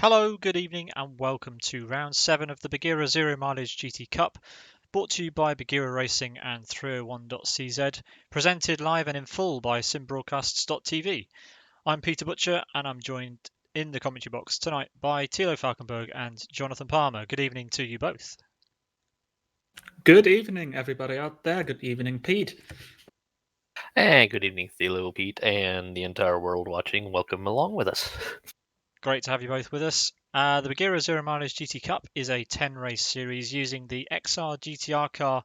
Hello, good evening, and welcome to round 7 of the Buggyra Zero Mileage GT Cup, brought to you by Buggyra Racing and 301.cz, presented live and in full by simbroadcasts.tv. I'm Peter Butcher, and I'm joined in the commentary box tonight by Thilo Falkenberg and Jonathan Palmer. Good evening to you both. Good evening, everybody out there. Good evening, Pete. And good evening, Thilo, Pete, and the entire world watching. Welcome along with us. Great to have you both with us. The Buggyra Zero Mileage GT Cup is a 10-race series using the XR GTR car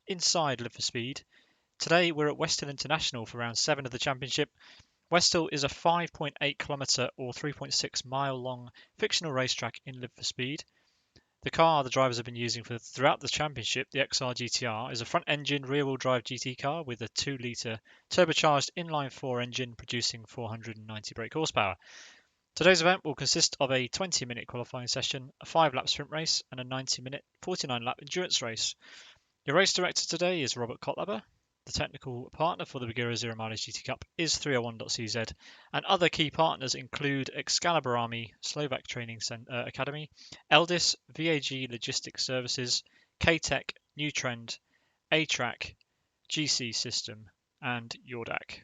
inside Live for Speed. Today we're at Westhill International for round 7 of the championship. Westhill is a 5.8 kilometre or 3.6 mile long fictional racetrack in Live for Speed. The car the drivers have been using throughout the championship, the XR GTR, is a front engine rear wheel drive GT car with a 2 litre turbocharged inline 4 engine producing 490 brake horsepower. Today's event will consist of a 20-minute qualifying session, a 5-lap sprint race, and a 90-minute 49-lap endurance race. Your race director today is Robert Kotlaba. The technical partner for the Buggyra Zero Mileage GT Cup is 301.cz, and other key partners include Excalibur Army, Slovak Training Academy, Eldis, VAG Logistics Services, K-Tech, New Trend, A-Track, GC System, and Yordak.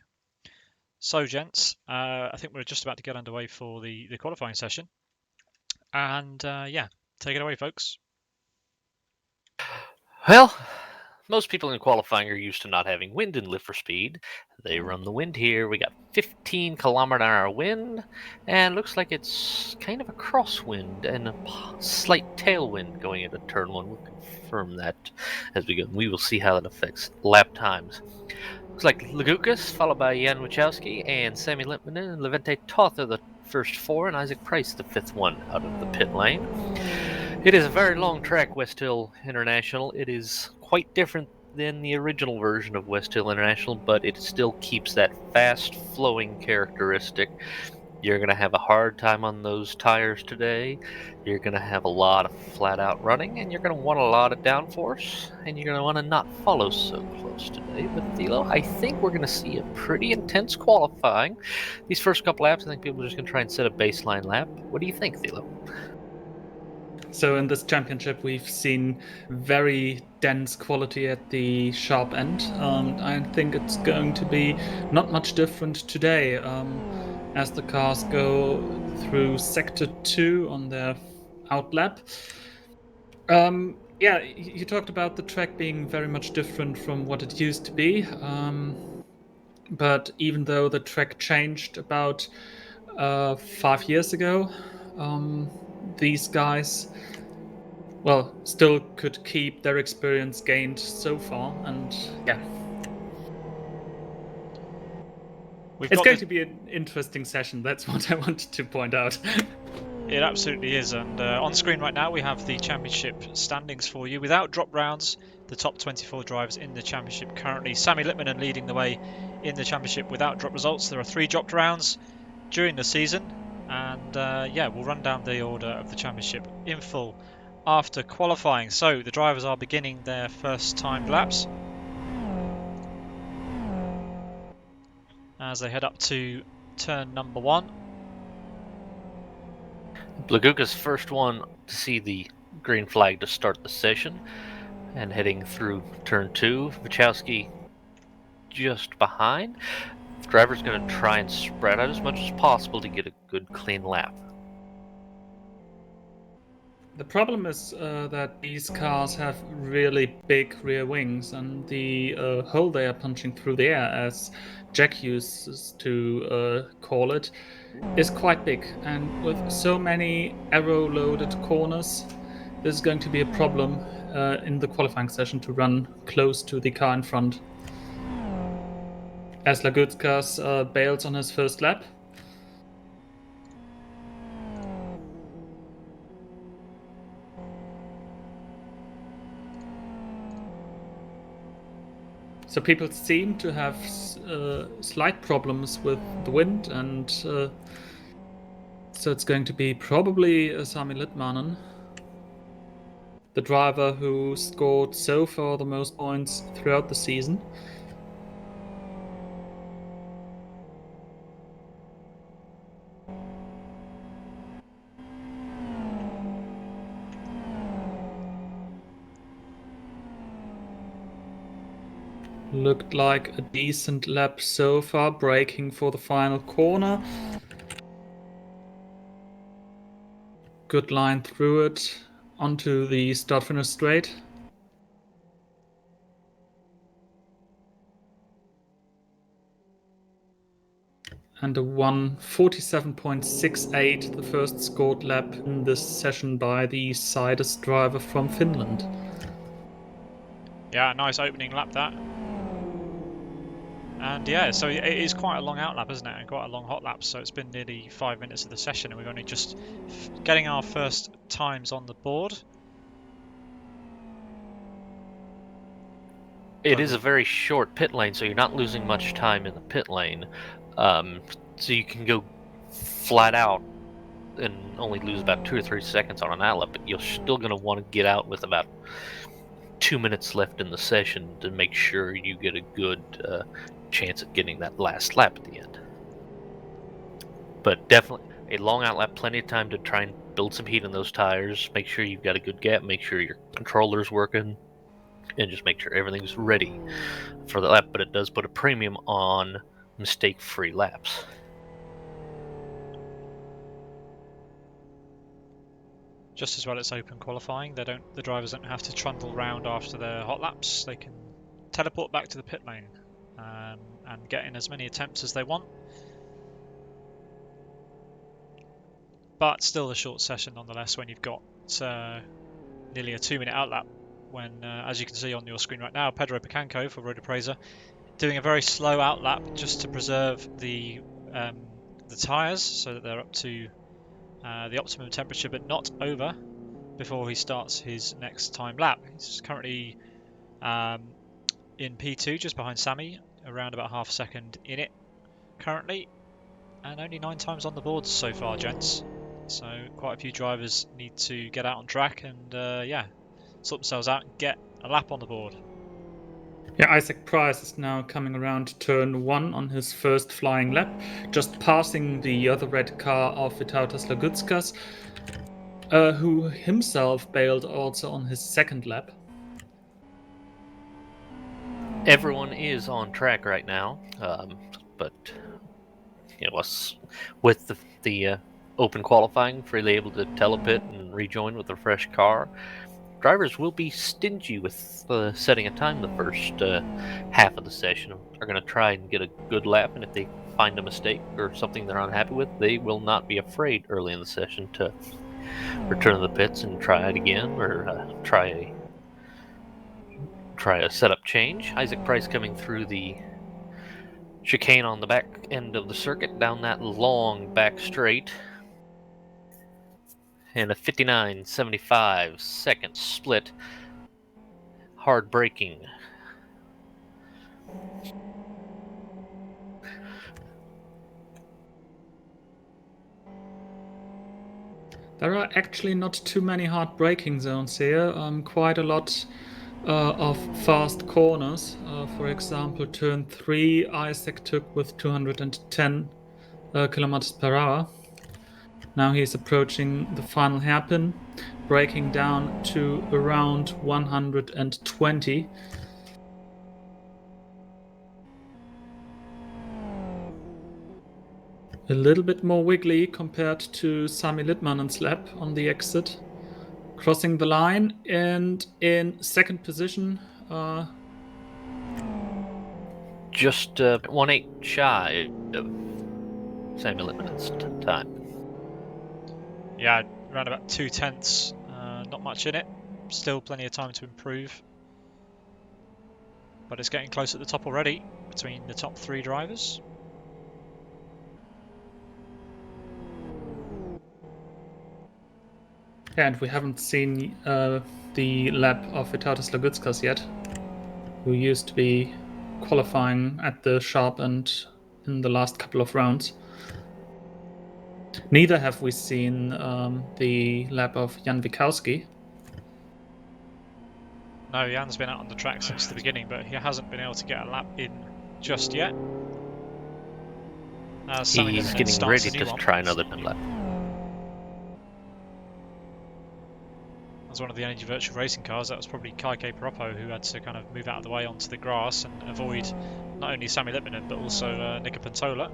So, gents, I think we're just about to get underway for the qualifying session. And yeah, take it away, folks. Well, most people in qualifying are used to not having wind in Live for Speed. They run the wind here. We got 15 km/h wind, and looks like it's kind of a crosswind and a slight tailwind going into turn 1. We'll confirm that as we go. We will see how that affects lap times. Looks like Lagukas, followed by Jan Wachowski and Sammy Lippmanen and Levente Toth are the first 4, and Isaac Price the 5th one out of the pit lane. It is a very long track, Westhill International. It is quite different than the original version of Westhill International, but it still keeps that fast flowing characteristic. You're going to have a hard time on those tires today. You're going to have a lot of flat out running, and you're going to want a lot of downforce, and you're going to want to not follow so close today. But Thilo, I think we're going to see a pretty intense qualifying. These first couple laps, I think people are just going to try and set a baseline lap. What do you think, Thilo? So in this championship, we've seen very dense quality at the sharp end. I think it's going to be not much different today as the cars go through Sector 2 on their outlap. Yeah, you talked about the track being very much different from what it used to be. But even though the track changed about 5 years ago, these guys, well, still could keep their experience gained so far, and yeah. It's going to be an interesting session. That's what I wanted to point out. It absolutely is, and on screen right now we have the championship standings for you. Without drop rounds, the top 24 drivers in the championship currently. Sammy Lippmanen leading the way in the championship without drop results. There are 3 dropped rounds during the season, and yeah, we'll run down the order of the championship in full after qualifying. So the drivers are beginning their first timed laps as they head up to turn number 1. Laguka's first one to see the green flag to start the session, and heading through turn 2. Wachowski just behind. The driver's going to try and spread out as much as possible to get a good clean lap. The problem is that these cars have really big rear wings, and the hole they are punching through the air, as Jack uses to call it, is quite big. And with so many arrow-loaded corners, this is going to be a problem in the qualifying session to run close to the car in front. As Lagutskas bails on his first lap. So people seem to have slight problems with the wind, and so it's going to be probably Sami Littmanen, the driver who scored so far the most points throughout the season. Looked like a decent lap so far, braking for the final corner. Good line through it, onto the start-finish straight. And a 1:47.68, the first scored lap in this session by the Sidus driver from Finland. Yeah, nice opening lap that. And yeah, so it is quite a long out lap, isn't it? And quite a long hot lap. So it's been nearly 5 minutes of the session, and we've only just getting our first times on the board. It is a very short pit lane, so you're not losing much time in the pit lane. So you can go flat out and only lose about 2 or 3 seconds on an out lap, but you're still going to want to get out with about 2 minutes left in the session to make sure you get a good chance at getting that last lap at the end. But definitely a long out lap, plenty of time to try and build some heat in those tires, make sure you've got a good gap, make sure your controller's working, and just make sure everything's ready for the lap. But it does put a premium on mistake-free laps. Just as well it's open qualifying. The drivers don't have to trundle round after their hot laps. They can teleport back to the pit lane and get in as many attempts as they want. But still a short session nonetheless when you've got nearly a 2-minute out lap. When, as you can see on your screen right now, Pedro Picanco for Road Appraiser doing a very slow out lap just to preserve the tyres so that they're up to the optimum temperature but not over before he starts his next time lap. He's currently in P2 just behind Sammy, around about half a second in it currently, and only 9 times on the boards so far, gents. So quite a few drivers need to get out on track and yeah, sort themselves out and get a lap on the board. Yeah, Isaac Price is now coming around turn 1 on his first flying lap, just passing the other red car of Vytautas Lagutskas, who himself bailed also on his second lap. Everyone is on track right now, but it was with the open qualifying, freely able to telepit and rejoin with a fresh car. Drivers will be stingy with setting a time the first half of the session. They're going to try and get a good lap, and if they find a mistake or something they're unhappy with, they will not be afraid early in the session to return to the pits and try it again, or try a setup change. Isaac Price coming through the chicane on the back end of the circuit, down that long back straight, and a 59.75 second split. Hard braking. There are actually not too many hard braking zones here, quite a lot of fast corners. For example, turn 3 Isaac took with 210 kilometers per hour. Now he's approaching the final hairpin, braking down to around 120. A little bit more wiggly compared to Sami Litmanen's lap on the exit. Crossing the line and in second position. Just 1/8 shy of Sami Litmanen's time. Yeah, around about 2/10. Not much in it. Still plenty of time to improve. But it's getting close at the top already between the top 3 drivers. And we haven't seen the lap of Vytautas Lagutskas yet, who used to be qualifying at the sharp end in the last couple of rounds. Neither have we seen the lap of Jan Wikowski. No, Jan's been out on the track since the beginning, but he hasn't been able to get a lap in just yet. He's getting ready to try another time lap. as one of the Energy Virtual Racing cars, that was probably Pirappa who had to kind of move out of the way onto the grass and avoid not only Sami Lipmanen but also Nika Pantola.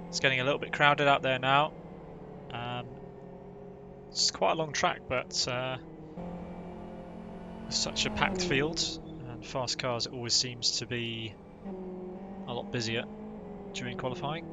It's getting a little bit crowded out there now. It's quite a long track, but such a packed field, and fast cars, it always seems to be a lot busier during qualifying.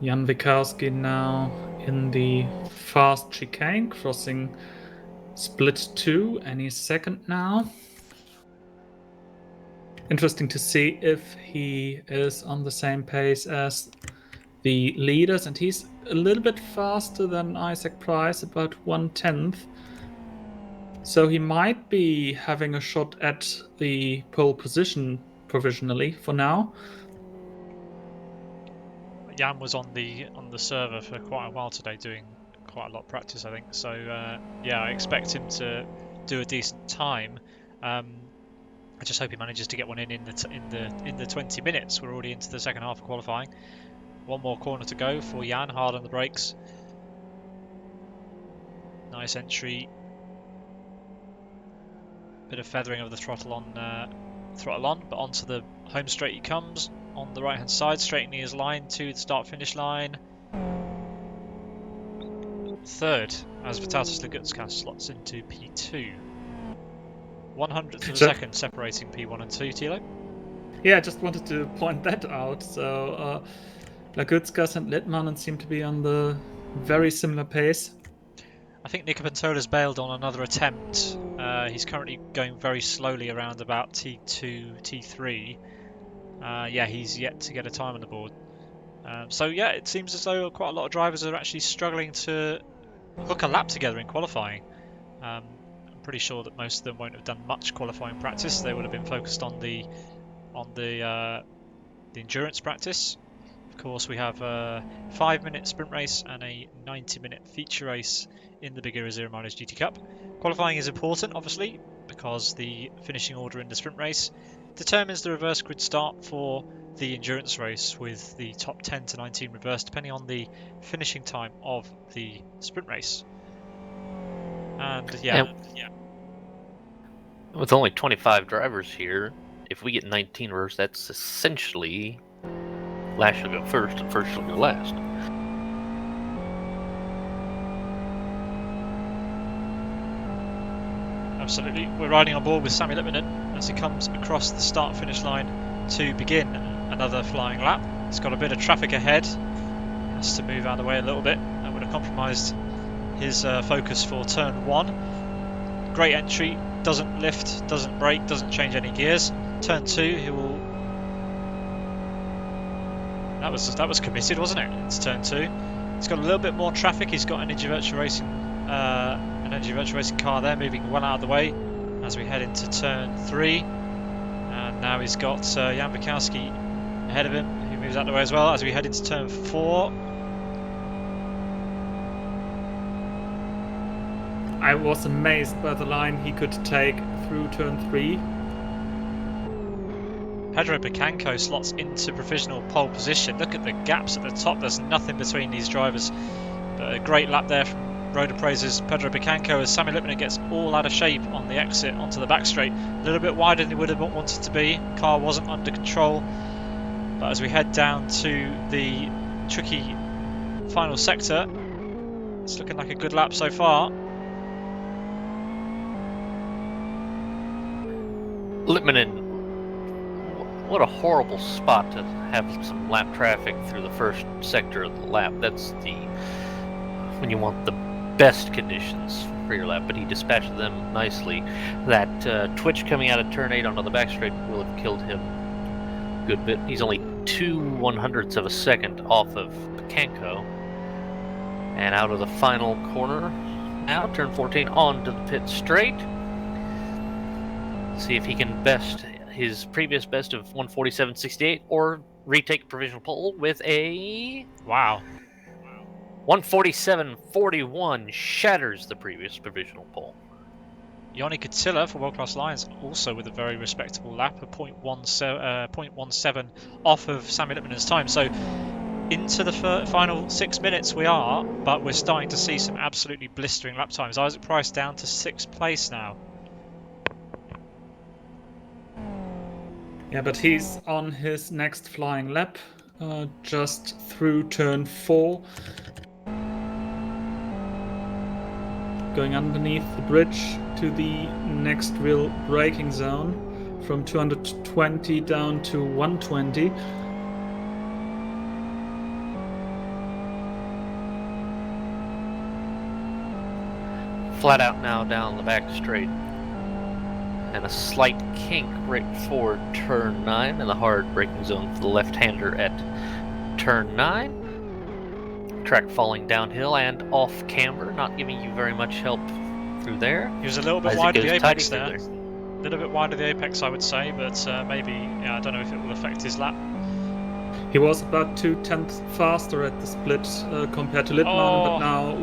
Jan Wikarski now in the fast chicane, crossing split 2, any second now. Interesting to see if he is on the same pace as the leaders, and he's a little bit faster than Isaac Price, about 1/10. So he might be having a shot at the pole position provisionally for now. Jan was on the server for quite a while today, doing quite a lot of practice, I think. So yeah, I expect him to do a decent time. I just hope he manages to get one in the 20 minutes. We're already into the second half of qualifying. One more corner to go for Jan, hard on the brakes. Nice entry. Bit of feathering of the throttle on, but onto the home straight he comes. On the right hand side, straightening his line to the start finish line. Third, as Vitalis Lagutska slots into P2. 100th of a second separating P1 and 2, Tilo. Yeah, I just wanted to point that out. So Lagutskas and Littmanen seem to be on the very similar pace. I think Nika Pantola's bailed on another attempt. He's currently going very slowly around about T2, T3. Yeah, he's yet to get a time on the board. So yeah, it seems as though quite a lot of drivers are actually struggling to hook a lap together in qualifying. I'm pretty sure that most of them won't have done much qualifying practice. They would have been focused on the endurance practice. Of course, we have a 5-minute sprint race and a 90-minute feature race in the Buggyra Zero Mileage GT Cup. Qualifying is important, obviously, because the finishing order in the sprint race determines the reverse grid start for the endurance race, with the top 10 to 19 reverse depending on the finishing time of the sprint race. And yeah. With only 25 drivers here, if we get 19 reverse, that's essentially last will go first and first will go last. Absolutely. We're riding on board with Sami Lipmanen as he comes across the start-finish line to begin another flying lap. He's got a bit of traffic ahead. Has to move out of the way a little bit. That would have compromised his focus for turn 1. Great entry. Doesn't lift, doesn't brake, doesn't change any gears. Turn 2, he will... That was committed, wasn't it? It's turn 2. He's got a little bit more traffic. He's got an Energy Virtual Racing car there, moving well out of the way as we head into turn 3. And now he's got Jan Wikarski ahead of him, who moves out of the way as well as we head into turn 4. I was amazed by the line he could take through turn 3. Pedro Picanco slots into provisional pole position. Look at the gaps at the top. There's nothing between these drivers. But a great lap there from Road Appraisers Pedro Picanco as Sami Lipmanen gets all out of shape on the exit onto the back straight. A little bit wider than he would have wanted to be. Car wasn't under control. But as we head down to the tricky final sector, it's looking like a good lap so far. Lipmanen, what a horrible spot to have some lap traffic through the first sector of the lap. That's when you want the best conditions for your lap, but he dispatched them nicely. That twitch coming out of turn 8 onto the back straight will have killed him a good bit. He's only 0.2 of a second off of Picanco. And out of the final corner now, turn 14 onto the pit straight. See if he can best his previous best of 147.68 or retake provisional pole with a Wow. 147.41, shatters the previous provisional pole. Yanni Catilla for World Class Lions also with a very respectable lap of 0.17 off of Sammy Littman's time. So into the final 6 minutes we are, but we're starting to see some absolutely blistering lap times. Isaac Price down to 6th place now. Yeah, but he's on his next flying lap, just through turn 4. Going underneath the bridge to the next real braking zone, from 220 down to 120. Flat out now down the back straight. And a slight kink right before turn 9 in the hard braking zone for the left-hander at turn 9. Track falling downhill and off camber, not giving you very much help through there. He was a little bit Isaac wide of goes the apex tidy there. through A little bit wide of the apex, I would say, but maybe, I don't know if it will affect his lap. He was about 0.2 faster at the split compared to Littmann, but now,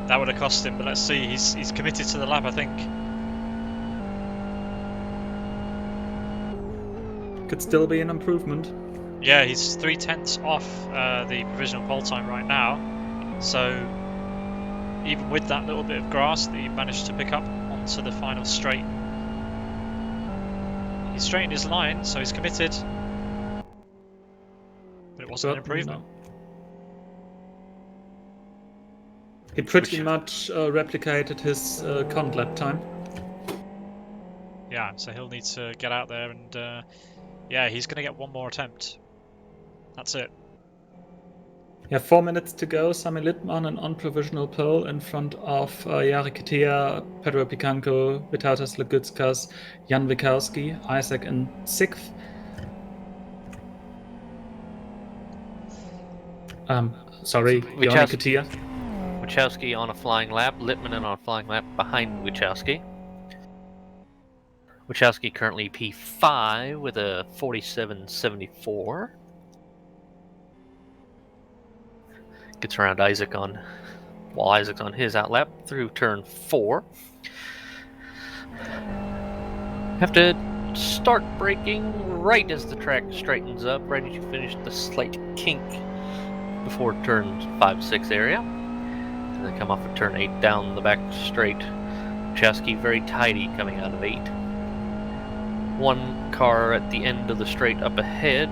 that would have cost him, but let's see. He's committed to the lap, I think. Could still be an improvement. Yeah, he's 0.3 off the provisional pole time right now. So even with that little bit of grass that he managed to pick up onto the final straight, he's straightened his line, so he's committed. But it wasn't an improvement. No. He pretty much replicated his current lap time. Yeah, so he'll need to get out there and yeah, he's going to get one more attempt. That's it. Yeah, 4 minutes to go. Sami Littmann an on-provisional pole in front of Jari Kitia, Pedro Picanco, Vitatas Legutskas, Jan Wikowski, Isaac in 6th. Sorry, Jari Kitia. Wachowski on a flying lap, Littmann on a flying lap behind Wachowski. Wachowski currently P5 with a 47.74. Gets around Isaac while Isaac's on his outlap through turn 4. Have to start braking right as the track straightens up, right as you finish the slight kink before turn 5-6 area. And then come off of turn 8 down the back straight. Wachowski very tidy coming out of 8. One car at the end of the straight up ahead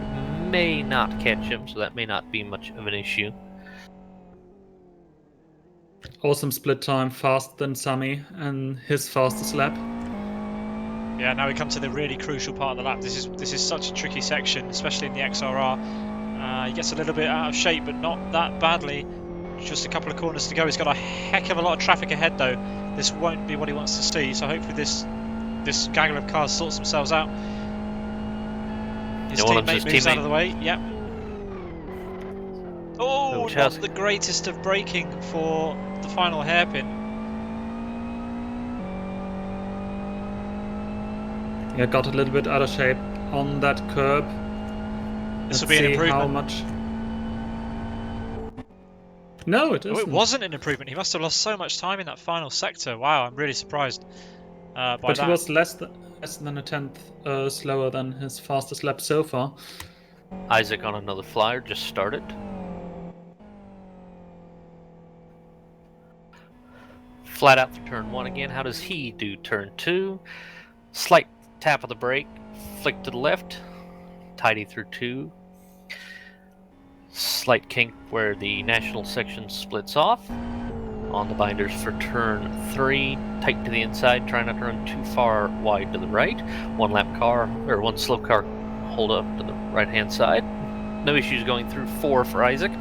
may not catch him, so that may not be much of an issue. Awesome split time, faster than Sami, and his fastest lap. Yeah, now we come to the really crucial part of the lap. This is such a tricky section, especially in the XRR. He gets a little bit out of shape, but not that badly. Just a couple of corners to go. He's got a heck of a lot of traffic ahead, though. This won't be what he wants to see, so hopefully this gaggle of cars sorts themselves out. His teammate moves out of the way. Yep. Oh, not the greatest of braking for the final hairpin. Yeah, got a little bit out of shape on that curb. This will be an improvement. How much... No, it isn't. Oh, it wasn't an improvement. He must have lost so much time in that final sector. Wow, I'm really surprised by that. But he was less than a tenth slower than his fastest lap so far. Isaac on another flyer just started. Flat out for turn 1 again. How does he do turn 2? Slight tap of the brake, flick to the left, tidy through 2. Slight kink where the national section splits off. On the binders for turn 3, tight to the inside, try not to run too far wide to the right. One slow car hold up to the right hand side. No issues going through 4 for Isaac.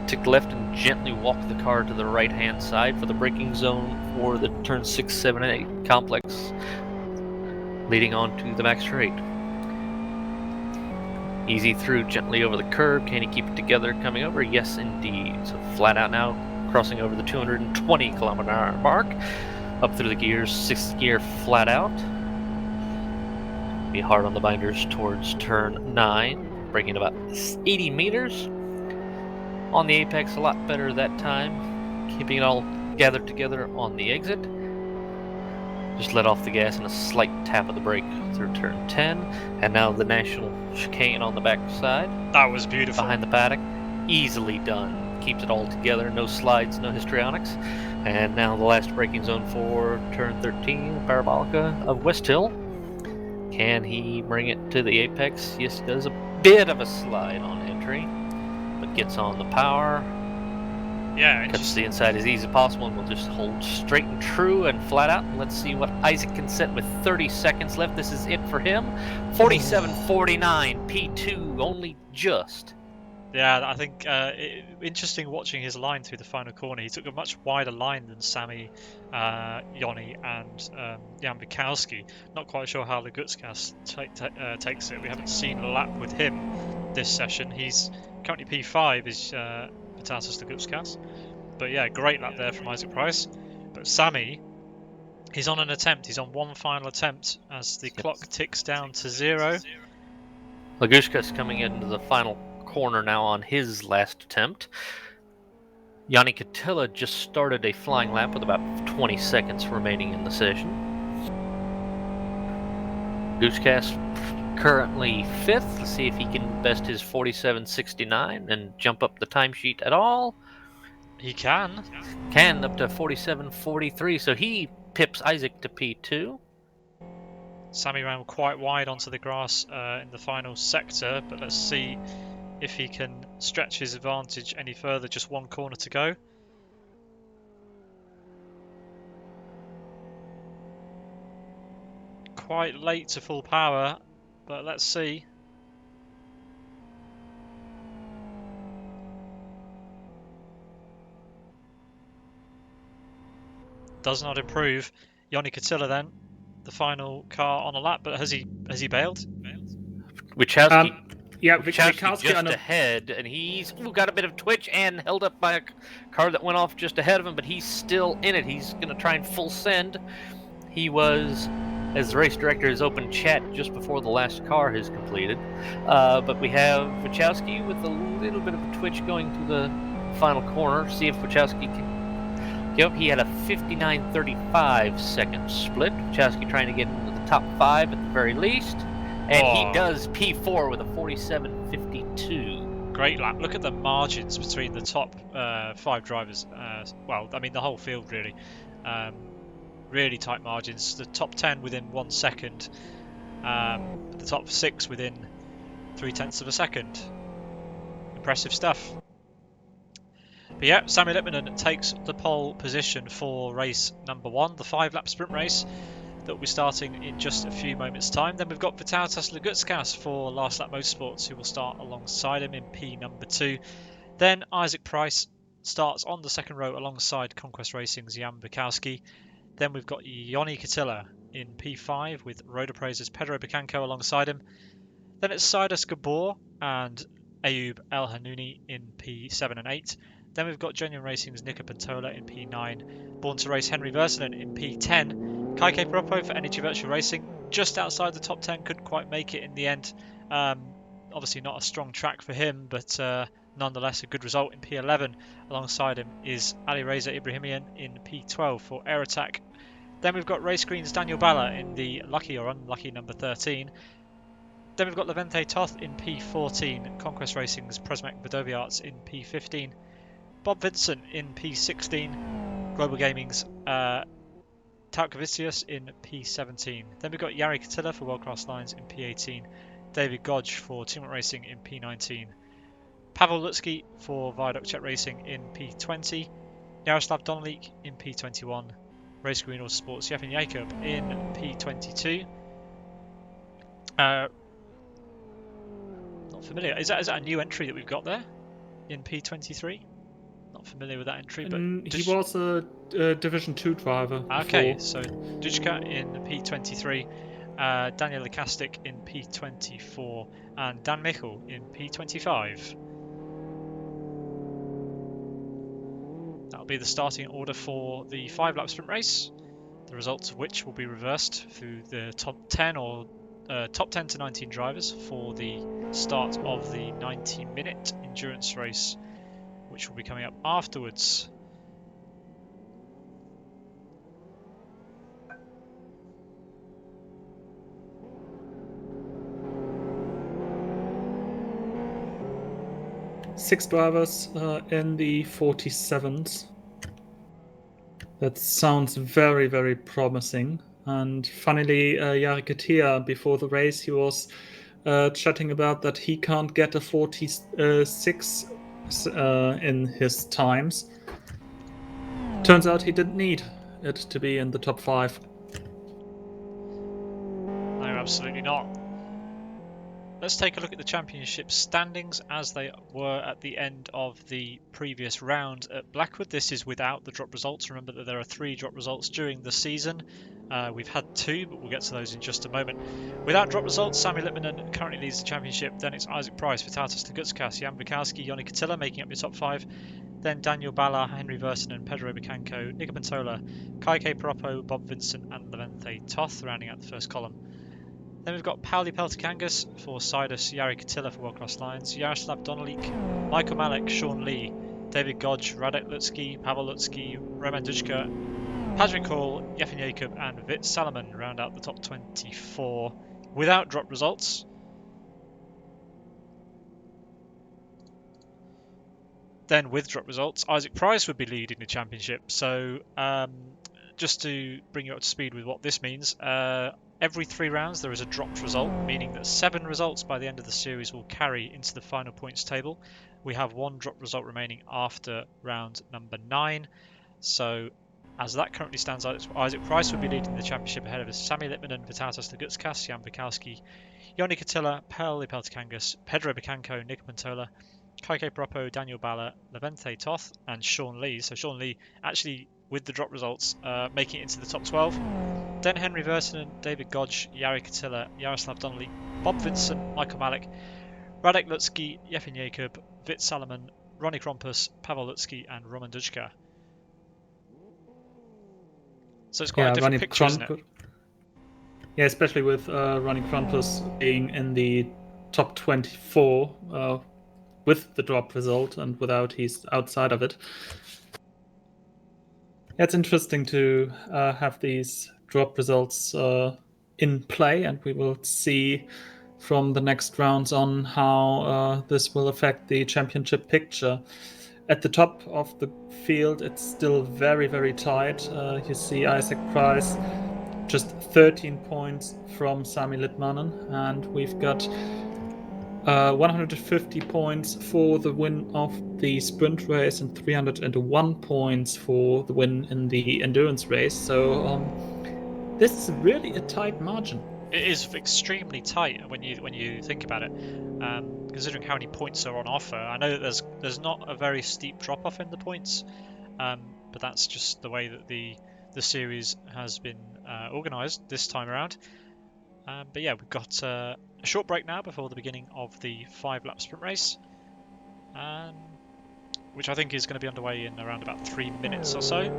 Stick left and gently walk the car to the right hand side for the braking zone for the turn 6, 7, and 8 complex, leading on to the back straight. Easy through, gently over the curb. Can he keep it together coming over? Yes, indeed. So flat out now, crossing over the 220 kilometer an hour mark. Up through the gears, 6th gear flat out. Be hard on the binders towards turn 9, braking about 80 meters. On the apex, a lot better that time. Keeping it all gathered together on the exit. Just let off the gas and a slight tap of the brake through turn 10. And now the national chicane on the back side. That was beautiful. Behind the paddock. Easily done. Keeps it all together. No slides, no histrionics. And now the last braking zone for turn 13, Parabolica of Westhill. Can he bring it to the apex? Yes, he does. A bit of a slide on entry, but gets on the power. Yeah, Cuts the inside as easy as possible, and we'll just hold straight and true and flat out. And let's see what Isaac can set with 30 seconds left. This is it for him. 47.49, P2, only just. Yeah, I think interesting watching his line through the final corner. He took a much wider line than Sammy, Yoni, and Jan Bukowski. Not quite sure how the Gutskas takes it. We haven't seen a lap with him this session. He's currently P5 is Vitalis Gutskas. But yeah, great lap there from Isaac Price. But Sammy, he's on an attempt. He's on one final attempt as the clock ticks down to 0. Lagushka's coming into the final corner now on his last attempt. Yanni Catilla just started a flying lap with about 20 seconds remaining in the session. Goosecass currently 5th. Let's see if he can best his 47.69 and jump up the timesheet at all. He can. Can up to 47.43, so he pips Isaac to P2. Sammy ran quite wide onto the grass in the final sector, but let's see if he can stretch his advantage any further. Just one corner to go. Quite late to full power, but let's see. Does not improve. Yoni Catilla then, the final car on a lap, but has he bailed? Wachowski. Wachowski just ahead, and he's got a bit of twitch and held up by a car that went off just ahead of him, but he's still in it. He's going to try and full send. He was, as the race director has opened chat just before the last car has completed. But we have Wachowski with a little bit of a twitch going through the final corner. See if Wachowski can get up. He had a 59.35 second split. Wachowski trying to get into the top 5 at the very least. And he does P4 with a 47.52. Great lap. Look at the margins between the top 5 drivers. Well, I mean the whole field really. Really tight margins. The top 10 within 1 second. The top 6 within 0.3 of a second. Impressive stuff. But yeah, Sammy Lippmanen takes the pole position for race number 1, the 5-lap sprint race that will be starting in just a few moments' time. Then we've got Vitalis Lagutskas for Last Lap Motorsports, who will start alongside him in P number 2. Then Isaac Price starts on the second row alongside Conquest Racing's Jan Bukowski. Then we've got Yoni Catilla in P5 with Road Appraiser's Pedro Picanco alongside him. Then it's Sidus Gabor and Ayoub El Hanouni in P7 and 8. Then we've got Genuine Racing's Nika Pantola in P9. Born to Race Henry Versanen in P10. Kaike Pirappa for Energy Virtual Racing, just outside the top 10, couldn't quite make it in the end. Obviously not a strong track for him, but nonetheless a good result in P11. Alongside him is Ali Reza Ibrahimian in P12 for Air Attack. Then we've got Race Green's Daniel Balla in the lucky or unlucky number 13. Then we've got Levente Toth in P14, Conquest Racing's Presmek Vidoviarts in P15, Bob Vincent in P16, Global Gaming's Taukavicius in P17. Then we've got Yari Catilla for World Class Lines in P18, David Godge for Teamwork Racing in P19, Pavel Lutsky for Viaduct Jet Racing in P20, Yaroslav Donolik in P21, Race Green Autosports Yevhen Jacob in P22. Not familiar. Is that a new entry that we've got there in P23? Not familiar with that entry, but he was a Division 2 driver. Okay, so Dujka in P23, Daniel Lekastik in P24, and Dan Michel in P25. That'll be the starting order for the 5-lap sprint race, the results of which will be reversed through the top 10 to 19 drivers for the start of the 90-minute endurance race, which will be coming up afterwards. Six drivers in the 47s. That sounds very, very promising. And funnily, Jari Katia, before the race, he was chatting about that he can't get a 46 in his times. Turns out he didn't need it to be in the top 5. No, absolutely not. Let's take a look at the championship standings as they were at the end of the previous round at Blackwood. This is without the drop results. Remember that there are 3 drop results during the season. We've had 2, but we'll get to those in just a moment. Without drop results, Sami Lippmanen currently leads the championship. Then it's Isaac Price, Vitatas Lagutskas, Jan Bukowski, Joni Katila making up your top 5. Then Daniel Balla, Henry Vertinen, Pedro Picanco, Nico Pantola, Kaike Pirappa, Bob Vincent and Levente Toth rounding out the first column. Then we've got Pauli Peltokangas for Sidus, Jari Katila for World Class Lions, Jaroslav Donolik, Michael Malek, Sean Lee, David Godge, Radek Lutsky, Pavel Lutsky, Roman Duchka, Patrick Hall, Yefim Jacob and Vit Salomon round out the top 24 without drop results. Then with drop results, Isaac Price would be leading the championship. So just to bring you up to speed with what this means, every 3 rounds there is a dropped result, meaning that 7 results by the end of the series will carry into the final points table. We have 1 drop result remaining after round number 9. So as that currently stands, Isaac Price would be leading the championship ahead of Sami Lippmanen, Vitatas Lagutskas, Jan Bukowski, Joni Katila, Pauli Peltokangas, Pedro Picanco, Nick Pantola, Kaike Pirappa, Daniel Balla, Levente Toth, and Sean Lee. So Sean Lee actually, with the drop results, making it into the top 12. Then Henry Vertinen, David Godge, Jari Katila, Jaroslav Donnelly, Bob Vincent, Michael Malek, Radek Lutsky, Yefim Jacob, Vit Salomon, Ronnie Krompus, Pavel Lutsky, and Roman Duchka. So it's quite a different picture, isn't it? Yeah, especially with Ronnie Krompus being in the top 24 with the drop result, and without, he's outside of it. It's interesting to have these drop results in play, and we will see from the next rounds on how this will affect the championship picture. At the top of the field, it's still very, very tight. You see Isaac Price just 13 points from Sami Lippmanen, and we've got 150 points for the win of the sprint race and 301 points for the win in the endurance race. So this is really a tight margin. It is extremely tight when you think about it, considering how many points are on offer. I know that there's not a very steep drop off in the points, but that's just the way that the series has been organised this time around. But yeah, we've got a short break now before the beginning of the 5-lap sprint race, which I think is going to be underway in around about 3 minutes or so.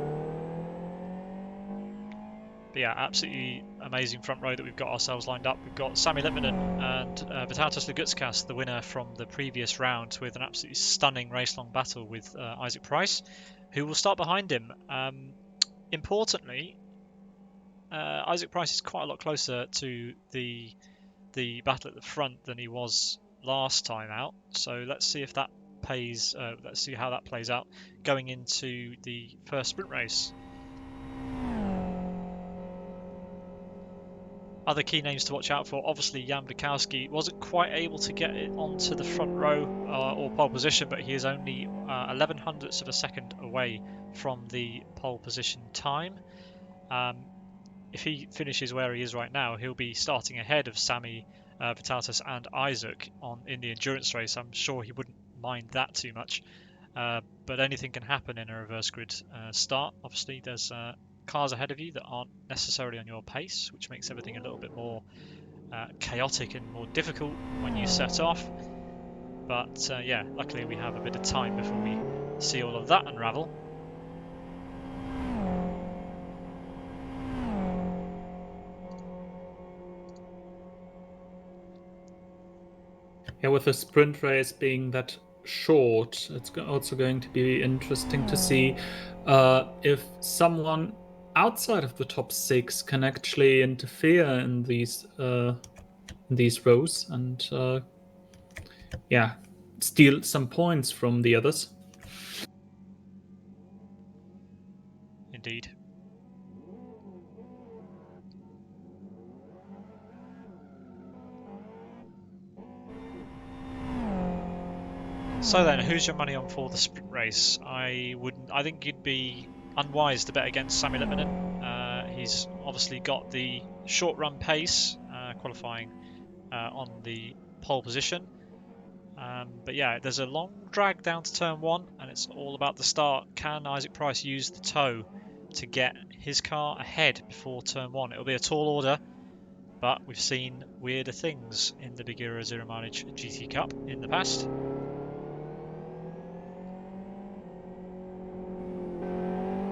But yeah, absolutely amazing front row that we've got ourselves lined up. We've got Sami Lippmanen and Vitatas Lagutskas, the winner from the previous round, with an absolutely stunning race-long battle with Isaac Price, who will start behind him. Importantly, Isaac Price is quite a lot closer to the battle at the front than he was last time out. So let's see if that pays. Let's see how that plays out going into the first sprint race. Other key names to watch out for, obviously Jan Bukowski wasn't quite able to get it onto the front row or pole position, but he is only 11 hundredths of a second away from the pole position time. If he finishes where he is right now, he'll be starting ahead of Sami, Vitatas and Isaac in the endurance race. I'm sure he wouldn't mind that too much, but anything can happen in a reverse grid start. Obviously there's cars ahead of you that aren't necessarily on your pace, which makes everything a little bit more chaotic and more difficult when you set off. But yeah, luckily we have a bit of time before we see all of that unravel. Yeah, with the sprint race being that short, it's also going to be interesting to see if someone outside of the top 6 can actually interfere in these rows and yeah, steal some points from the others. Indeed. So then, who's your money on for the sprint race? I think you'd be unwise to bet against Sami Lippinen. He's obviously got the short run pace, qualifying on the pole position. But yeah, there's a long drag down to turn 1, and it's all about the start. Can Isaac Price use the toe to get his car ahead before turn 1? It'll be a tall order, but we've seen weirder things in the Buggyra Zero Mileage GT Cup in the past.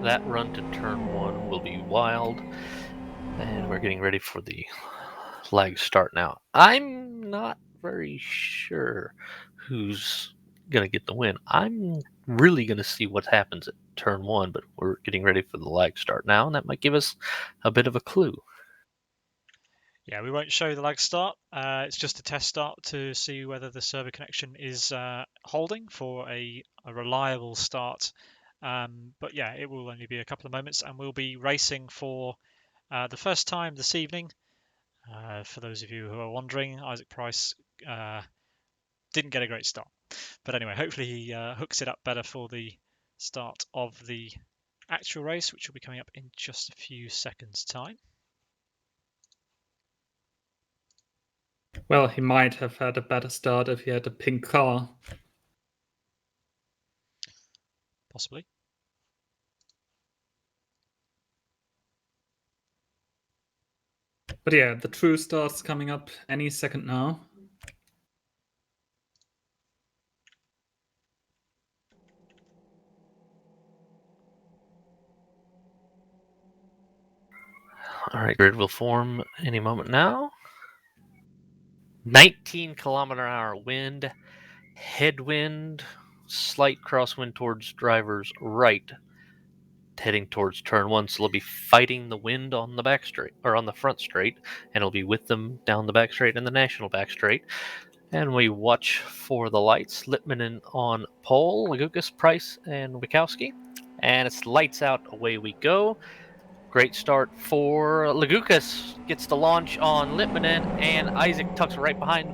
That run to turn 1 will be wild, and we're getting ready for the lag start now. I'm not very sure who's going to get the win. I'm really going to see what happens at turn 1, but we're getting ready for the lag start now, and that might give us a bit of a clue. Yeah, we won't show the lag start. It's just a test start to see whether the server connection is holding for a reliable start. But yeah, it will only be a couple of moments, and we'll be racing for the first time this evening. For those of you who are wondering, Isaac Price didn't get a great start. But anyway, hopefully he hooks it up better for the start of the actual race, which will be coming up in just a few seconds' time. Well, he might have had a better start if he had a pink car. Possibly. But yeah, the true start's coming up any second now. All right, grid will form any moment now. 19-kilometer-an-hour wind, headwind, slight crosswind towards driver's right, heading towards turn 1. So they'll be fighting the wind on the back straight, or on the front straight, and it'll be with them down the back straight and the national back straight. And we watch for the lights. Lippmanen on pole, Lagukas, Price, and Wikowski. And it's lights out, away we go. Great start for Lagukas. Gets the launch on Lippmanen, and Isaac tucks right behind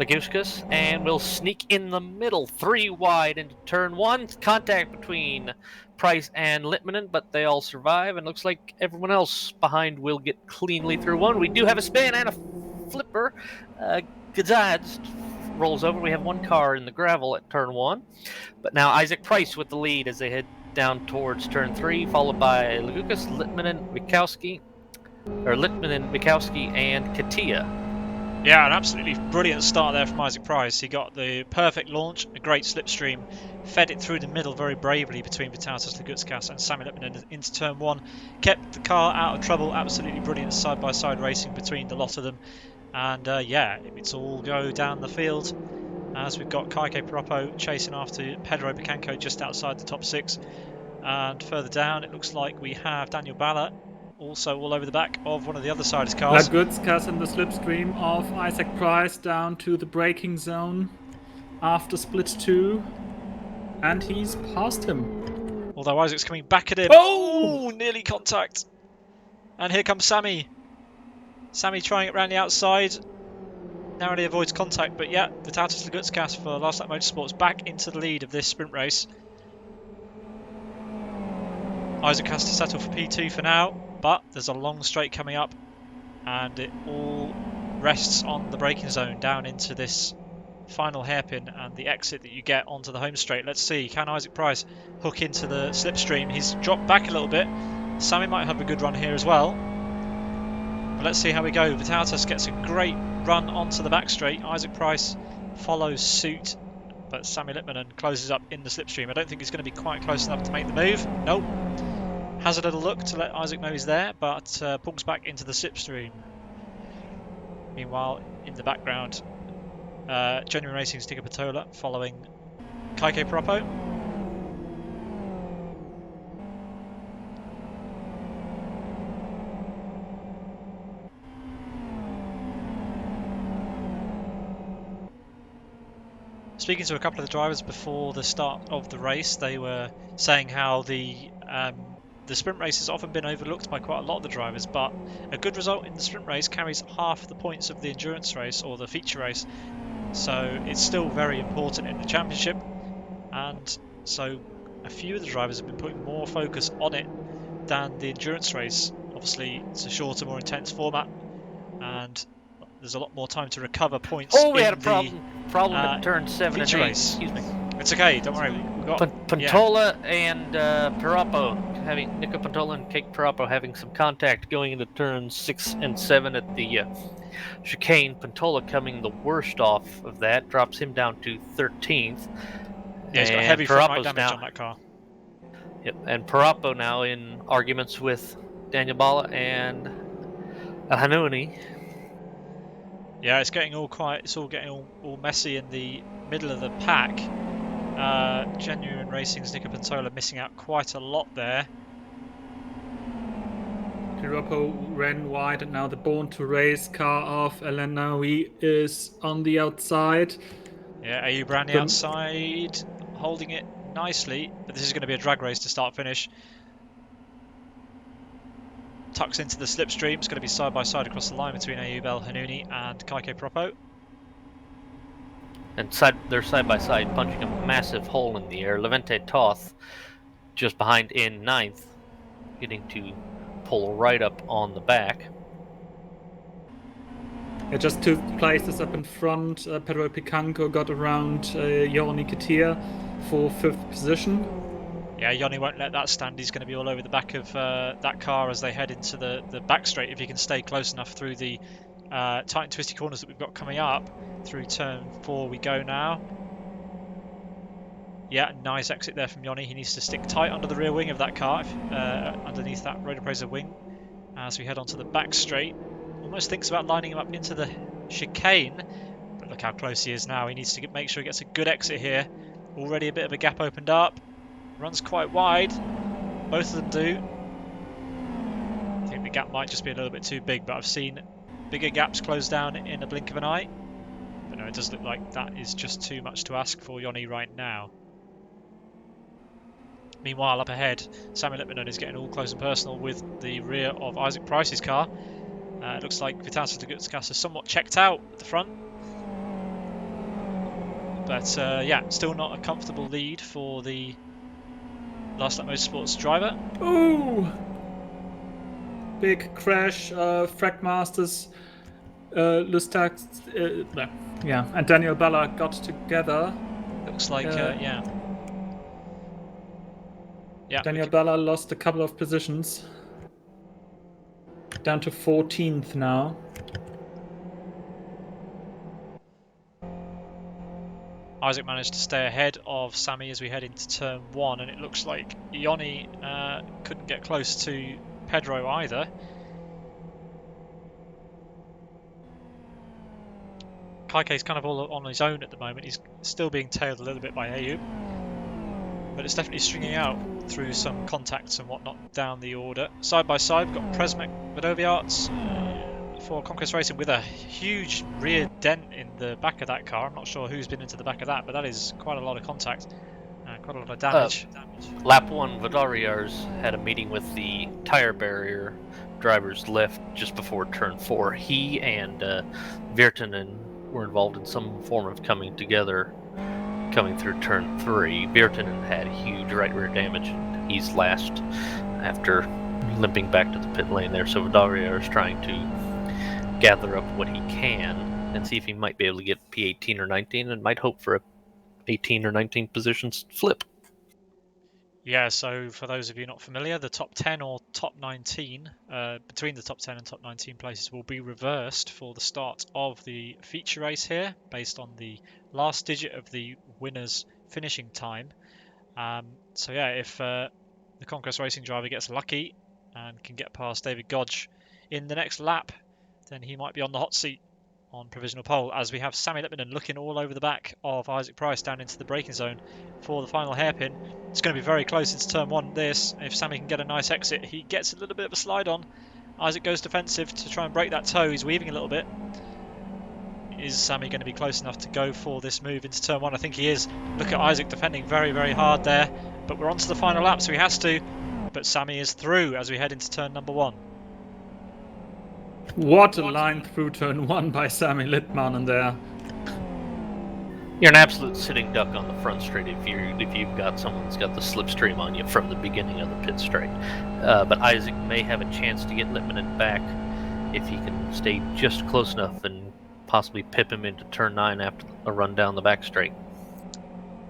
Lagukas and will sneak in the middle, 3 wide into turn 1. Contact between Price and Lippmanen, but they all survive, and looks like everyone else behind will get cleanly through 1. We do have a spin and a flipper. Gazad rolls over. We have 1 car in the gravel at turn 1. But now Isaac Price with the lead as they head down towards turn 3, followed by Lagukas, Lippmanen, Wikowski, and Katia. Yeah, an absolutely brilliant start there from Isaac Price. He got the perfect launch, a great slipstream, fed it through the middle very bravely between Vitalis Lagutskas and Sami Lippmanen into turn 1, kept the car out of trouble. Absolutely brilliant side-by-side racing between the lot of them. And yeah, it's all go down the field as we've got Pirappa chasing after Pedro Picanco just outside the top 6. And further down, it looks like we have Daniel Balla also all over the back of one of the other side's cars. Lagutskas in the slipstream of Isaac Price down to the braking zone after split 2. And he's past him. Although Isaac's coming back at him. Oh! Nearly contact. And here comes Sami. Sami trying it around the outside. Narrowly avoids contact, but yeah, Vitalis Lagutskas for Last Lap Motorsports back into the lead of this sprint race. Isaac has to settle for P2 for now, but there's a long straight coming up, and it all rests on the braking zone down into this final hairpin and the exit that you get onto the home straight. Let's see, can Isaac Price hook into the slipstream? He's dropped back a little bit, Sammy might have a good run here as well. But let's see how we go. Vitautas gets a great run onto the back straight. Isaac Price follows suit, but Sammy Lippmanen closes up in the slipstream. I don't think he's going to be quite close enough to make the move. Nope. Has a little look to let Isaac know he's there, but pulls back into the slipstream. Meanwhile, in the background, Genuine Racing's Nico Patola following Kaike Pirappa. Speaking to a couple of the drivers before the start of the race, they were saying how the sprint race has often been overlooked by quite a lot of the drivers, but a good result in the sprint race carries half the points of the endurance race or the feature race. So it's still very important in the championship, and so a few of the drivers have been putting more focus on it than the endurance race. Obviously, it's a shorter, more intense format, and there's a lot more time to recover points. Oh, we had a the problem at turn 7 and feature 8. race. Excuse me. It's okay, don't worry. We've got Pantola and Pirappa having Nico Pantola and Kate Pirappa having some contact going into turns 6 and 7 at the chicane. Pantola coming the worst off of that, drops him down to 13th. Yeah, he's got heavy front right damage on that car. Yep, and Pirappa now in arguments with Daniel Bala and Al-Hanouni. Yeah, it's getting all quiet. It's all getting all messy in the middle of the pack. Genuine Racing's Nico Pantola missing out quite a lot there. Pirappa ran wide, and now the Born to Race car of Al-Hanouni is on the outside. Yeah, Ayub ran the outside, holding it nicely, but this is going to be a drag race to start finish. Tucks into the slipstream. It's going to be side by side across the line between Ayub El-Hanouni and Kaike Pirappa. And they're side by side, punching a massive hole in the air. Levente Toth just behind in 9th, getting to pull right up on the back. Yeah, just 2 places up in front. Pedro Picanco got around Yoni Katia for 5th position. Yeah, Yoni won't let that stand. He's going to be all over the back of that car as they head into the back straight. If he can stay close enough through the tight and twisty corners that we've got coming up. Through turn 4 we go now. Yeah, nice exit there from Yoni. He needs to stick tight under the rear wing of that car, underneath that road appraiser wing, as we head onto the back straight. Almost thinks about lining him up into the chicane, but look how close he is now. He needs to make sure he gets a good exit here. Already a bit of a gap opened up. Runs quite wide. Both of them do. I think the gap might just be a little bit too big, but I've seen bigger gaps close down in a blink of an eye. But no, it does look like that is just too much to ask for Yoni right now. Meanwhile, up ahead, Sammy Lippmanen is getting all close and personal with the rear of Isaac Price's car. It looks like Vitautas Degutskas is somewhat checked out at the front. But yeah, still not a comfortable lead for the Last Lap Motorsports driver. Ooh! Big crash. Frag Masters, Lustax, and Daniel Bala got together. Looks like, yeah. Daniel Bala lost a couple of positions. Down to 14th now. Isaac managed to stay ahead of Sammy as we head into turn 1, and it looks like Yoni couldn't get close to Pedro either. Kaike's kind of all on his own at the moment. He's still being tailed a little bit by Ayub, but it's definitely stringing out through some contacts and whatnot down the order. Side by side, we've got Presmek Vadoviarts for Conquest Racing with a huge rear dent in the back of that car. I'm not sure who's been into the back of that, but that is quite a lot of contact, quite a lot of damage. Lap 1, Vadariars had a meeting with the tire barrier drivers left just before turn 4. He and Virtanen were involved in some form of coming together coming through turn 3. Virtanen had huge right rear damage. He's last after limping back to the pit lane there. So Vadariar is trying to gather up what he can and see if he might be able to get P18 or 19, and might hope for a 18 or 19 positions flip. Yeah, so for those of you not familiar, the top 10 or top 19, between the top 10 and top 19 places will be reversed for the start of the feature race here, based on the last digit of the winner's finishing time. So yeah, if the Conquest Racing driver gets lucky and can get past David Godge in the next lap, then he might be on the hot seat on provisional pole, as we have Sammy Lipman looking all over the back of Isaac Price down into the braking zone for the final hairpin. It's going to be very close into turn one. This, if Sammy can get a nice exit, he gets a little bit of a slide on. Isaac goes defensive to try and break that toe. He's weaving a little bit. Is Sammy going to be close enough to go for this move into turn one? I think he is. Look at Isaac defending very, very hard there. But we're on to the final lap, so he has to. But Sammy is through as we head into turn number one. What a line through turn one by Sammy Littman in there. You're an absolute sitting duck on the front straight if you've got someone that's got the slipstream on you from the beginning of the pit straight. But Isaac may have a chance to get Littman back if he can stay just close enough and possibly pip him into turn 9 after a run down the back straight.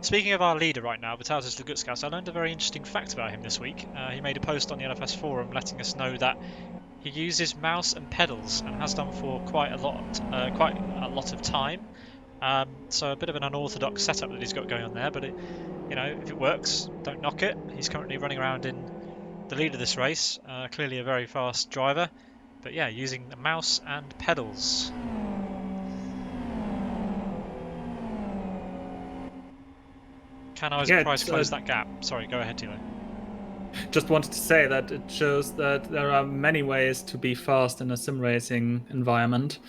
Speaking of our leader right now, Vitalis Lagutskas, I learned a very interesting fact about him this week. He made a post on the LFS forum letting us know that he uses mouse and pedals and has done for quite a lot of time. So a bit of an unorthodox setup that he's got going on there, but if it works, don't knock it. He's currently running around in the lead of this race, clearly a very fast driver, but yeah, using the mouse and pedals. Can Isaac Price close that gap? Sorry, go ahead, Tilo. Just wanted to say that it shows that there are many ways to be fast in a sim racing environment,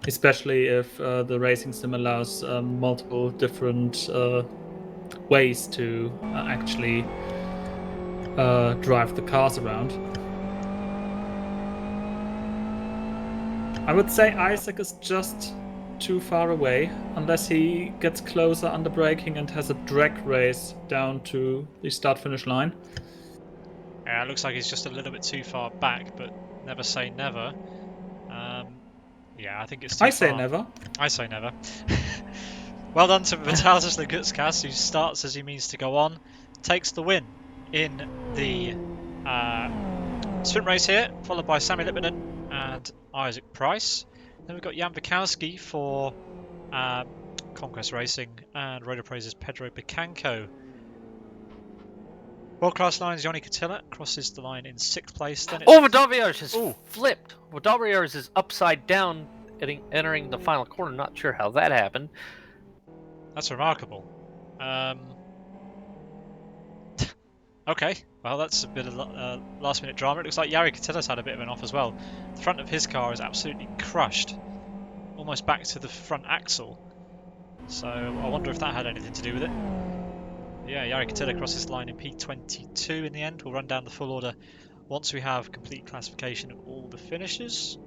especially if the racing sim allows multiple different ways to actually drive the cars around. I would say Isaac is just too far away, unless he gets closer under braking and has a drag race down to the start-finish line. Yeah, it looks like he's just a little bit too far back, but never say never. Yeah, I think it's too far. I say never. I say never. Well done to Vitalis Lagutskas, who starts as he means to go on, takes the win in the sprint race here, followed by Sammy Lippinen and Isaac Price. Then we've got Jan Bukowski for Conquest Racing and Road Appraiser's Pedro Picanco. World Class Lines, Yoni Catilla crosses the line in 6th place. Then Vodaviars has flipped. Vodaviars is upside down entering the final corner. Not sure how that happened. That's remarkable. Okay, well that's a bit of last minute drama. It looks like Yari Catilla's had a bit of an off as well. The front of his car is absolutely crushed, almost back to the front axle. So I wonder if that had anything to do with it. Yeah, Yari Catilla crosses the line in P22 in the end. We'll run down the full order once we have complete classification of all the finishers.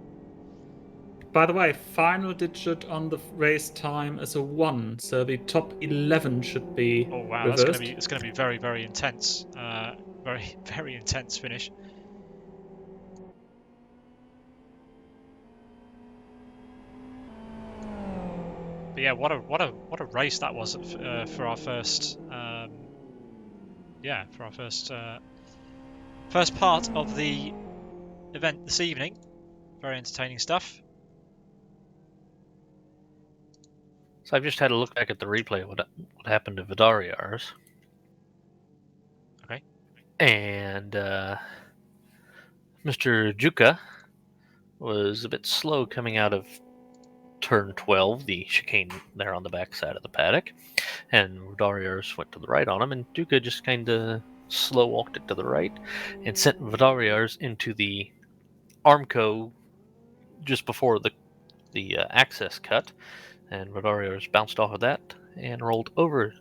By the way, final digit on the race time is a 1, so the top 11 should be Oh wow, reversed. it's going to be very, very intense. Very, very intense finish. But yeah, what a race that was for our first first part of the event this evening. Very entertaining stuff. So I've just had a look back at the replay of what happened to Vidariars. Okay. And Mr. Juka was a bit slow coming out of turn 12, the chicane there on the back side of the paddock. And Vidariars went to the right on him, and Juka just kind of slow walked it to the right and sent Vidariars into the Armco just before the access cut. And Vidariars bounced off of that and rolled over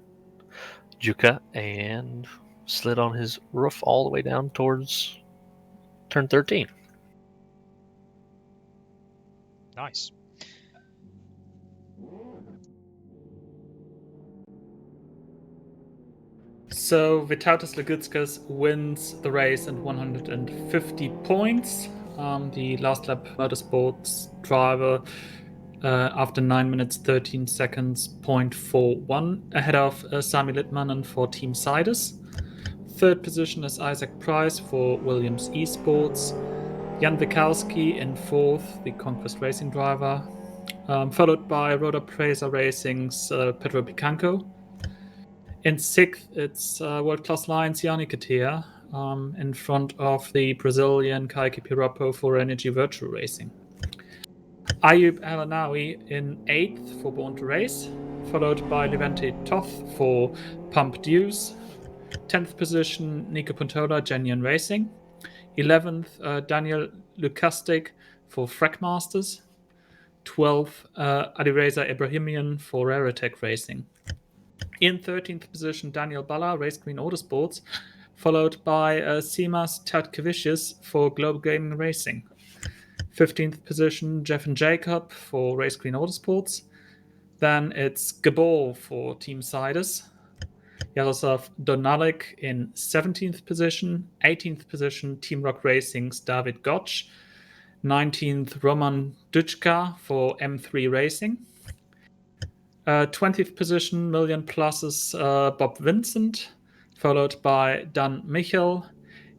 Juka and slid on his roof all the way down towards turn 13. Nice. So Vitalis Lagutskas wins the race and 150 points. The last lap motorsports driver after 9 minutes 13 seconds 0.41 ahead of Sami Litmanen for Team Sidus. Third position is Isaac Price for Williams Esports. Jan Wikowski in fourth, the Conquest Racing driver, followed by Rotor Praiser Racing's Pedro Picanco. In sixth, it's World Class Lions Yanni Katia, in front of the Brazilian Kaiki Pirappa for Energy Virtual Racing. Ayub Alanawi in eighth for Born to Race, followed by Levante Toth for Pump Deuce. 10th position, Nico Pontola, Genuine Racing. 11th, Daniel Lukastik for Frack Masters. 12th, Alireza Ibrahimian for Raretech Racing. In 13th position, Daniel Balla, Race Green Autosports, followed by Simas Tatkevicius for Global Gaming Racing. 15th position, Jeff and Jacob for Race Green Autosports. Then it's Gabor for Team Siders. Yaroslav Donalik in 17th position. 18th position, Team Rock Racing's David Gotch. 19th, Roman Duchka for M3 Racing. 20th position, Million Plus's Bob Vincent, followed by Dan Michel.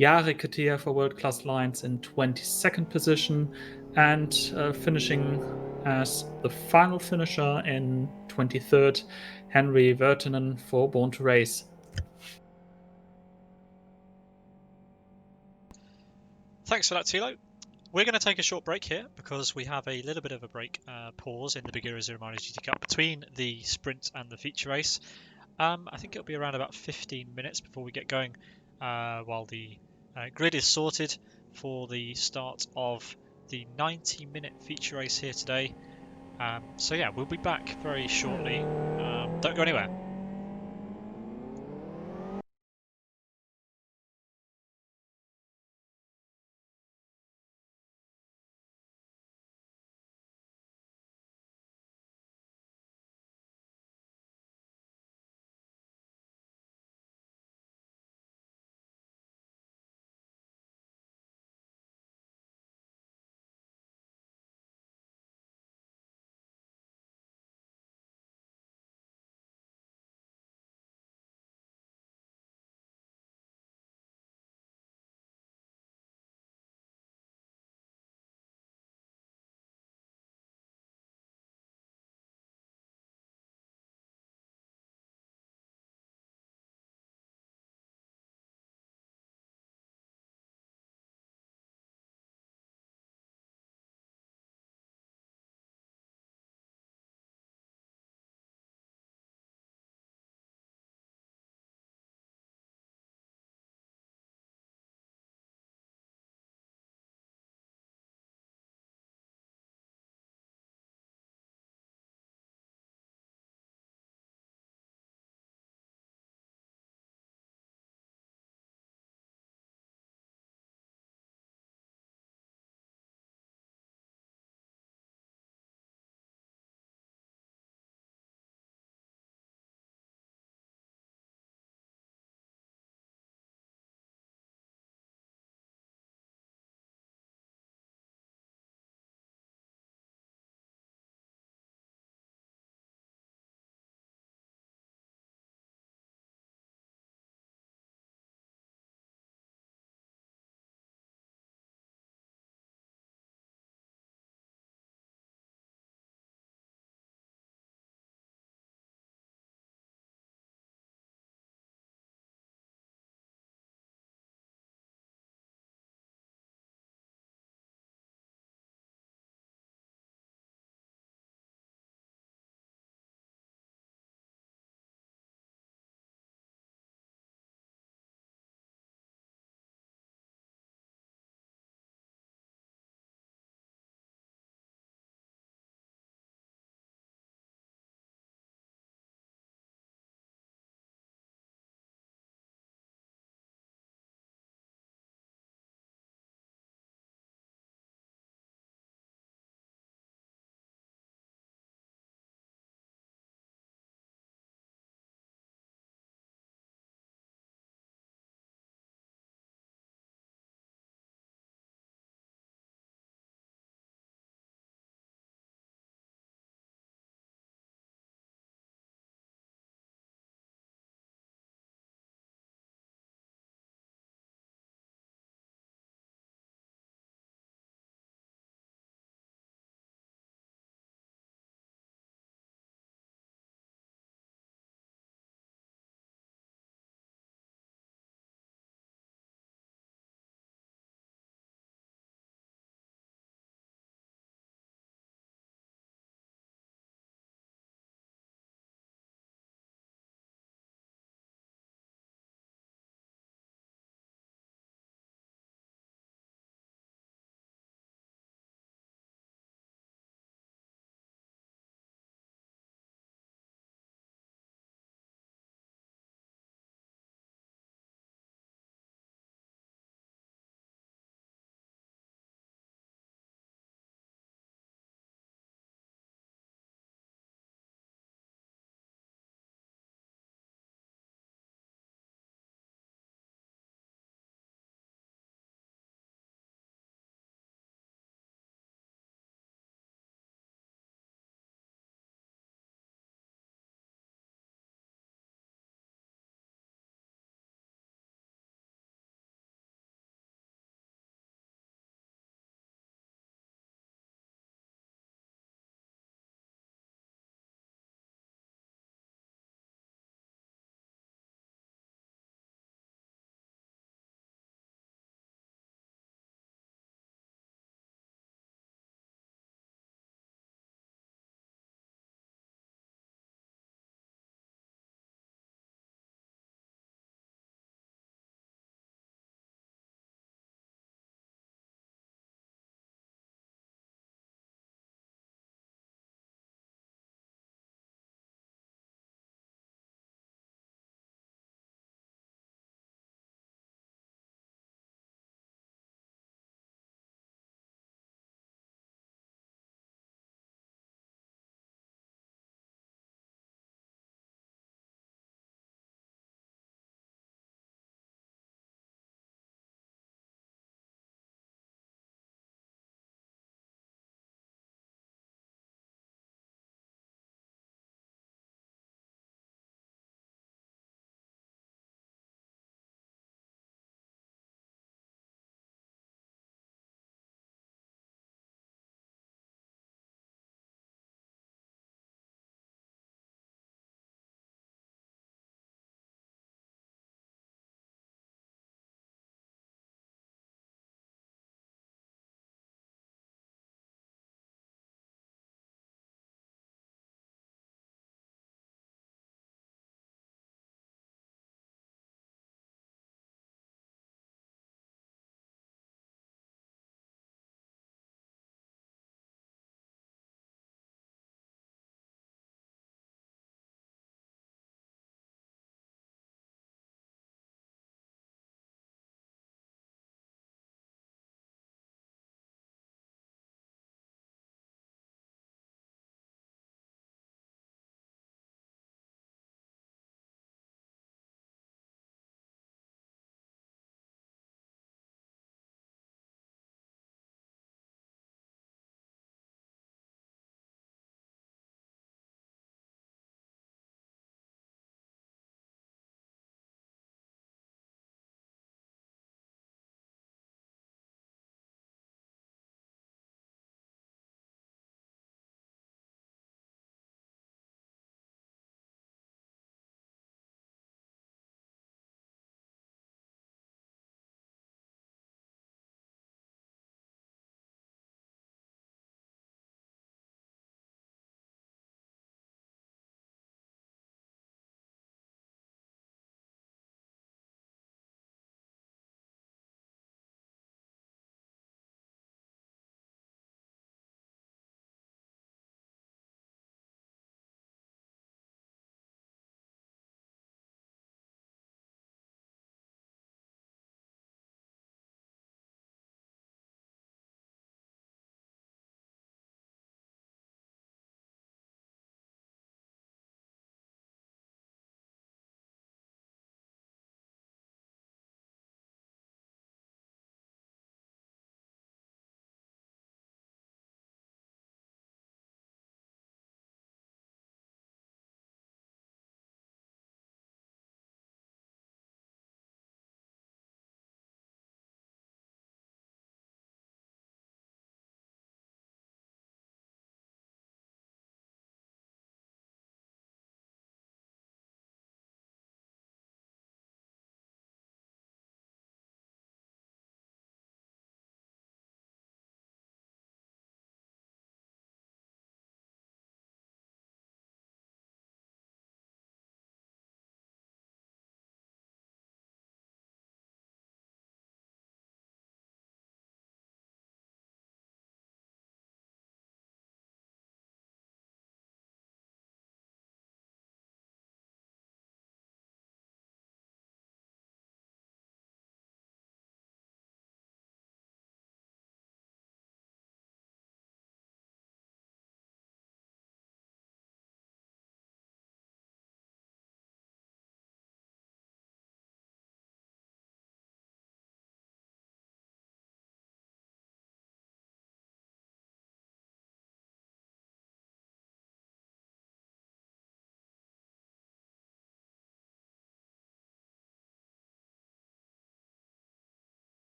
Jari Katia for World Class Lions in 22nd position, and finishing as the final finisher in 23rd, Henry Vertinen for Born to Race. Thanks for that, Tilo. We're going to take a short break here because we have a little bit of a break pause in the Buggyra Zero Mileage GT Cup between the sprint and the feature race. I think it'll be around about 15 minutes before we get going while the grid is sorted for the start of the 90-minute feature race here today. So yeah, we'll be back very shortly. Don't go anywhere.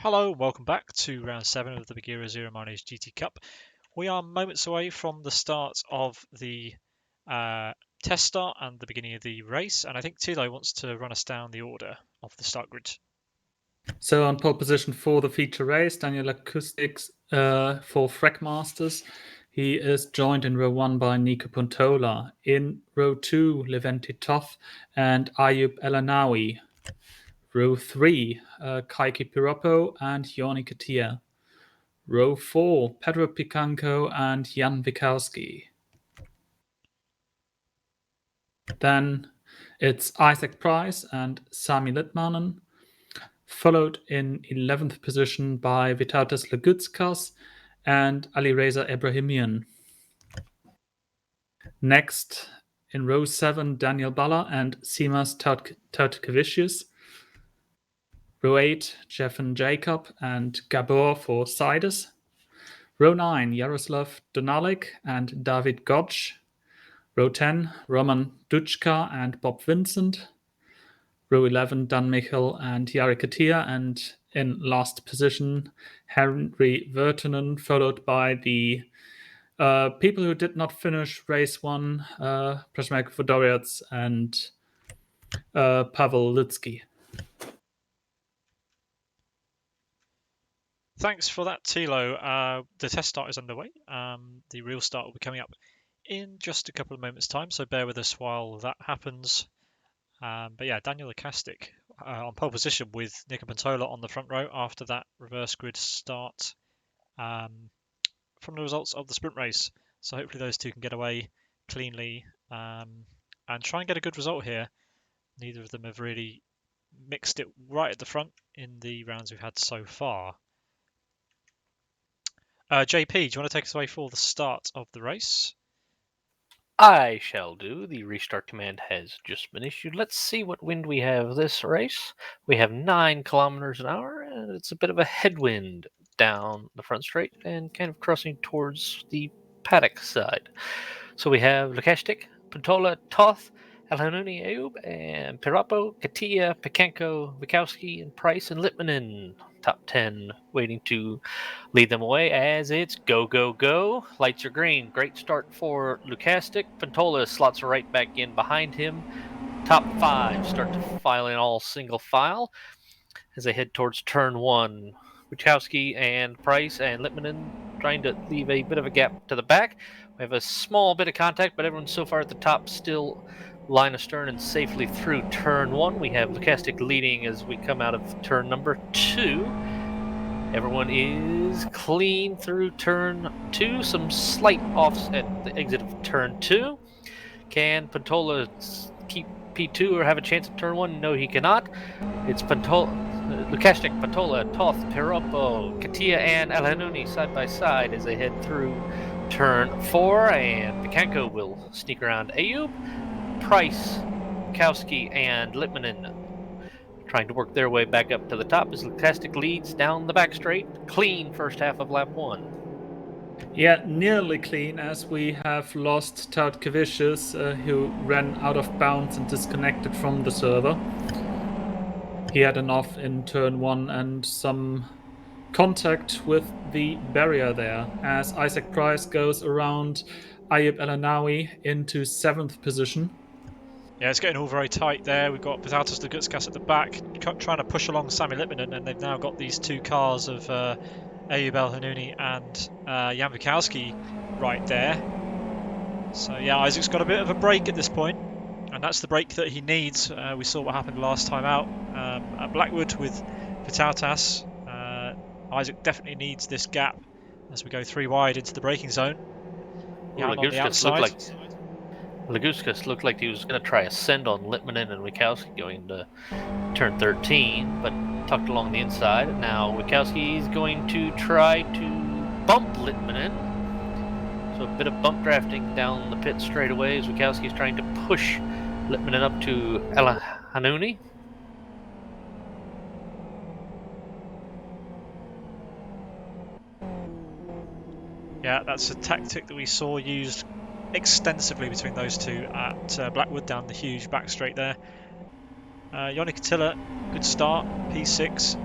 Hello, welcome back to round 7 of the Buggyra Zero Mileage GT Cup. We are moments away from the start of the test start and the beginning of the race, and I think Tilo wants to run us down the order of the start grid. So on pole position for the feature race, Daniel Acoustics for Frackmasters. He is joined in row 1 by Nico Pontola. In row 2, Leventi Toth and Ayub Elanawi. Row 3, Kaiki Pirappa and Yoni Katia. Row 4, Pedro Picanco and Jan Wikowski. Then it's Isaac Price and Sami Litmanen, followed in 11th position by Vytautas Lagutskas and Alireza Ebrahimian. Next, in row 7, Daniel Balla and Simas Tautkevicius. Row 8, Jeffen Jacob and Gabor for Sidus. Row 9, Jaroslav Donalik and David Gotch. Row 10, Roman Duchka and Bob Vincent. Row 11, Dan Michel and Jari Katia, and in last position, Henry Virtanen, followed by the people who did not finish race 1, Przemek Wodoriec and Pavel Ludzki. Thanks for that, Tilo. The test start is underway. The real start will be coming up in just a couple of moments' time, so bear with us while that happens. But yeah, Daniel Acastic on pole position with Nico Pontola on the front row after that reverse grid start from the results of the sprint race. So hopefully those two can get away cleanly and try and get a good result here. Neither of them have really mixed it right at the front in the rounds we've had so far. JP, do you want to take us away for the start of the race? I shall do. The restart command has just been issued. Let's see what wind we have this race. We have 9 kilometers an hour, and it's a bit of a headwind down the front straight and kind of crossing towards the paddock side. So we have Lukashtik, Pontola, Toth, Elhanuni Ayub, and Pirappa, Katia, Picanco, Wikowski, and Price and Litmanen. Top 10 waiting to lead them away as it's go, go, go. Lights are green. Great start for Lukastic. Pontola slots right back in behind him. Top 5 start to file in all single file as they head towards turn 1. Wachowski and Price and Litmanen trying to leave a bit of a gap to the back. We have a small bit of contact, but everyone so far at the top still line astern and safely through turn 1. We have Lukastic leading as we come out of turn number 2. Everyone is clean through turn 2. Some slight offs at the exit of turn 2. Can Pontola keep P2 or have a chance at turn 1? No, he cannot. It's Lukashnik, Pontola, Toth, Pirappa, Katia, and Elhanuni side by side as they head through turn 4. And Picanco will sneak around Ayub. Price, Kowski, and Litmanen trying to work their way back up to the top as Lukastic leads down the back straight. Clean first half of lap 1. Yeah, nearly clean, as we have lost Tautkevicius, who ran out of bounds and disconnected from the server. He had an off in turn 1 and some contact with the barrier there, as Isaac Price goes around Ayub Elanawi into 7th position. Yeah, it's getting all very tight there. We've got Vytautas Lagutskas at the back trying to push along Sami Litmanen, and they've now got these 2 cars of Ayub El-Hanouni and Jan Wikowski right there. So yeah, Isaac's got a bit of a break at this point, and that's the break that he needs. We saw what happened last time out at Blackwood with Vytautas. Isaac definitely needs this gap as we go 3 wide into the braking zone. Jan on the outside. Laguskas looked like he was going to try a send on Litmanen and Wikowski going to turn 13, but tucked along the inside. Now Wikowski is going to try to bump Litmanen. So a bit of bump drafting down the pit straight away as Wikowski is trying to push Litmanen up to Elhanuni. Yeah, that's a tactic that we saw used extensively between those two at Blackwood down the huge back straight there. Yoni Katila, good start, P6.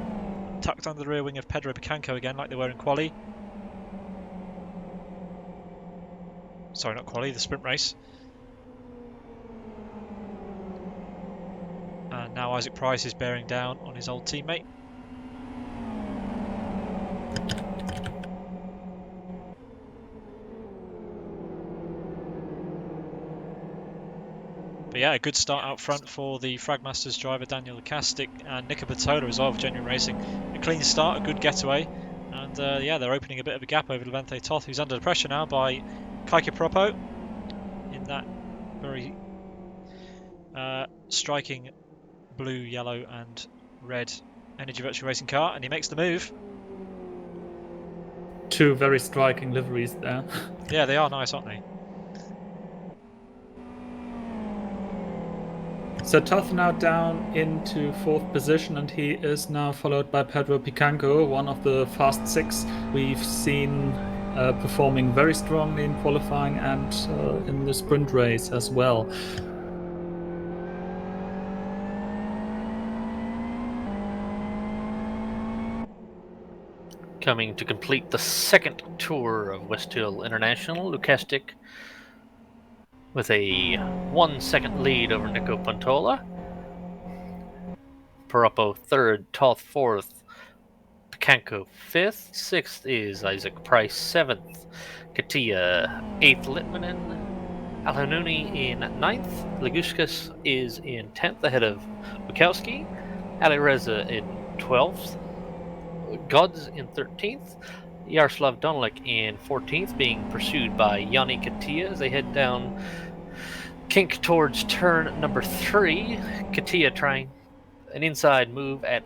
tucked under the rear wing of Pedro Picanco again, like they were in quali. Sorry, not quali, the sprint race. And now Isaac Price is bearing down on his old teammate. But yeah, a good start out front for the Fragmasters driver Daniel Kastic and Nico Bertola as well for Genuine Racing. A clean start, a good getaway, and yeah, they're opening a bit of a gap over Levante Toth, who's under pressure now by Pirappa in that very striking blue, yellow and red Energy Virtual Racing car, and he makes the move. Two very striking liveries there. Yeah, they are nice, aren't they? So Toth now down into 4th position, and he is now followed by Pedro Picanco, one of the fast 6 we've seen performing very strongly in qualifying and in the sprint race as well. Coming to complete the second tour of Westhill International, Lukastic with a 1 second lead over Nico Pantola. Pirappa 3rd, Toth 4th, Picanco 5th, 6th is Isaac Price 7th, Katia 8th, Litmanen, Alhanouni in 9th, Leguskas is in 10th ahead of Bukowski, Alireza in 12th, Gods in 13th, Yaroslav Donalik in 14th, being pursued by Yanni Katia as they head down kink towards turn number 3. Katia trying an inside move at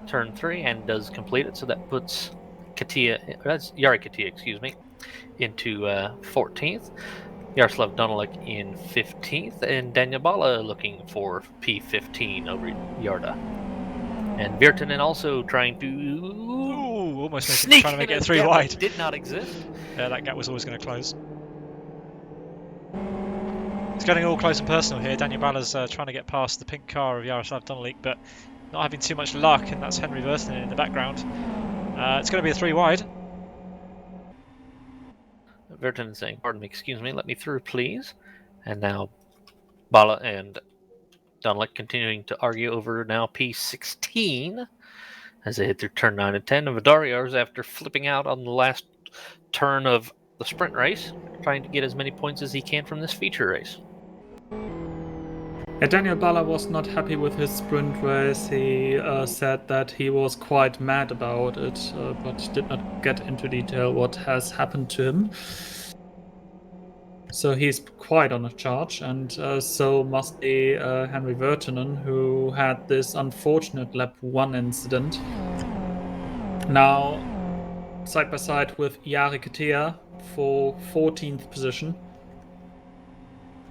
turn 3 and does complete it, so that puts Yari Katia, into 14th. Yaroslav Donalik in 15th, and Daniel Bala looking for P15 over Yarda. And Virtanen also trying to almost sneak trying to make in it a 3 gap wide. that did not exist. Yeah, that gap was always going to close. It's getting all close and personal here. Daniel Bala's trying to get past the pink car of Yaroslav Donalik, but not having too much luck, and that's Henry Virtanen in the background. It's going to be a 3 wide. Virtanen saying, pardon me, excuse me, let me through, please. And now Bala and Donalik continuing to argue over now P16 as they hit through turn 9 and 10. And Vidariars, after flipping out on the last turn of the sprint race, trying to get as many points as he can from this feature race. Daniel Bala was not happy with his sprint race. He said that he was quite mad about it, but did not get into detail what has happened to him. So he's quite on a charge, and so must be Henry Virtanen, who had this unfortunate lap 1 incident. Now side by side with Jari Katia for 14th position,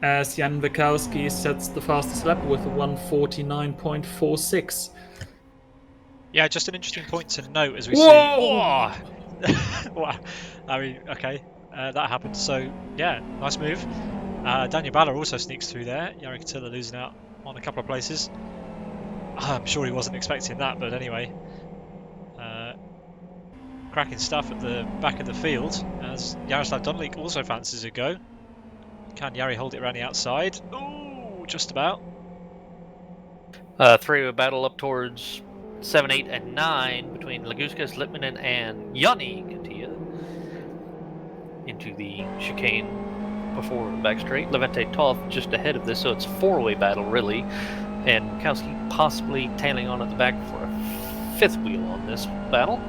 as Jan Wikowski sets the fastest lap with a 1:49.46. Yeah, just an interesting point to note as we Whoa! see. Wow. I mean, okay, that happened. So yeah, nice move. Daniel Bala also sneaks through there. Jari Katila losing out on a couple of places. I'm sure he wasn't expecting that, but anyway. Cracking stuff at the back of the field as Yaroslav Donalik also fancies a go. Can Yari hold it around the outside? Ooh, just about. 3-way battle up towards 7, 8, and 9 between Leguskas, Litmanen, and Yanni Katia into the chicane before the back straight. Levante Toth just ahead of this, so it's a 4-way battle really. And Kowski possibly tailing on at the back for a 5th wheel on this battle.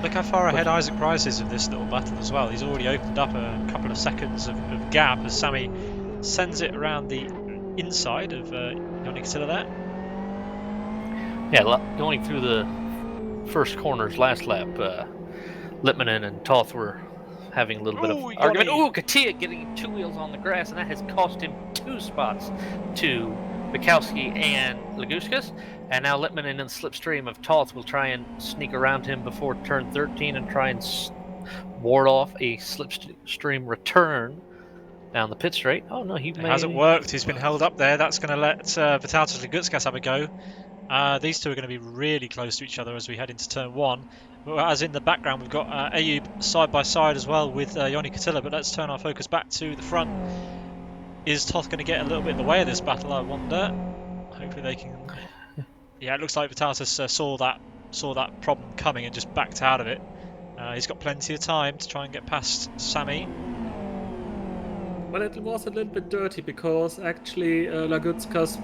Look how far ahead Isaac Price is of this little battle as well. He's already opened up a couple of seconds of gap as Sammy sends it around the inside of Yannick Katila there. Yeah, going through the first corners last lap, Litmanen and Toth were having a little bit of argument. Ooh, Katia getting 2 wheels on the grass, and that has cost him 2 spots to Bukowski and Leguskas. And now Litmanen in the slipstream of Toth will try and sneak around him before turn 13 and try and ward off a slipstream return down the pit straight. Oh no, It hasn't worked. He's been held up there. That's going to let Vitaltas Leguskas have a go. These two are going to be really close to each other as we head into turn one. But as in the background, we've got Ayub side by side as well with Yoni Katilla. But let's turn our focus back to the front. Is Toth going to get a little bit in the way of this battle, I wonder? Hopefully they can... Yeah, it looks like Vitalis saw that problem coming and just backed out of it. He's got plenty of time to try and get past Sammy. Well, it was a little bit dirty because actually Lagutskas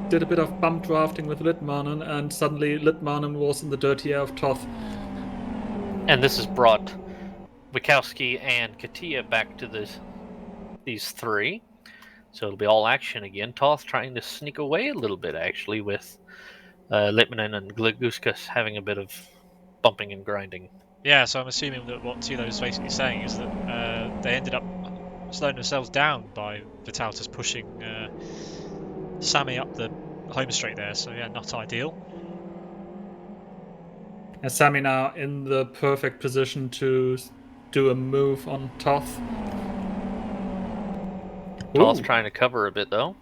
did a bit of bump drafting with Litmanen, and suddenly Litmanen was in the dirty air of Toth. And this has brought Wachowski and Katia back to these three. So it'll be all action again. Toth trying to sneak away a little bit, actually, with Litmanen and Glaguskas having a bit of bumping and grinding. Yeah, so I'm assuming that what Tilo is basically saying is that they ended up slowing themselves down by Vitalis pushing Sammy up the home straight there. So yeah, not ideal. And Sammy now in the perfect position to do a move on Toth. Toth trying to cover a bit, though.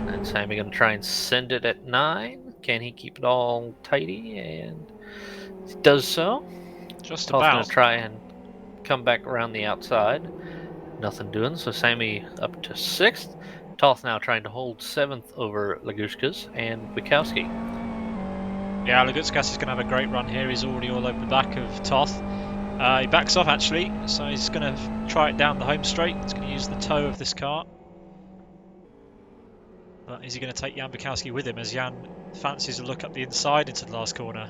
And Sammy going to try and send it at 9. Can he keep it all tidy? And he does so. Just Toth's going about. to try and come back around the outside. Nothing doing, so Sammy up to 6th. Toth now trying to hold 7th over Lagushkas and Wachowski. Yeah, Lagutskas is going to have a great run here. He's already all over the back of Toth. He backs off actually, so he's going to try it down the home straight. He's going to use the toe of this car. But is he going to take Jan Bukowski with him as Jan fancies a look up the inside into the last corner?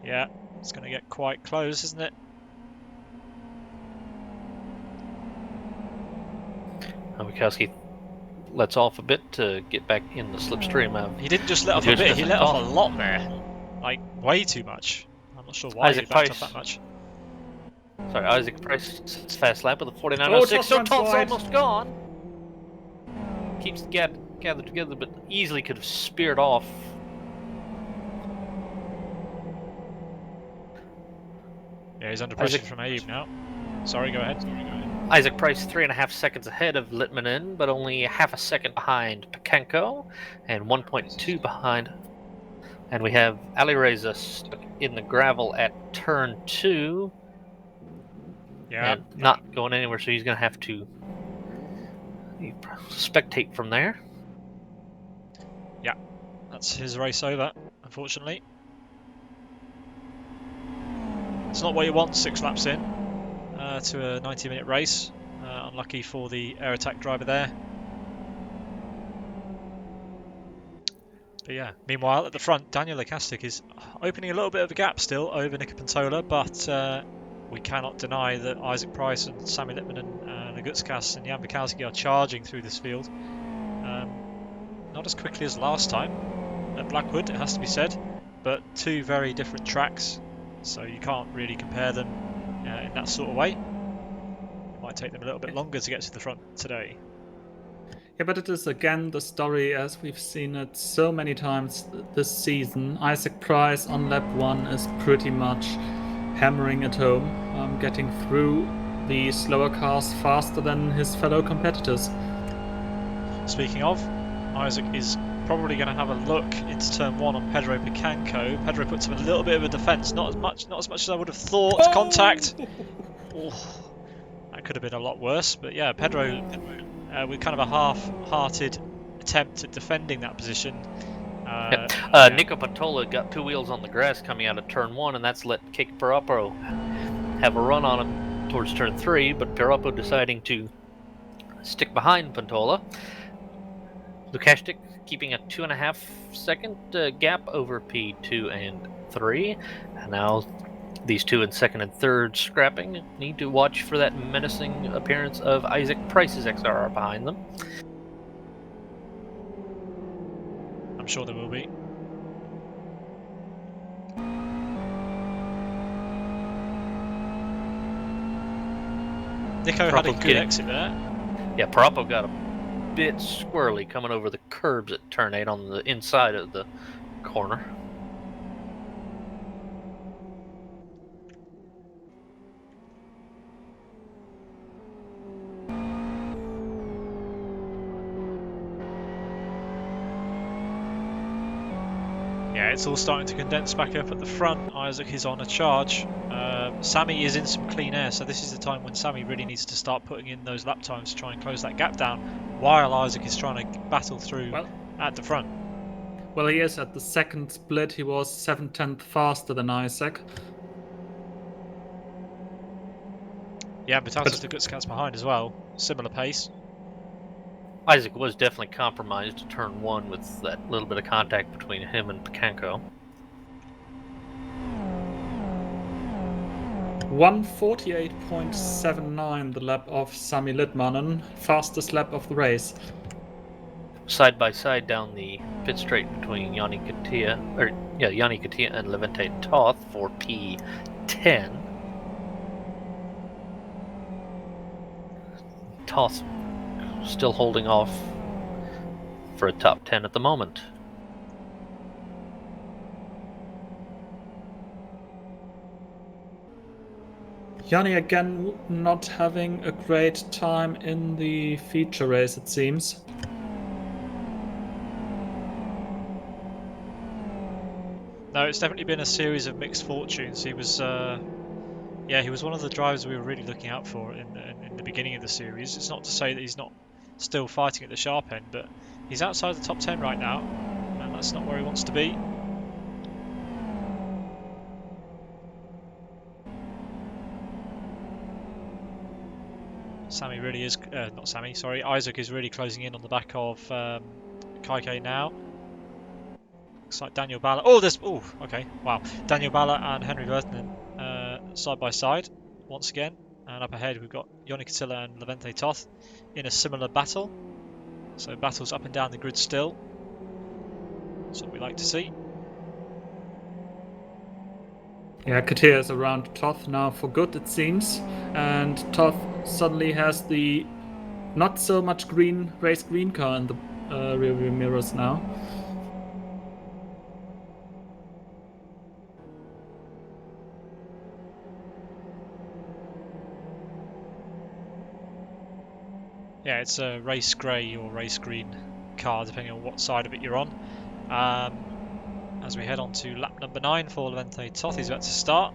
Yeah, it's going to get quite close, isn't it? Bukowski lets off a bit to get back in the slipstream. He didn't just let off a bit, he let off a lot there. Like, way too much. I'm not sure why he backed off that much. Sorry, Isaac Price sits fast lap with a 49.06, so Toth's almost gone. Keeps gathered together, but easily could have speared off. Yeah, he's under pressure from Ayub now. Sorry, go ahead. Isaac Price 3.5 seconds ahead of Litmanen, but only half a second behind Picanco, and 1.2 behind. And we have Ali Reza stuck in the gravel at turn 2. Yeah. And not going anywhere, so he's going to have to spectate from there. Yeah, that's his race over, unfortunately. It's not what you want 6 laps in to a 90-minute race. Unlucky for the air attack driver there. But yeah, meanwhile at the front, Daniel Lekastik is opening a little bit of a gap still over Nika Pantola, but we cannot deny that Isaac Price and Sami Litmanen and Lagutskas and Jan Bukowski are charging through this field. Not as quickly as last time at Blackwood, it has to be said, but 2 very different tracks, so you can't really compare them in that sort of way. It might take them a little bit longer to get to the front today. Yeah, but it is again the story as we've seen it so many times this season. Isaac Price on lap 1 is pretty much hammering it home, getting through the slower cars faster than his fellow competitors. Speaking of, Isaac is probably going to have a look into turn 1 on Pedro Picanco. Pedro puts him a little bit of a defence, not as much as I would have thought. Oh! Contact. Oh, that could have been a lot worse, but yeah, Pedro with kind of a half-hearted attempt at defending that position. Nico Pantola got 2 wheels on the grass coming out of turn 1, and that's let Keke Pirappa have a run on him towards turn 3, but Pirappa deciding to stick behind Pantola. Lukashtik keeping a 2.5 second gap over P2 and 3. And now these 2 in 2nd and 3rd scrapping. Need to watch for that menacing appearance of Isaac Price's XRR behind them. I'm sure there will be. Nico had a good exit there. Yeah, Pirappa got a bit squirrely coming over the curbs at turn 8 on the inside of the corner. Yeah, it's all starting to condense back up at the front. Isaac is on a charge. Sammy is in some clean air, so this is the time when Sammy really needs to start putting in those lap times to try and close that gap down, while Isaac is trying to battle through at the front. Well, he is. At the second split, he was 7/10 faster than Isaac. Yeah, Batanzas the Gutscats behind as well. Similar pace. Isaac was definitely compromised to turn one with that little bit of contact between him and Picanco. 1:48.79 the lap of Sami Litmanen, fastest lap of the race. Side by side down the pit straight between Yanni Katia and Levente Toth for P10. Toth still holding off for a top 10 at the moment. Yanni again not having a great time in the feature race, it seems. No, it's definitely been a series of mixed fortunes. He was, he was one of the drivers we were really looking out for in the beginning of the series. It's not to say that he's not still fighting at the sharp end, but he's outside the top 10 right now, and that's not where he wants to be. Isaac is really closing in on the back of Kaike now. Looks like Daniel Balla. Daniel Balla and Henry Vertinen side by side once again. And up ahead we've got Yoni Katila and Levente Toth in a similar battle. So battles up and down the grid still. That's what we like to see. Yeah, Katia is around Toth now for good, it seems. And Toth suddenly has the not so much race green car in the rear view mirrors now. Yeah, it's a race grey or race green car, depending on what side of it you're on. As we head on to lap number 9 for Levente Toth, he's about to start.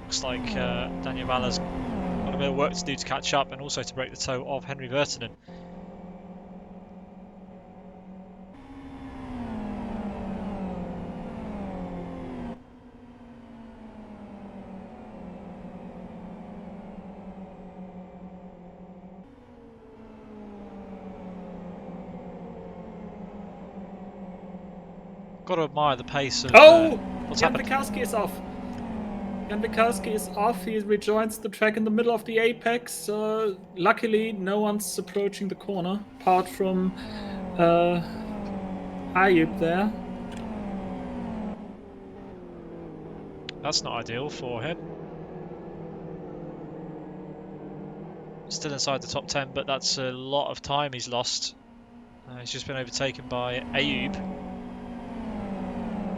Looks like Daniel Balla's got a bit of work to do to catch up and also to break the toe of Henry Vertinen. Got to admire the pace of what's Jan happened. Witkowski is off. Jan Witkowski is off. He rejoins the track in the middle of the apex. Luckily, no one's approaching the corner, apart from Ayub there. That's not ideal for him. Still inside the top 10, but that's a lot of time he's lost. He's just been overtaken by Ayub.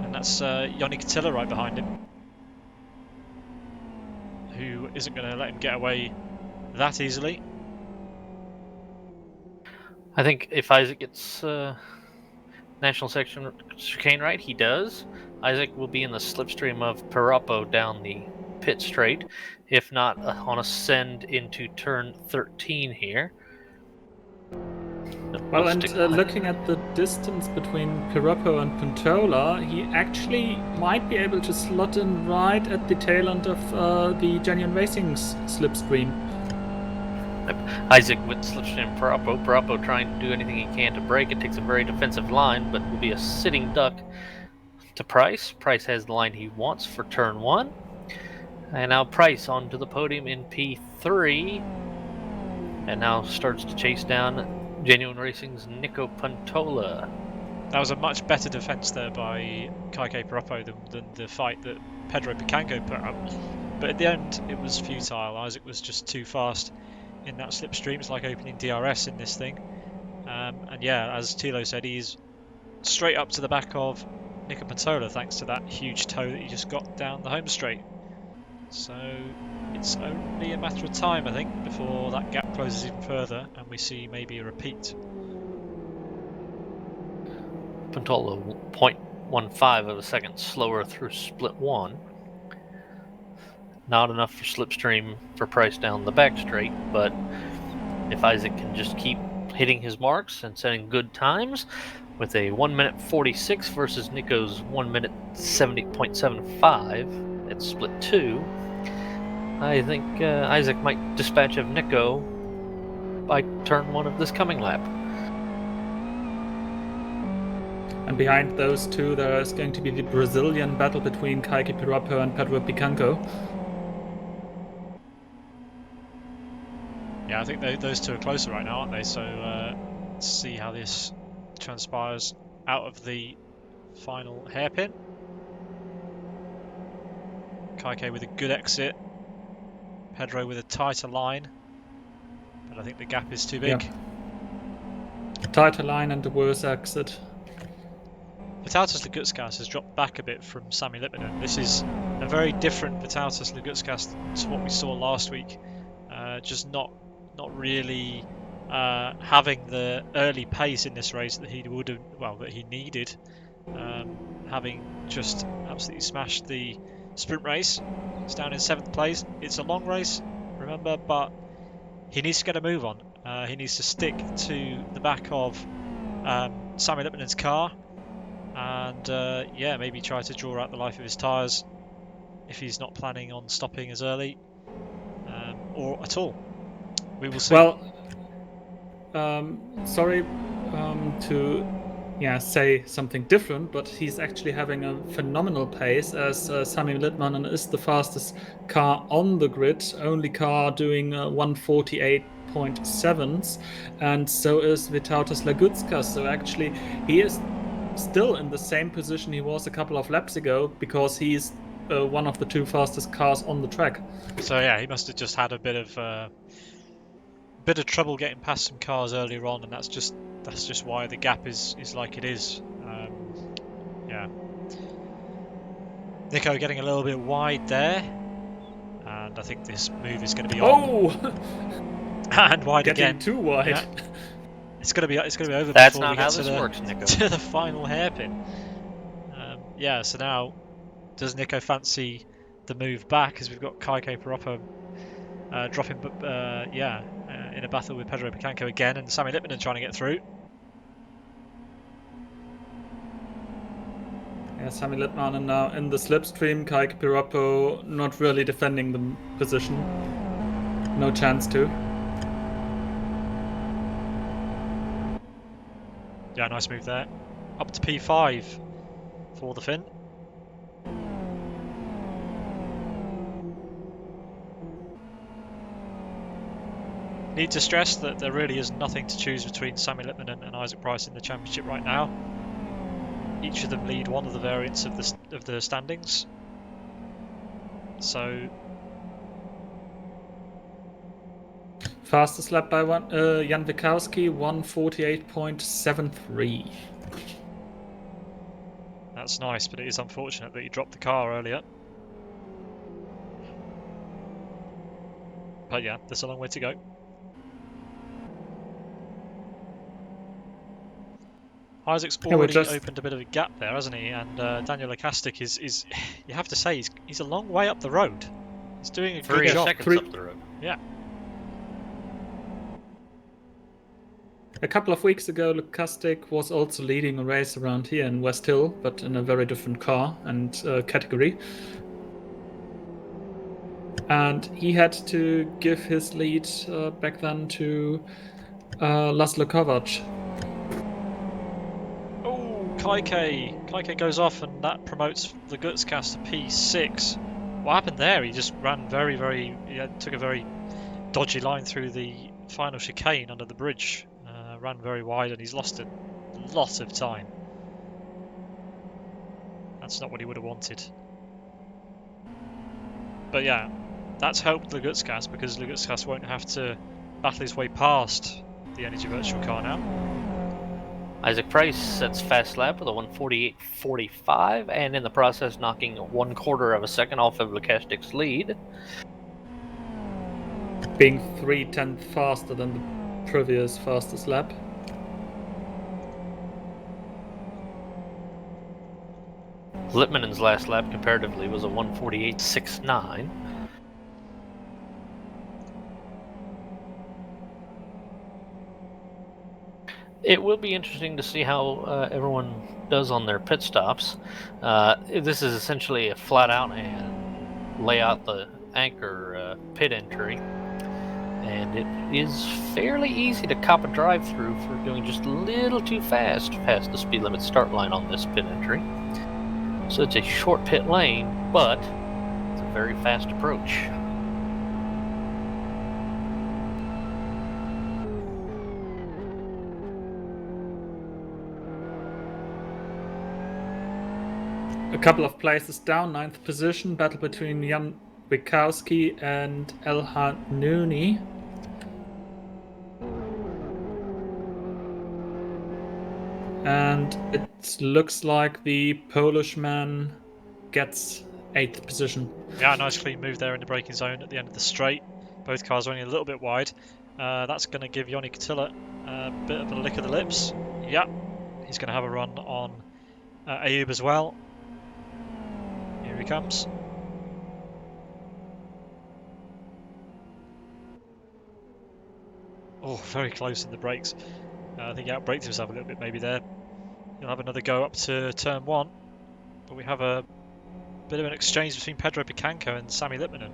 And that's Yoni Katila right behind him, who isn't going to let him get away that easily. I think if Isaac gets national section chicane right, he does. Isaac will be in the slipstream of Pirappa down the pit straight, if not on a send into turn 13 here. Well, and looking at the distance between Pirappa and Puntola, he actually might be able to slot in right at the tail end of the Genuine Racing's slipstream. Isaac with slipstream Pirappa. Pirappa trying to do anything he can to break it. Takes a very defensive line, but will be a sitting duck to Price. Price has the line he wants for turn 1. And now Price onto the podium in P3. And now starts to chase down Genuine Racing's Nico Puntola. That was a much better defence there by Kaike Pirappa than the fight that Pedro Picanco put up. But at the end, it was futile. Isaac was just too fast in that slipstream. It's like opening DRS in this thing. And yeah, as Tilo said, he's straight up to the back of Nico Puntola thanks to that huge toe that he just got down the home straight. So it's only a matter of time, I think, before that gap closes even further and we see maybe a repeat. Puntola 0.15 of a second slower through split 1. Not enough for slipstream for Price down the back straight, but if Isaac can just keep hitting his marks and setting good times with a 1 minute 46 versus Nico's 1 minute 70.75 at split 2, I think Isaac might dispatch of Nico by turn 1 of this coming lap. And behind those two, there is going to be the Brazilian battle between Pirappa and Pedro Picanco. Yeah, I think those two are closer right now, aren't they? So let's see how this transpires out of the final hairpin. Kaike with a good exit. Pedro with a tighter line. But I think the gap is too big. Yeah. Tighter line and a worse exit. Vitautas Lagutskas has dropped back a bit from Sami Lipmanen. This is a very different Vitautas Lagutskas to what we saw last week. Just not really having the early pace in this race that he would have, that he needed. Having just absolutely smashed the sprint race. It's down in 7th place. It's a long race, remember, but he needs to get a move on. He needs to stick to the back of Sami Lipmanen's car. And maybe try to draw out the life of his tyres if he's not planning on stopping as early or at all. We will see. Well, sorry to say something different, but he's actually having a phenomenal pace as Sami Lipmanen is the fastest car on the grid, only car doing 148.7s, and so is Vitautas Lagutskas. So actually he is still in the same position he was a couple of laps ago because he's one of the two fastest cars on the track. So yeah, he must have just had a bit of trouble getting past some cars earlier on, and that's just why the gap is like it is. Nico getting a little bit wide there, and I think this move is going to be on. And wide getting again. Too wide. Yeah. It's gonna be over. That's before not we get how to this works, Nico. To the final hairpin. So now, does Nico fancy the move back? As we've got Kaike Pirappa dropping, in a battle with Pedro Picanco again, and Sami Lipmanen trying to get through. Yeah, Sami Lipmanen now in the slipstream. Kaike Pirappa not really defending the position. No chance to. Yeah, nice move there. Up to P5 for the Finn. Need to stress that there really is nothing to choose between Sami Lipmanen and Isaac Price in the championship right now. Each of them lead one of the variants of the standings. So fastest lap by Jan Wikowski, 148.73. That's nice, but it is unfortunate that he dropped the car earlier. But yeah, there's a long way to go. Isaac's already opened a bit of a gap there, hasn't he? And Daniel Lekastik is you have to say, he's a long way up the road. He's doing a good job. 3 seconds up the road. Yeah. A couple of weeks ago, Lekastik was also leading a race around here in Westhill, but in a very different car and category. And he had to give his lead back then to Laszlo Kovac. Kaike goes off, and that promotes the Gutscast to P6. What happened there? He just ran took a very dodgy line through the final chicane under the bridge. Ran very wide, and he's lost a lot of time. That's not what he would have wanted. But yeah, that's helped Lagutskas because Lagutskas won't have to battle his way past the Energy Virtual Car now. Isaac Price sets fast lap with a 148.45, and in the process knocking 1/4 of a second off of Lekastik's lead. Being 3/10 faster than the previous fastest lap. Litmanen's last lap comparatively was a 1:48.69. It will be interesting to see how everyone does on their pit stops. This is essentially a flat out and lay out the anchor pit entry. And it is fairly easy to cop a drive-through for going just a little too fast past the speed limit start line on this pit entry. So it's a short pit lane, but it's a very fast approach. A couple of places down, 9th position, battle between Jan Wikowski and Elhan Nooni. And it looks like the Polish man gets 8th position. Yeah, nice clean move there in the braking zone at the end of the straight. Both cars only a little bit wide. That's going to give Joni Katila a bit of a lick of the lips. Yeah, he's going to have a run on Ayub as well. Here he comes. Oh, very close in the brakes. I think he outbraked himself a little bit maybe there. He'll have another go up to turn 1. But we have a bit of an exchange between Pedro Picanco and Sami Litmanen.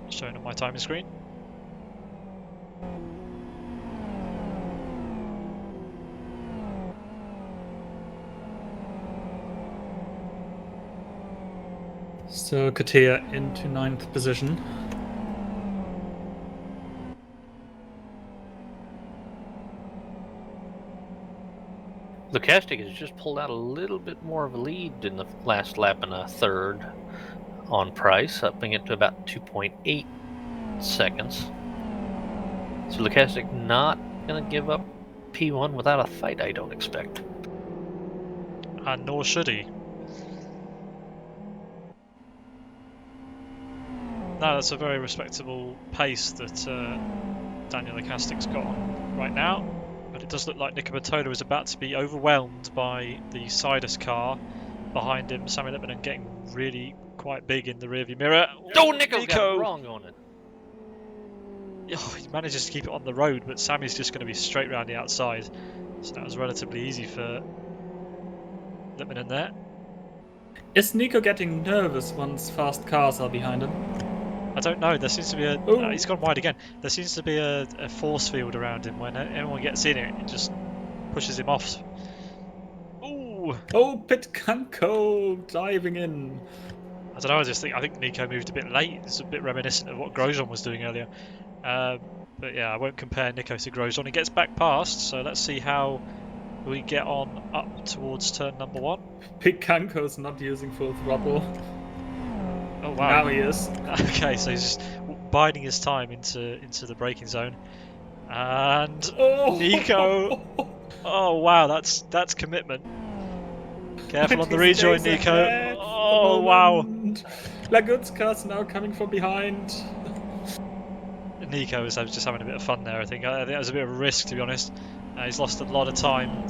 Showing on my timing screen. So Katia into 9th position. Lukastik has just pulled out a little bit more of a lead in the last lap and a third on Price, upping it to about 2.8 seconds. So Lukastik not going to give up P1 without a fight, I don't expect. And nor should he. No, that's a very respectable pace that Daniel Lukastik's got on right now. But it does look like Nico Bertola is about to be overwhelmed by the Sidus car behind him. Sami Litmanen getting really quite big in the rearview mirror. Oh, Nico got it wrong on it. Oh, he manages to keep it on the road, but Sami's just going to be straight round the outside. So that was relatively easy for Litmanen there. Is Nico getting nervous once fast cars are behind him? I don't know. There seems to be a. He's gone wide again. There seems to be a force field around him. When anyone gets in it just pushes him off. Ooh! Oh, Picanco diving in. I don't know. I think Nico moved a bit late. It's a bit reminiscent of what Grosjean was doing earlier. But yeah, I won't compare Nico to Grosjean. He gets back past, so let's see how we get on up towards turn number 1. Picanco's not using full throttle. Oh wow! Now he is. Okay, so he's just biding his time into the braking zone, and Nico. Oh wow, that's commitment. Careful on the rejoin, Nico. Oh wow! Lagutska's now coming from behind. Nico was just having a bit of fun there. I think that was a bit of a risk, to be honest. He's lost a lot of time.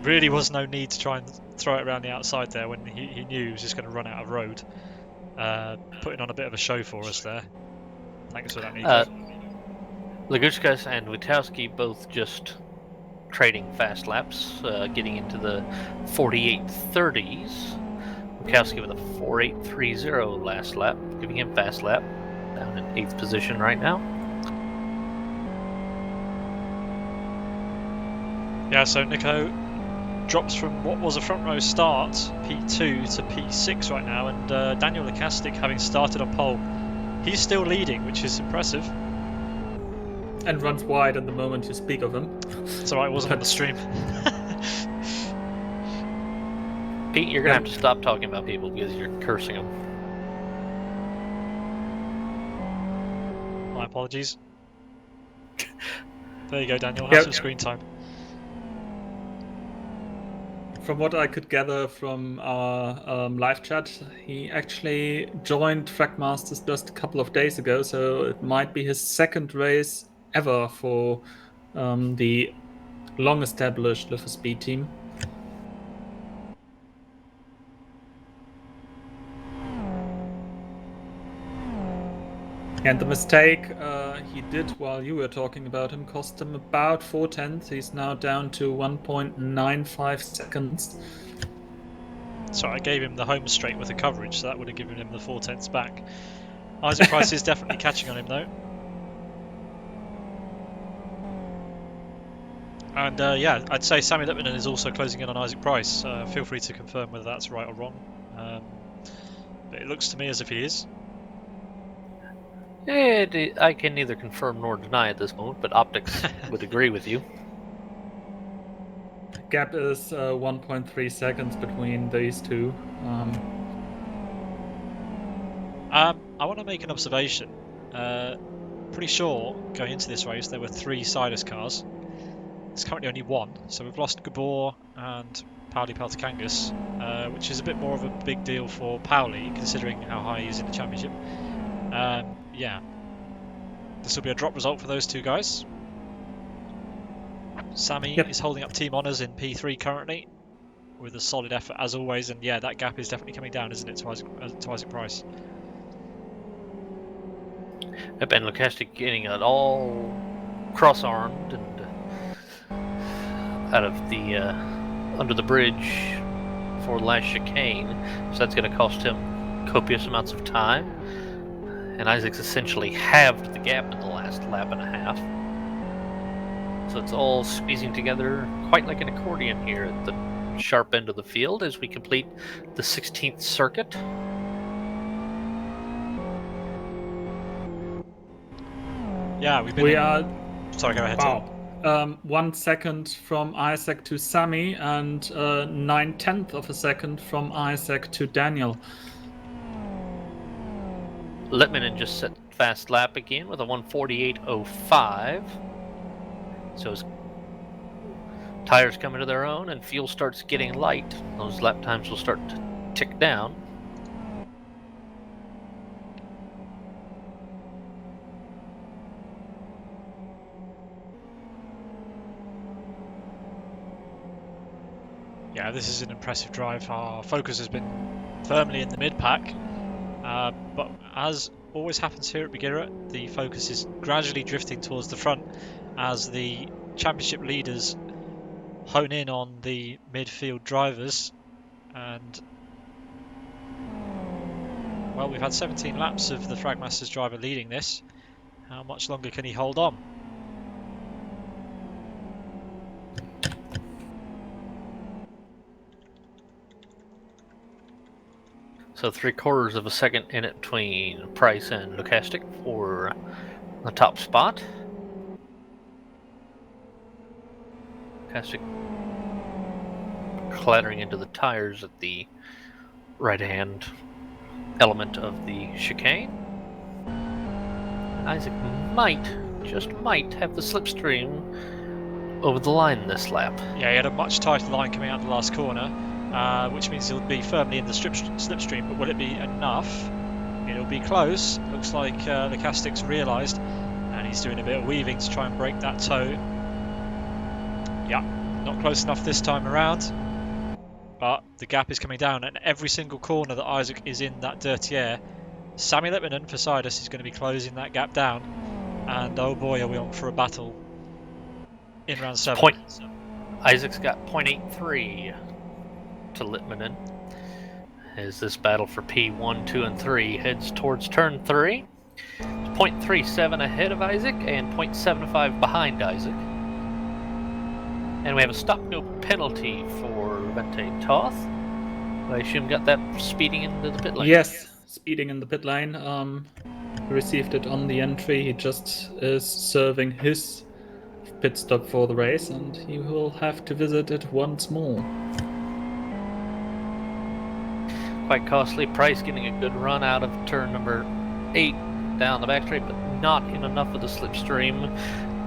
Really was no need to try and throw it around the outside there when he knew he was just going to run out of road. Putting on a bit of a show for us there. Thanks for that, Nico. Lagutskas and Witowski both just trading fast laps, getting into the 48.30s. Witowski with a 4.830 last lap, giving him fast lap, down in 8th position right now. Yeah, so Nico drops from what was a front row start, P2 to P6 right now, and Daniel Lukastik, having started on pole, he's still leading, which is impressive. And runs wide at the moment you speak of him. It's alright, it wasn't on the stream. Pete, you're going to have to stop talking about people because you're cursing them. My apologies. There you go, Daniel, have some screen time. From what I could gather from our live chat, he actually joined Trackmasters just a couple of days ago, so it might be his second race ever for the long-established Live for Speed team. And the mistake he did while you were talking about him cost him about 4/10. He's now down to 1.95 seconds. So I gave him the home straight with the coverage, so that would have given him the 4/10 back. Isaac Price is definitely catching on him though. And yeah, I'd say Sammy Lippman is also closing in on Isaac Price. Feel free to confirm whether that's right or wrong. But it looks to me as if he is. I can neither confirm nor deny at this moment, but optics would agree with you. Gap is 1.3 seconds between these two. I want to make an observation. Pretty sure going into this race there were 3 Sidus cars. There's currently only 1, so we've lost Gabor and Pauli Peltikangas, which is a bit more of a big deal for Pauli considering how high he is in the championship. Yeah, this will be a drop result for those 2 guys. Sammy is holding up team honours in P3 currently with a solid effort as always, and yeah, that gap is definitely coming down, isn't it, to Isaac Price. Yep, and Lukastic getting it all cross-armed and out of the under the bridge for the last chicane, so that's going to cost him copious amounts of time. And Isaac's essentially halved the gap in the last lap and a half. So it's all squeezing together quite like an accordion here at the sharp end of the field as we complete the 16th circuit. Yeah, we are. Sorry, go ahead. Wow. 1 second from Isaac to Sammy, and 9/10 of a second from Isaac to Daniel. Lippman just set fast lap again with a 1:48.05. So his tires come into their own and fuel starts getting light. Those lap times will start to tick down. Yeah, this is an impressive drive. Our focus has been firmly in the mid-pack, but as always happens here at Buggyra, the focus is gradually drifting towards the front as the championship leaders hone in on the midfield drivers. And well, we've had 17 laps of the Fragmasters driver leading this. How much longer can he hold on? So 3/4 of a second in it between Price and Lukastic for the top spot. Lukastic clattering into the tires at the right-hand element of the chicane. Isaac just might have the slipstream over the line this lap. Yeah, he had a much tighter line coming out of the last corner. Which means he'll be firmly in the slipstream, but will it be enough? It'll be close. Looks like Lukastic's realised, and he's doing a bit of weaving to try and break that toe. Yeah, not close enough this time around, but the gap is coming down, and every single corner that Isaac is in that dirty air, Sammy Lippman for Sidus is going to be closing that gap down, and oh boy, are we on for a battle in round 7. Isaac's got 0.83 to Lippman as this battle for P1, 2, and 3 heads towards turn 3. 0.37 ahead of Isaac and 0.75 behind Isaac. And we have a stop-go penalty for Vente Toth. I assume got that speeding into the pit lane? Yes, speeding in the pit lane. Received it on the entry. He just is serving his pit stop for the race, and he will have to visit it once more. Quite costly. Price getting a good run out of turn number 8 down the back straight, but not in enough of the slipstream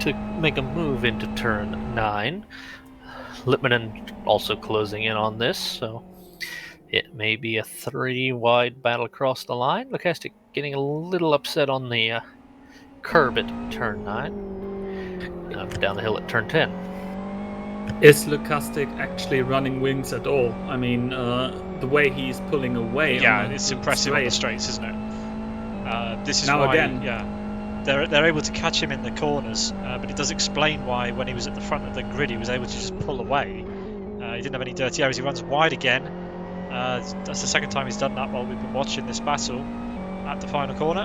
to make a move into turn 9. Lippman also closing in on this, so it may be a 3-wide battle across the line. Lukastic getting a little upset on the curb at turn 9. Down the hill at turn 10. Is Lukastic actually running wings at all? I mean, the way he's pulling away. Yeah, it's impressive on the straights, isn't it? This is Now why, again. yeah, they're able to catch him in the corners, but it does explain why when he was at the front of the grid he was able to just pull away. He didn't have any dirty areas. He runs wide again. That's the second time he's done that while we've been watching this battle at the final corner.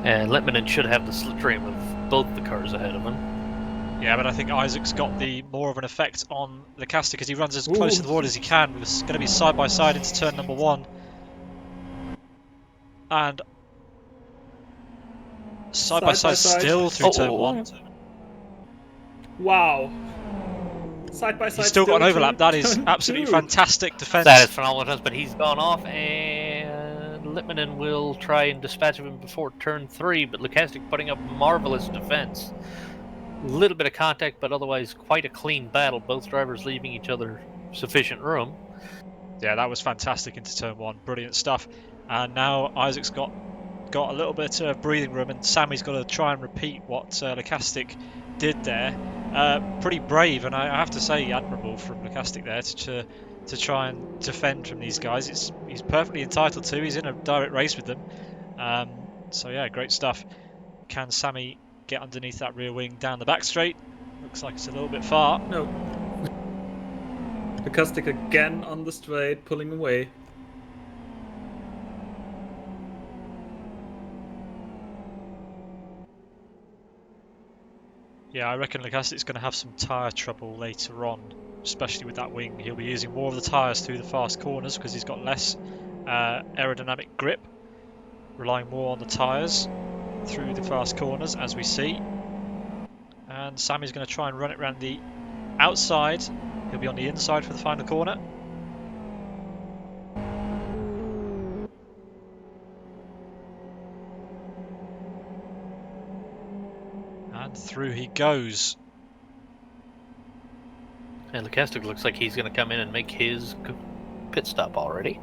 And Littmanen should have the slipstream of both the cars ahead of him. Yeah, but I think Isaac's got the more of an effect on Lecaster because he runs as close to the wall as he can. We're going to be side by side into turn number 1. And side by side still through turn 1. Wow. Side by side. He's still got an overlap. That is absolutely fantastic defense. That is phenomenal, but he's gone off, and Littmanen will try and dispatch him before turn 3, but Lukastic putting up marvelous defense. Little bit of contact, but otherwise quite a clean battle. Both drivers leaving each other sufficient room. Yeah, that was fantastic into turn 1. Brilliant stuff. And now Isaac's got a little bit of breathing room, and Sammy's got to try and repeat what Lukastic did there. Pretty brave, and I have to say admirable from Lukastic there to try and defend from these guys. He's perfectly entitled to. He's in a direct race with them. So yeah, great stuff. Can Sammy get underneath that rear wing down the back straight? Looks like it's a little bit far. No. Lukastic again on the straight, pulling away. Yeah, I reckon Lukastic's going to have some tyre trouble later on, especially with that wing. He'll be using more of the tyres through the fast corners because he's got less aerodynamic grip, relying more on the tyres through the fast corners, as we see. And Sammy's going to try and run it around the outside. He'll be on the inside for the final corner. And through he goes. And Lukastic looks like he's going to come in and make his pit stop already.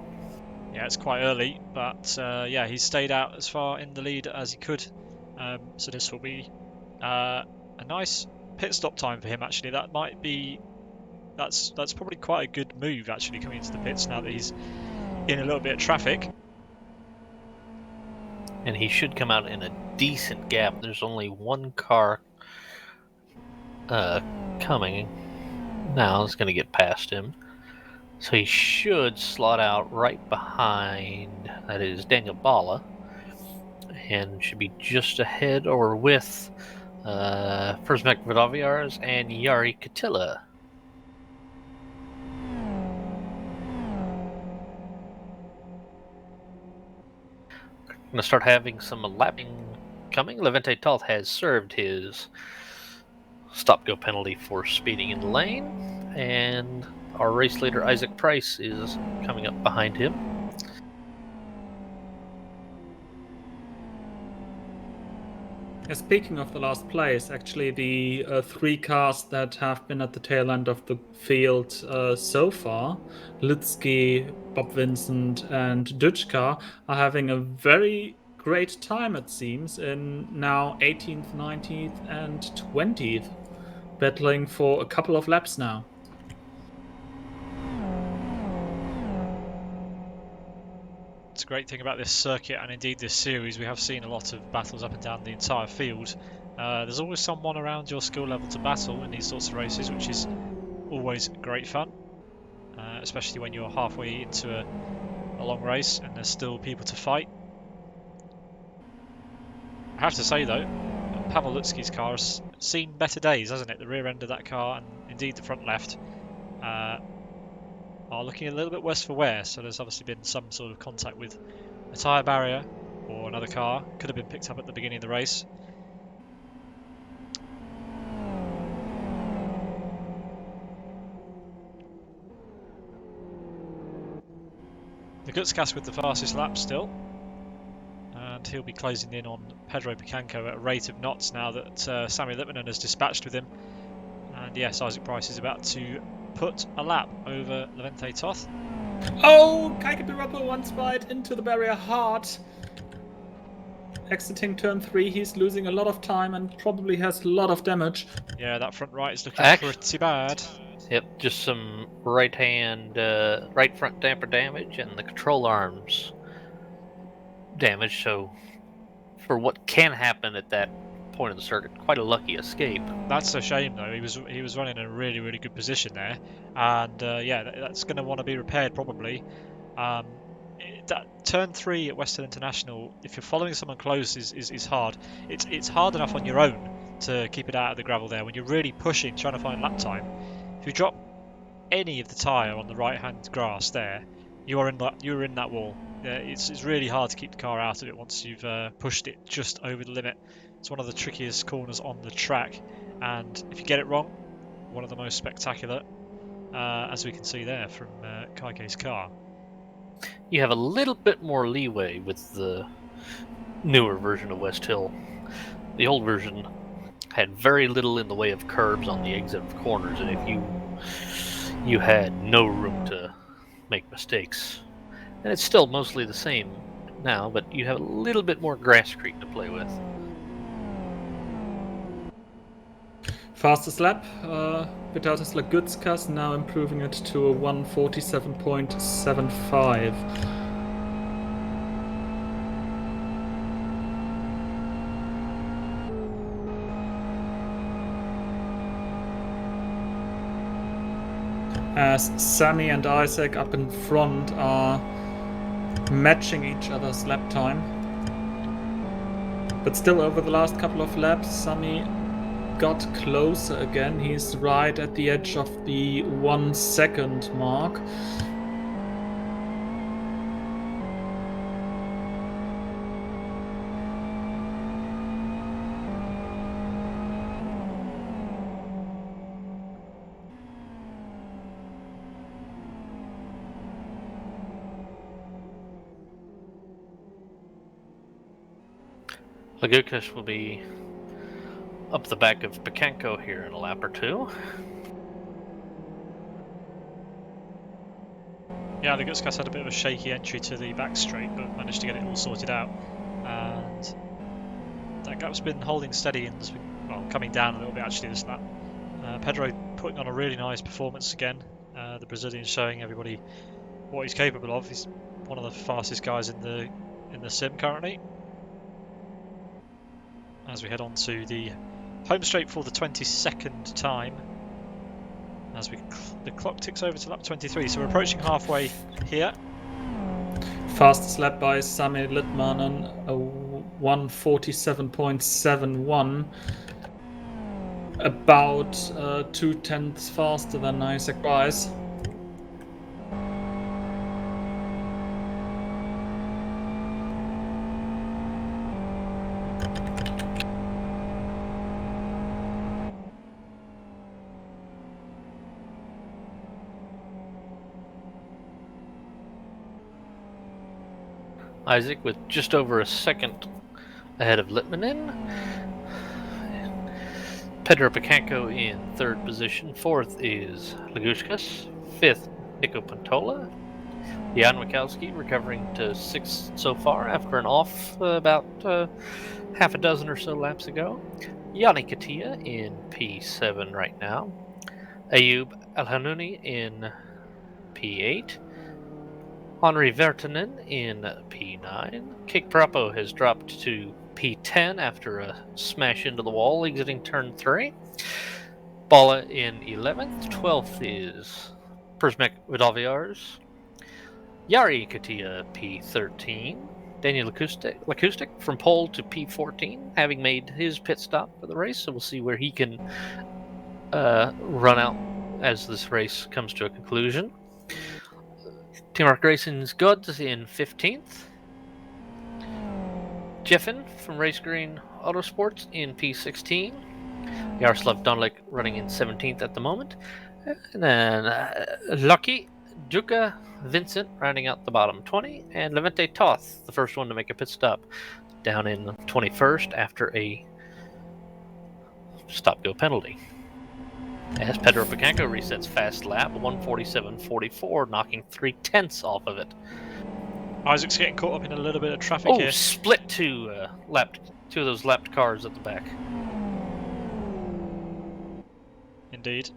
Yeah, it's quite early, but yeah, he's stayed out as far in the lead as he could. So this will be a nice pit stop time for him. Actually, that might be that's probably quite a good move actually coming into the pits now that he's in a little bit of traffic. And he should come out in a decent gap. There's only one car coming now. It's going to get past him. So he should slot out right behind, that is Daniel Bala, and should be just ahead or with First Vodaviars and Yari Katila. Going to start having some lapping coming. Levente Toth has served his stop-go penalty for speeding in the lane, and our race leader Isaac Price is coming up behind him. Speaking of the last place, actually the 3 cars that have been at the tail end of the field so far, Litsky, Bob Vincent and Dutchka, are having a very great time, it seems, in now 18th, 19th and 20th, battling for a couple of laps now. It's a great thing about this circuit and indeed this series. We have seen a lot of battles up and down the entire field. There's always someone around your skill level to battle in these sorts of races, which is always great fun, especially when you're halfway into a long race and there's still people to fight. I have to say though, Pavel Lutsky's car has seen better days, hasn't it? The rear end of that car and indeed the front left are looking a little bit worse for wear, so there's obviously been some sort of contact with a tyre barrier or another car. Could have been picked up at the beginning of the race. The Gutskas with the fastest lap still, and he'll be closing in on Pedro Picanco at a rate of knots now that Sammy Littmanen has dispatched with him. And yes, Isaac Price is about to put a lap over Levente Toth. Oh, Pirappa once right into the barrier hard. Exiting turn 3, he's losing a lot of time and probably has a lot of damage. Yeah, that front right is looking pretty bad. Yep, just some right front damper damage and the control arms damage, so for what can happen at that point of the circuit. Quite a lucky escape. That's a shame though. He was running in a really good position there, and yeah, that's going to want to be repaired probably. That turn 3 at Westhill International, if you're following someone close, is hard. It's hard enough on your own to keep it out of the gravel there when you're really pushing, trying to find lap time. If you drop any of the tyre on the right-hand grass there, you're in that wall. It's really hard to keep the car out of it once you've pushed it just over the limit. It's one of the trickiest corners on the track, and if you get it wrong, one of the most spectacular, as we can see there from Kaike's car. You have a little bit more leeway with the newer version of Westhill. The old version had very little in the way of curbs on the exit of corners, and if you had no room to make mistakes. And it's still mostly the same now, but you have a little bit more grass creek to play with. Fastest lap, Vitalis Lagutskas now improving it to a 1:47.75. As Sammy and Isaac up in front are matching each other's lap time. But still, over the last couple of laps, Sammy got closer again. He's right at the edge of the 1 second mark. Lagutskas will be up the back of Picanco here in a lap or two. Yeah, Lagutskas had a bit of a shaky entry to the back straight, but managed to get it all sorted out. And that gap's been holding steady and has been, well, coming down a little bit actually this lap. Pedro putting on a really nice performance again. The Brazilian showing everybody what he's capable of. He's one of the fastest guys in the sim currently. As we head on to the home straight for the 22nd time, as the clock ticks over to lap 23, so we're approaching halfway here. Fastest lap by Sami Litmanen, a 1:47.71, about 0.2 faster than Isaac Rice. Isaac with just over a second ahead of Litmanen. Pedro Picanco in 3rd position. 4th is Lagutskas. 5th, Nico Pantola. Jan Wachowski recovering to 6th so far after an off about half a dozen or so laps ago. Yanni Katia in P7 right now. Ayub Al-Hanouni in P8. Henri Vertanen in P9. Kik Pirappa has dropped to P10 after a smash into the wall exiting turn 3. Bala in 11th. 12th is Przmek Vidalviars. Yari Katia P13. Daniel Lakustik from pole to P14, having made his pit stop for the race, so we'll see where he can run out as this race comes to a conclusion. Team Mark Racing's Goods in 15th. Jeffin from Race Green Autosports in P16. Yaroslav Donlik running in 17th at the moment. And then Lucky Duca Vincent rounding out the bottom 20. And Levente Toth, the first one to make a pit stop, down in 21st after a stop-go penalty. As Pedro Picanco resets fast lap, 1:47.44, knocking 0.3 off of it. Isaac's getting caught up in a little bit of traffic here. Split two of those lapped cars at the back. Indeed.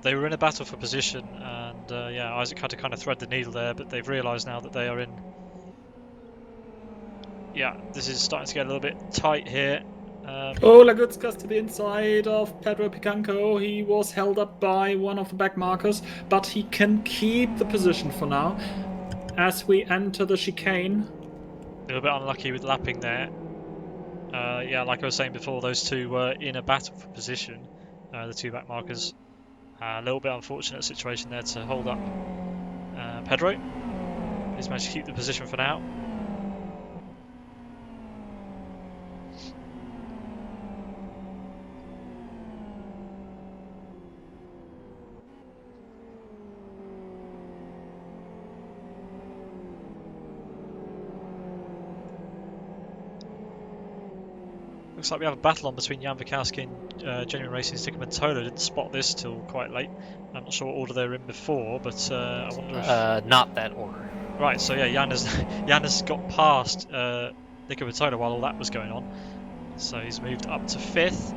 They were in a battle for position, and yeah, Isaac had to kind of thread the needle there, but they've realised now that they are in Yeah, this is starting to get a little bit tight here. Oh, Lagutskas to the inside of Pedro Picanco. He was held up by one of the back markers, but he can keep the position for now. As we enter the chicane. A little bit unlucky with lapping there. Yeah, like I was saying before, those two were in a battle for position, the two back markers. A little bit unfortunate situation there to hold up Pedro. He's managed to keep the position for now. Looks like we have a battle on between Jan Wikowski and Genuine Racing's Nico Mantola. Didn't spot this till quite late. I'm not sure what order they were in before, but I wonder if... Not that order. Right, so yeah, Jan has got past Nico Mantola while all that was going on. So he's moved up to 5th.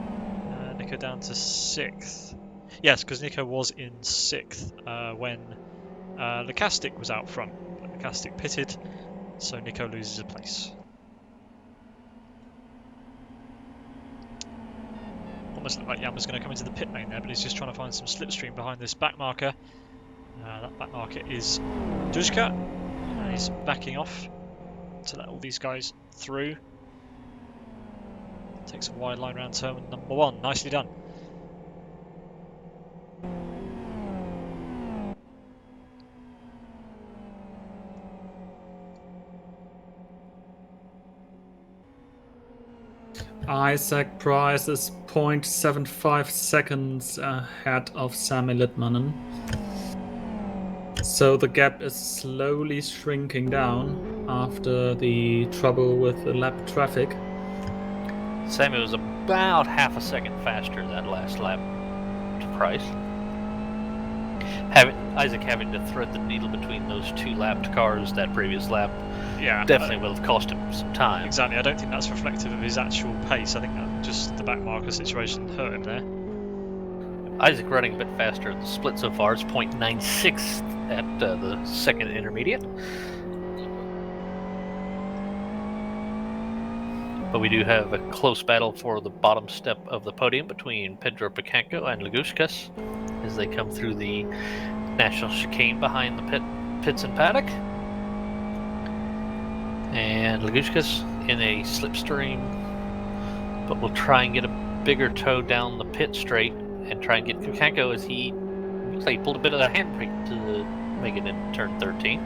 Nico down to 6th. Yes, because Nico was in 6th when Lukastic was out front. But Lukastic pitted, so Nico loses a place. Almost looked like Jan was going to come into the pit lane there, but he's just trying to find some slipstream behind this back marker. That back marker is Dushka, and he's backing off to let all these guys through. Takes a wide line round turn number 1. Nicely done. Isaac Price is 0.75 seconds ahead of Sami Litmanen. So the gap is slowly shrinking down after the trouble with the lap traffic. Sammy was about half a second faster that last lap to Price. Isaac having to thread the needle between those two lapped cars that previous lap definitely will have cost him some time. Exactly, I don't think that's reflective of his actual pace. I think that just the back marker situation hurt him there. Isaac running a bit faster at the split so far. It's 0.96 at the second intermediate. But we do have a close battle for the bottom step of the podium between Pedro Picanco and Lagutskas as they come through the national chicane behind the pits and paddock. And Lagutskas in a slipstream, but will try and get a bigger toe down the pit straight and try and get Picanco as he looks like he pulled a bit of the handbrake to make it in turn 13.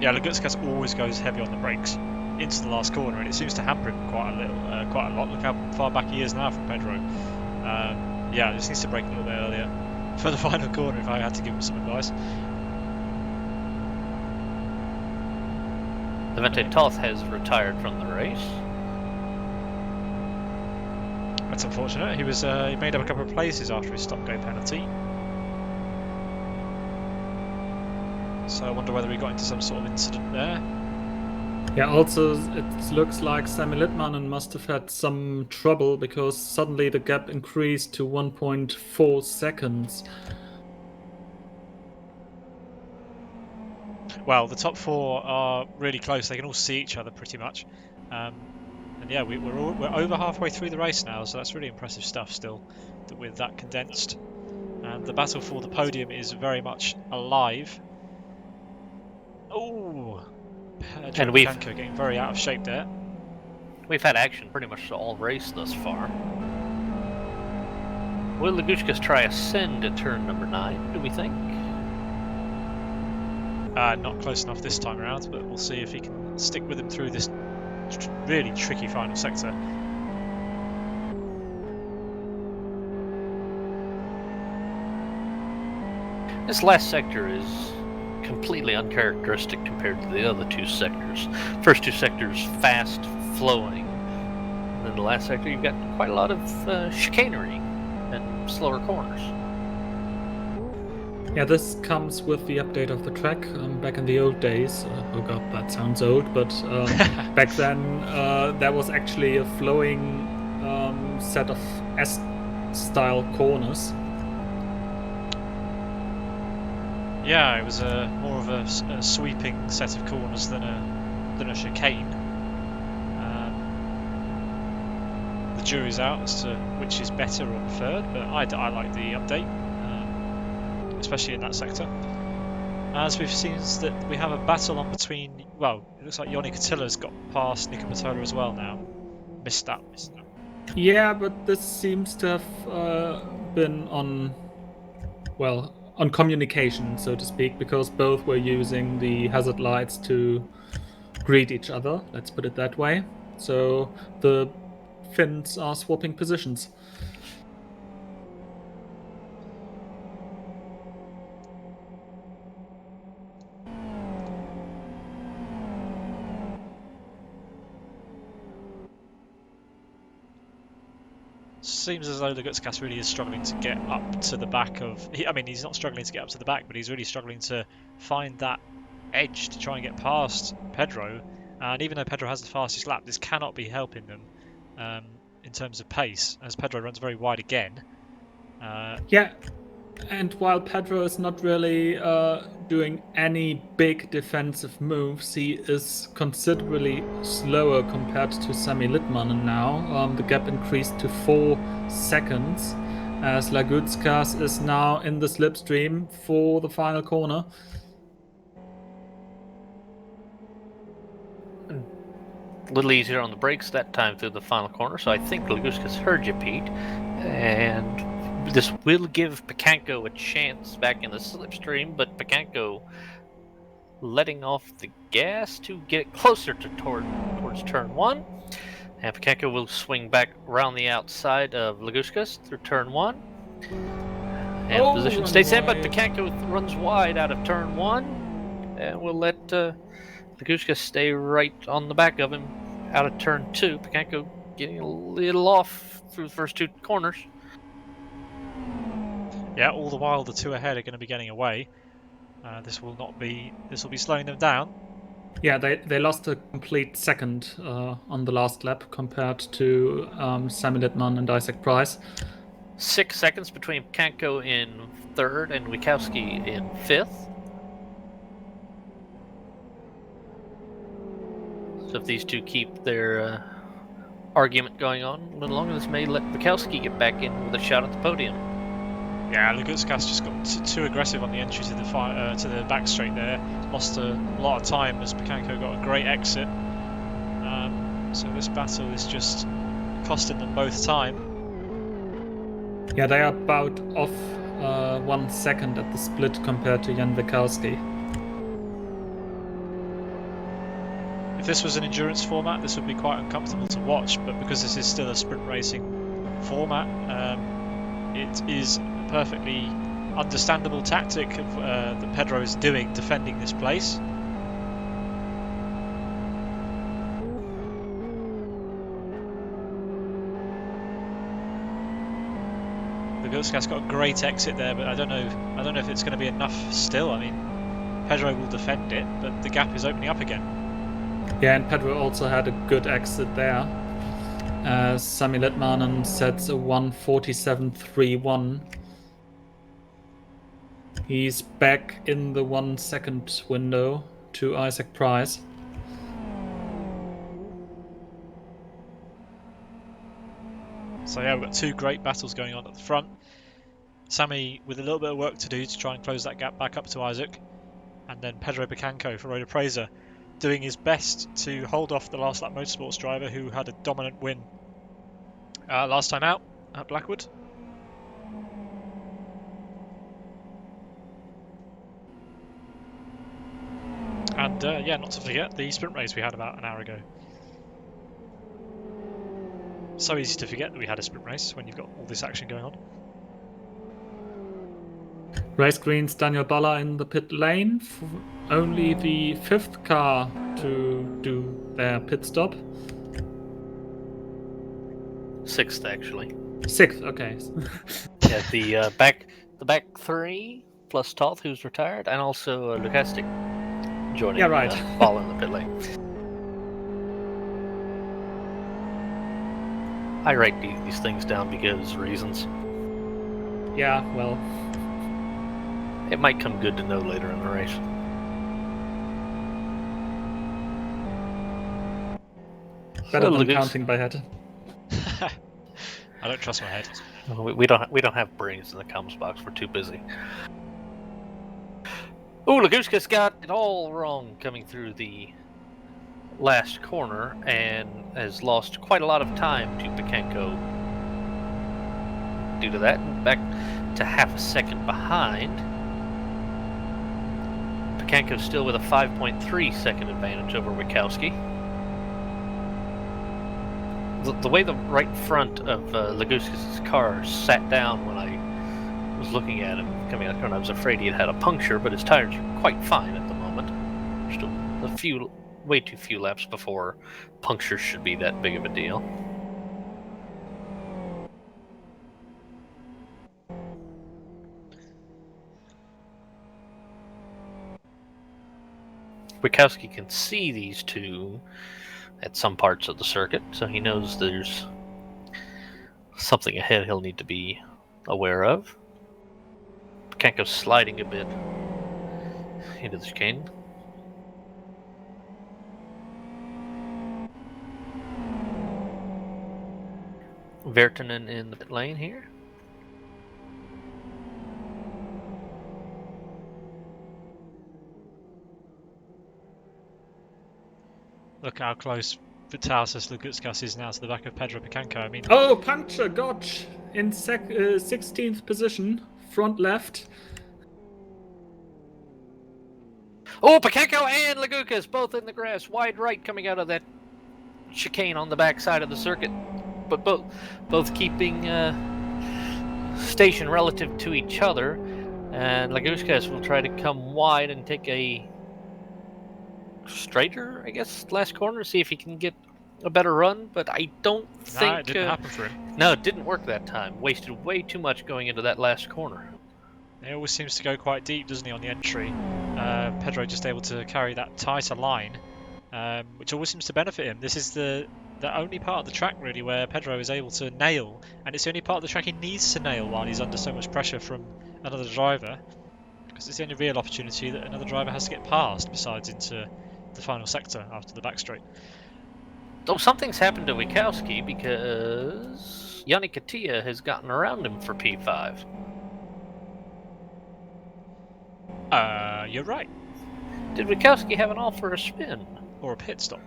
Yeah, Lagutskas always goes heavy on the brakes into the last corner, and it seems to hamper him quite a lot. Look how far back he is now from Pedro. Yeah, just needs to brake a little bit earlier for the final corner if I had to give him some advice. Levante Toth has retired from the race. That's unfortunate. He made up a couple of places after his stop-go penalty. So I wonder whether he got into some sort of incident there. Yeah, also it looks like Sami Litmanen must have had some trouble because suddenly the gap increased to 1.4 seconds. Well, the top 4 are really close. They can all see each other pretty much. And yeah, we're over halfway through the race now, so that's really impressive stuff still with that condensed. And the battle for the podium is very much alive. Oh! And Picanco getting very out of shape there. We've had action pretty much all race thus far. Will Lagutskas try ascend at turn number 9, do we think? Not close enough this time around, but we'll see if he can stick with him through this really tricky final sector. This last sector is completely uncharacteristic compared to the other two sectors. First two sectors fast flowing, and then the last sector you've got quite a lot of chicanery and slower corners. Yeah, this comes with the update of the track. Back in the old days, oh god, that sounds old, but back then there was actually a flowing set of S-style corners. Yeah, it was more of a sweeping set of corners than a chicane. jury's out as to which is better or preferred, but I like the update, especially in that sector. As we've seen, is that we have a battle on between. Well, it looks like Yoni Katilla's got past Nikomatola as well now. Missed that. Yeah, but this seems to have been on communication, so to speak, because both were using the hazard lights to greet each other. Let's put it that way. So the Finns are swapping positions. Seems as though the Gutskas really is struggling to get up to the back of. I mean, he's not struggling to get up to the back, but he's really struggling to find that edge to try and get past Pedro. And even though Pedro has the fastest lap, this cannot be helping them in terms of pace, as Pedro runs very wide again. Yeah, and while Pedro is not really doing any big defensive moves, he is considerably slower compared to Sami Litmanen now. The gap increased to 4 seconds, as Lagutskas is now in the slipstream for the final corner. A little easier on the brakes that time through the final corner, so I think Lagutskas heard you, Pete. And this will give Picanco a chance back in the slipstream, but Picanco letting off the gas to get closer towards turn 1. And Picanco will swing back around the outside of Lagutskas through turn 1. And position stays in, but Picanco runs wide out of turn 1. And we'll let Lagutskas stay right on the back of him out of turn 2. Picanco getting a little off through the first 2 corners. Yeah, all the while the 2 ahead are going to be getting away. This will be slowing them down. Yeah, they lost a complete second on the last lap compared to Sami Litmanen and Isaac Price. 6 seconds between Picanco in 3rd and Wikowski in 5th. So if these two keep their argument going on a little longer, this may let Wikowski get back in with a shot at the podium. Yeah, Lagutskas just got too aggressive on the entry to the back straight there. Lost a lot of time as Picanco got a great exit. So this battle is just costing them both time. Yeah, they are about off 1 second at the split compared to Jan Wikowski. If this was an endurance format, this would be quite uncomfortable to watch, but because this is still a sprint racing format, it is a perfectly understandable tactic that Pedro is doing, defending this place. The Gutskas got a great exit there, but I don't know if it's going to be enough still. I mean, Pedro will defend it, but the gap is opening up again. Yeah, and Pedro also had a good exit there. Sami Litmanen sets a 1:47.31. He's back in the 1 second window to Isaac Price. So yeah, we've got 2 great battles going on at the front. Sami with a little bit of work to do to try and close that gap back up to Isaac. And then Pedro Picanco for Road Appraiser doing his best to hold off the last lap motorsports driver who had a dominant win last time out at Blackwood. And yeah, not to forget the sprint race we had about an hour ago. So easy to forget that we had a sprint race when you've got all this action going on. Race Green's Daniel Balla in the pit lane. Only the 5th car to do their pit stop. 6th, actually. 6th, okay. Yeah, the back 3 plus Toth, who's retired, and also Lukastic joining. Yeah, right. Ball in the pit lane. I write these things down because of reasons. Yeah, well, it might come good to know later in the race. Better than counting by head. I don't trust my head. We don't have brains in the comms box. We're too busy. Oh, Laguska's got it all wrong coming through the last corner and has lost quite a lot of time to Picanco due to that. Back to half a second behind. Picanco still with a 5.3 second advantage over Wachowski. The way the right front of Laguska's car sat down when I was looking at him coming out the corner, I was afraid he had a puncture, but his tires are quite fine at the moment. Still way too few laps before punctures should be that big of a deal. Wachowski can see these two at some parts of the circuit, so he knows there's something ahead he'll need to be aware of. Picanco's sliding a bit into the chicane. Vertanen in the pit lane here. Look how close Vitalis Lugutskas is now to the back of Pedro Picanco. I mean, Oh, puncture, Gotch in 16th position, front left. Oh, Picanco and Lagukas both in the grass, wide right coming out of that chicane on the back side of the circuit, but both keeping station relative to each other. And Laguskas will try to come wide and take a straighter, I guess, last corner, see if he can get a better run, but I don't think... No, it didn't happen for him. No, it didn't work that time. Wasted way too much going into that last corner. He always seems to go quite deep, doesn't he, on the entry? Pedro just able to carry that tighter line, which always seems to benefit him. This is the only part of the track, really, where Pedro is able to nail, and it's the only part of the track he needs to nail while he's under so much pressure from another driver, because it's the only real opportunity that another driver has to get past, besides into the final sector after the back straight. Though something's happened to Wachowski because Yanni Katia has gotten around him for P5. You're right. Did Wachowski have an all for a spin? Or a pit stop.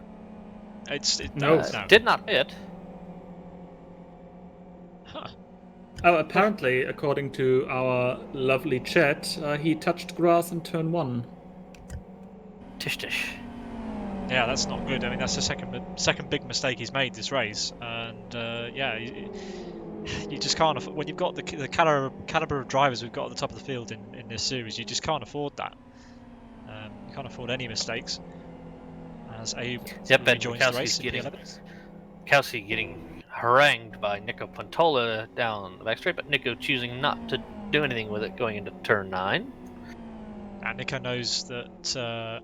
No. Did not hit. Huh. Oh, apparently, according to our lovely chat, he touched grass in turn 1. Tish tish. Yeah, that's not good. I mean, that's the second big mistake he's made this race, and yeah, you just can't afford, when you've got the caliber of drivers we've got at the top of the field in this series, you just can't afford that. You can't afford any mistakes. As Abe rejoins the race, Kelsey getting harangued by Nico Pantola down the back straight, but Nico choosing not to do anything with it going into turn 9. And Nico knows that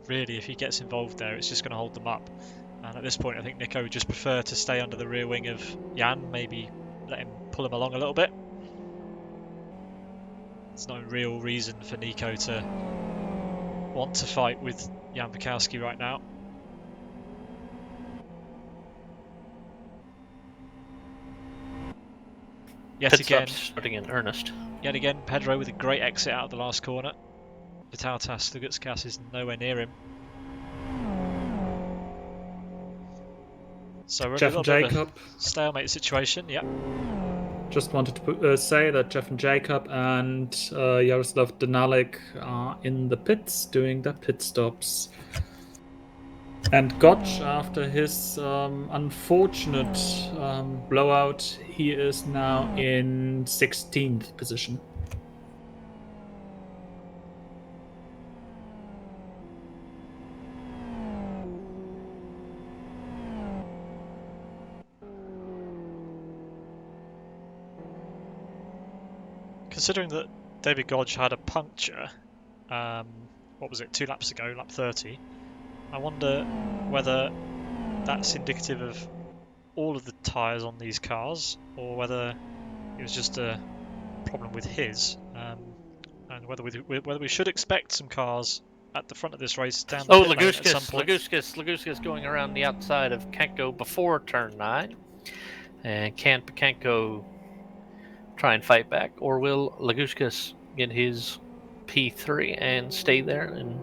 really, if he gets involved there, it's just going to hold them up. And at this point, I think Nico would just prefer to stay under the rear wing of Jan, maybe let him pull him along a little bit. There's no real reason for Nico to want to fight with Jan Wachowski right now. Yet again, starting in earnest. Yet again, Pedro with a great exit out of the last corner. Vitalis Lugutskas is nowhere near him. So we're in a little bit of a stalemate situation, yeah. Just wanted to say that Jeff and Jacob and Jaroslav Denalik are in the pits doing their pit stops. And Gotch, after his unfortunate blowout, he is now in 16th position. Considering that David Godge had a puncture, what was it, 2 laps ago, lap 30, I wonder whether that's indicative of all of the tyres on these cars, or whether it was just a problem with his, and whether we should expect some cars at the front of this race down the pit lane at some point. Laguskas going around the outside of Kenko before turn 9. And can Picanco try and fight back, or will Lagushkas get his P3 and stay there and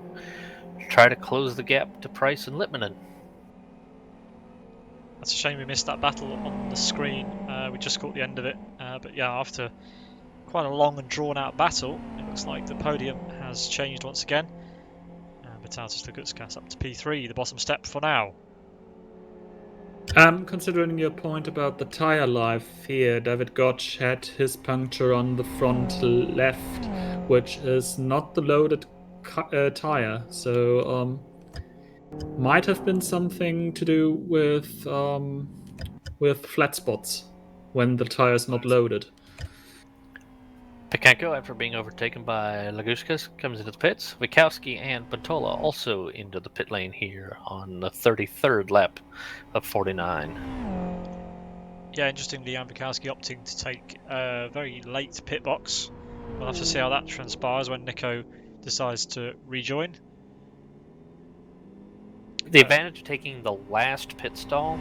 try to close the gap to Price and Littmanen? That's a shame we missed that battle on the screen. We just caught the end of it. But yeah, after quite a long and drawn out battle, it looks like the podium has changed once again. Vitalis Lagutskas up to P3, the bottom step for now. Considering your point about the tire life here, David Gotch had his puncture on the front left, which is not the loaded tire, so might have been something to do with flat spots when the tire is not loaded. Picanco, after being overtaken by Lagushkas, comes into the pits. Wikowski and Pantola also into the pit lane here on the 33rd lap of 49. Yeah, interestingly, Jan Wikowski opting to take a very late pit box. We'll have to see how that transpires when Nico decides to rejoin. The advantage of taking the last pit stall,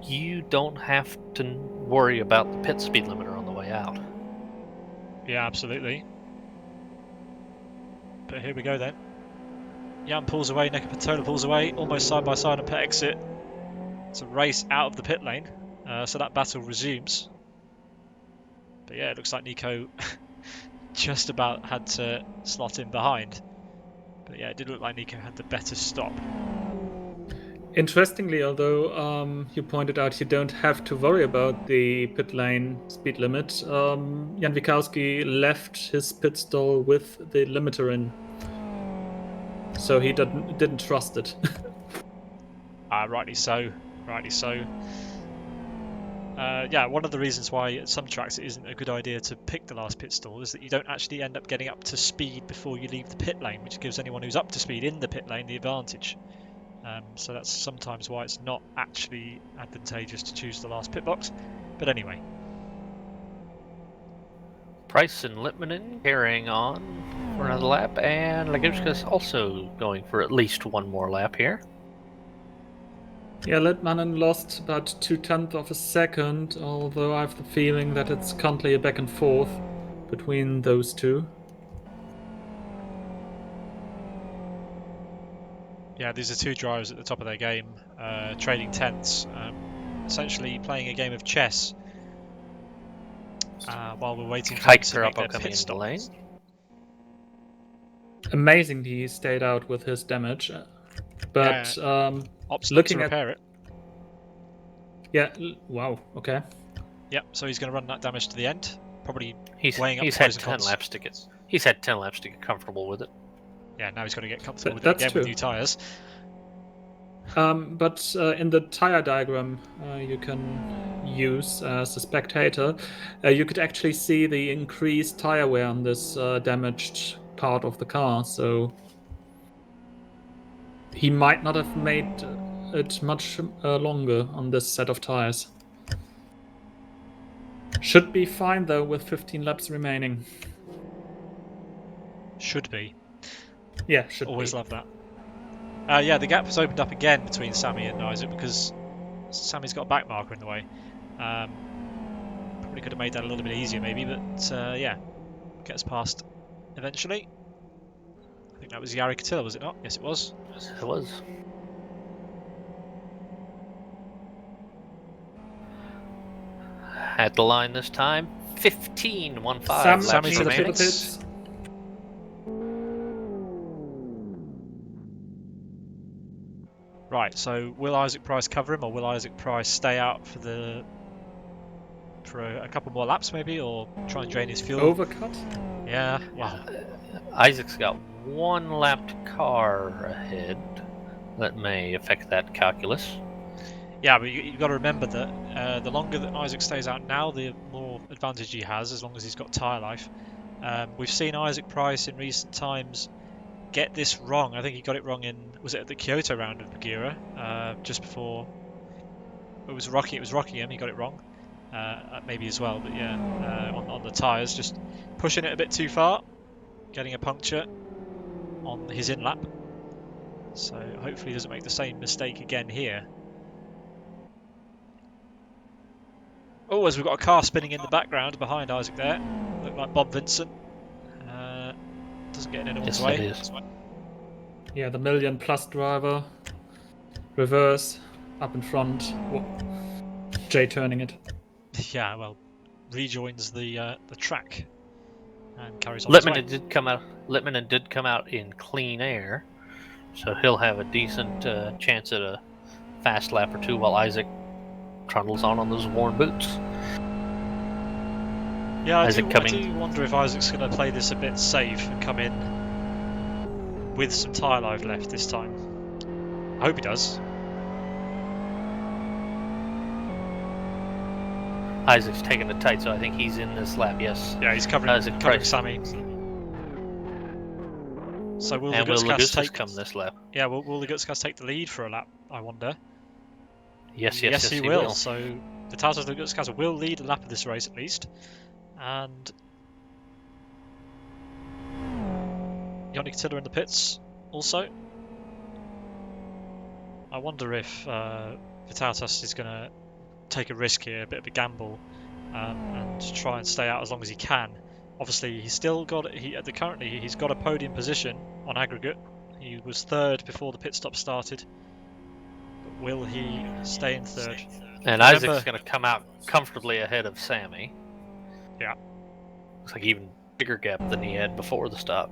you don't have to worry about the pit speed limiter on the way out. Yeah, absolutely. But here we go then. Jan pulls away, Nico Pantola pulls away, almost side by side on pit exit. It's a race out of the pit lane, so that battle resumes. But yeah, it looks like Nico just about had to slot in behind. But yeah, it did look like Nico had the better stop. Interestingly, although you pointed out you don't have to worry about the pit lane speed limit, Jan Wikowski left his pit stall with the limiter in, so he didn't trust it. Rightly so. Rightly so. Yeah, one of the reasons why at some tracks it isn't a good idea to pick the last pit stall is that you don't actually end up getting up to speed before you leave the pit lane, which gives anyone who's up to speed in the pit lane the advantage. So that's sometimes why it's not actually advantageous to choose the last pit box. But anyway. Price and Littmanen carrying on for another lap, and Lagushkas also going for at least one more lap here. Yeah, Littmanen lost about 0.2 of a second, although I have the feeling that it's currently a back and forth between those two. Yeah, these are two drivers at the top of their game, trading tenths, essentially playing a game of chess while we're waiting for them to make their pit stop. Lane. Amazing he stayed out with his damage, but Opts looking to repair it. Yeah, wow, okay. Yep, so he's going to run that damage to the end, probably He's had 10 laps to get. He's had 10 laps to get comfortable with it. Yeah, now he's got to get comfortable with it That's again true. with new tyres. But in the tire diagram you can use as a spectator, you could actually see the increased tire wear on this damaged part of the car, so he might not have made it much longer on this set of tires. Should be fine though with 15 laps remaining. Should be. Yeah, should Always be. love that. Yeah, the gap has opened up again between Sammy and Isaac because Sammy's got a back marker in the way. Probably could have made that a little bit easier maybe, but yeah, gets past eventually. I think that was Yari Katila, was it not? Yes, it was. Yes, it was. At the line this time, 15.15 Sammy laps to the remaining. pits. Right, so will Isaac Price cover him, or will Isaac Price stay out for a couple more laps maybe, or try and drain his fuel? Overcut? Yeah, wow. Isaac's got one lapped car ahead. That may affect that calculus. Yeah, but you've got to remember that the longer that Isaac stays out now, the more advantage he has, as long as he's got tyre life. We've seen Isaac Price in recent times get this wrong. I think he got it wrong was it at the Kyoto round of Buggyra, just before it was Rockingham, he got it wrong, maybe as well, but yeah, on the tyres, just pushing it a bit too far, getting a puncture on his in-lap, so hopefully he doesn't make the same mistake again here. Oh, as we've got a car spinning in the background behind Isaac there. Look like Bob Vincent. Doesn't get in anyone's Yes, way. that is. Yeah, the million-plus driver. Reverse, up in front. Whoa. Jay turning it. Yeah, well, rejoins the track and carries on his way. Littman did come out in clean air, so he'll have a decent chance at a fast lap or two while Isaac trundles on those worn boots. Yeah, I Isaac do wonder if Isaac's going to play this a bit safe and come in with some tyre life left this time. I hope he does. Isaac's taking it tight, so I think he's in this lap. Yes. Yeah, he's covering Sammy. So will the Gutscast take come this lap? Yeah, will the Gutscast take the lead for a lap? I wonder. Yes, he will. So the Tazos of the Gutscast will lead a lap of this race at least, and Yannick Tiller in the pits also. I wonder if Vitatas is going to take a risk here, a bit of a gamble, and try and stay out as long as he can. Obviously, he's still got currently he's got a podium position on aggregate. He was third before the pit stop started. But will he stay in third? And Isaac's going to come out comfortably ahead of Sammy. Yeah. Looks like even bigger gap than he had before the stop.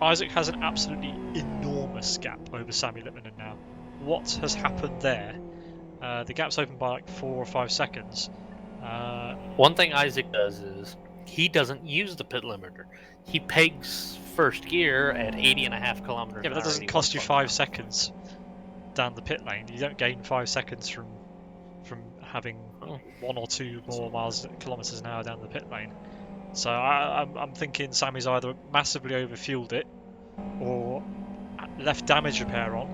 Isaac has an absolutely enormous gap over Sammy Littmanen now. What has happened there? The gap's opened by like 4 or 5 seconds. One thing Isaac does is he doesn't use the pit limiter. He pegs first gear at 80.5 kilometers. Yeah, but that doesn't cost you 5 seconds down the pit lane. You don't gain 5 seconds from having 1 or 2 more kilometers an hour down the pit lane. So I'm thinking Sammy's either massively overfueled it, or left damage repair on,